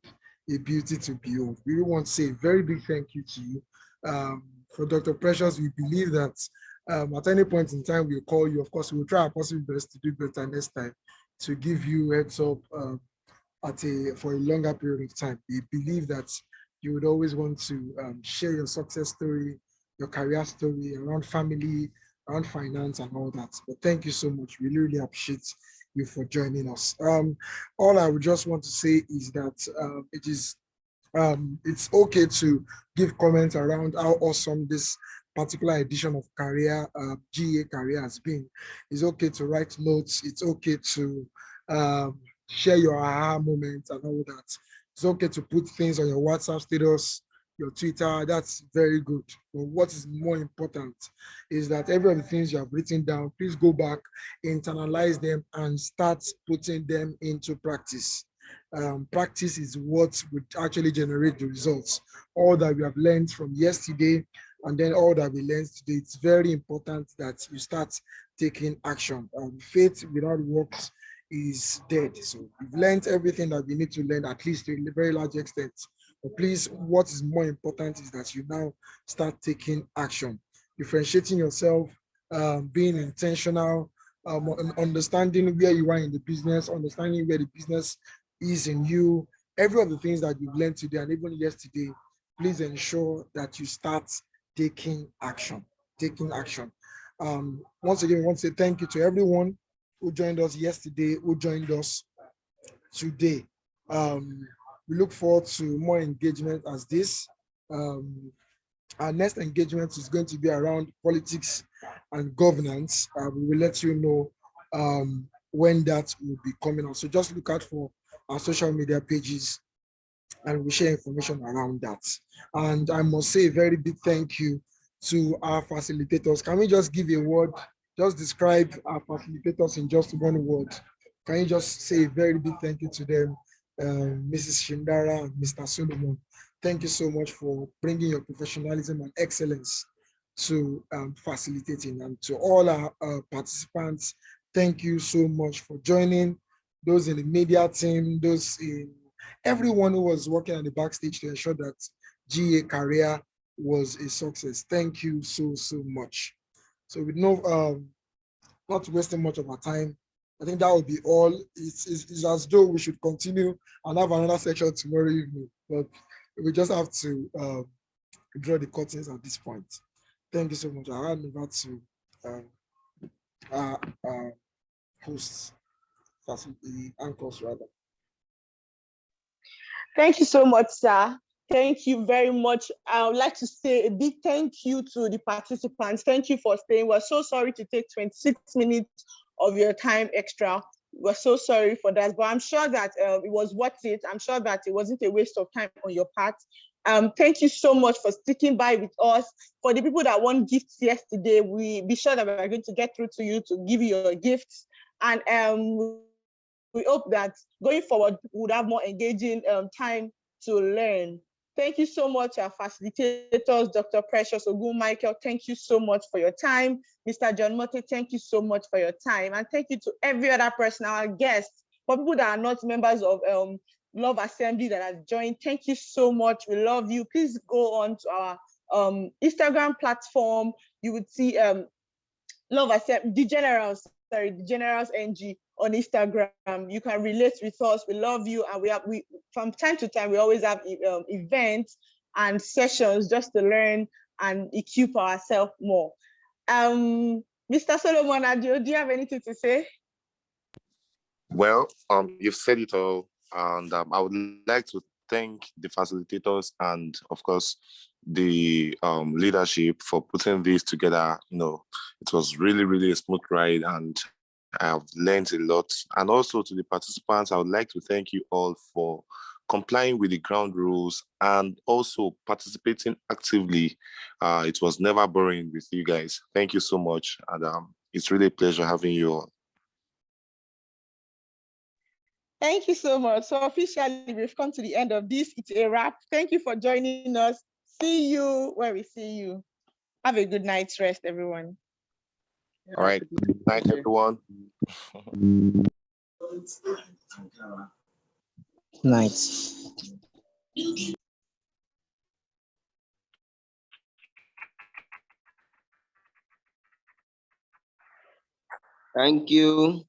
a beauty to behold. We want to say a very big thank you to you. For Dr. Precious, we believe that at any point in time, we'll call you. Of course, we'll try our possible best to do better next time, to give you heads up for a longer period of time. We believe that you would always want to share your success story, your career story around family, around finance and all that. But thank you so much. We really appreciate you for joining us. All I would just want to say is that it's okay to give comments around how awesome this particular edition of GA Career has been. It's okay to write notes. It's okay to share your aha moments and all that. It's okay to put things on your WhatsApp status, your Twitter. That's very good. But what is more important is that every of the things you have written down, please go back, internalize them, and start putting them into practice. Practice is what would actually generate the results. All that we have learned from yesterday and then all that we learned today, it's very important that you start taking action. Faith without works is dead. So we've learned everything that we need to learn, at least to a very large extent. But please, what is more important is that you now start taking action, differentiating yourself, being intentional, understanding where you are in the business, understanding where the business is in you. Every of the things that you've learned today and even yesterday, please ensure that you start taking action. Once again, I want to say thank you to everyone who joined us yesterday, who joined us today. We look forward to more engagement as this. Our next engagement is going to be around politics and governance. We will let you know when that will be coming out. So just look out for our social media pages and we'll share information around that. And I must say a very big thank you to our facilitators. Can we just give a word, just describe our facilitators in just one word? Can you just say a very big thank you to them, Mrs. Shindara and Mr. Solomon? Thank you so much for bringing your professionalism and excellence to facilitating. And to all our participants, thank you so much for joining. Those in the media team, those in everyone who was working on the backstage to ensure that GA career was a success. Thank you so much. So with not wasting much of our time, I think that will be all. It's as though we should continue and have another section tomorrow evening, but we just have to draw the curtains at this point. Thank you so much. I'll hand over to our hosts, the anchors rather. Thank you so much, sir. Thank you very much. I would like to say a big thank you to the participants. Thank you for staying. We're so sorry to take 26 minutes of your time extra. We're so sorry for that, but I'm sure that it was worth it. I'm sure that it wasn't a waste of time on your part. Thank you so much for sticking by with us. For the people that won gifts yesterday, we be sure that we're going to get through to you to give you your gifts. And we hope that going forward, we would have more engaging time to learn. Thank you so much, our facilitators, Dr. Precious Ogun Michael. Thank you so much for your time. Mr. John Mote, thank you so much for your time. And thank you to every other person, our guests, for people that are not members of Love Assembly that have joined. Thank you so much. We love you. Please go on to our Instagram platform. You would see Love Assembly, the Generals NG on Instagram. You can relate with us. We love you, and we from time to time we always have events and sessions just to learn and equip ourselves more. Mr. Solomon Adio, do you have anything to say? Well, you've said it all, and I would like to thank the facilitators and, of course, the leadership for putting this together. It was really a smooth ride, and I have learned a lot. And also to the participants, I would like to thank you all for complying with the ground rules and also participating actively. It was never boring with you guys. Thank you so much, and it's really a pleasure having you all. Thank you so much. So officially, we've come to the end of this. It's a wrap. Thank you for joining us. See you where we see you. Have a good night's rest, everyone. All right. Good night, everyone. Night. Thank you.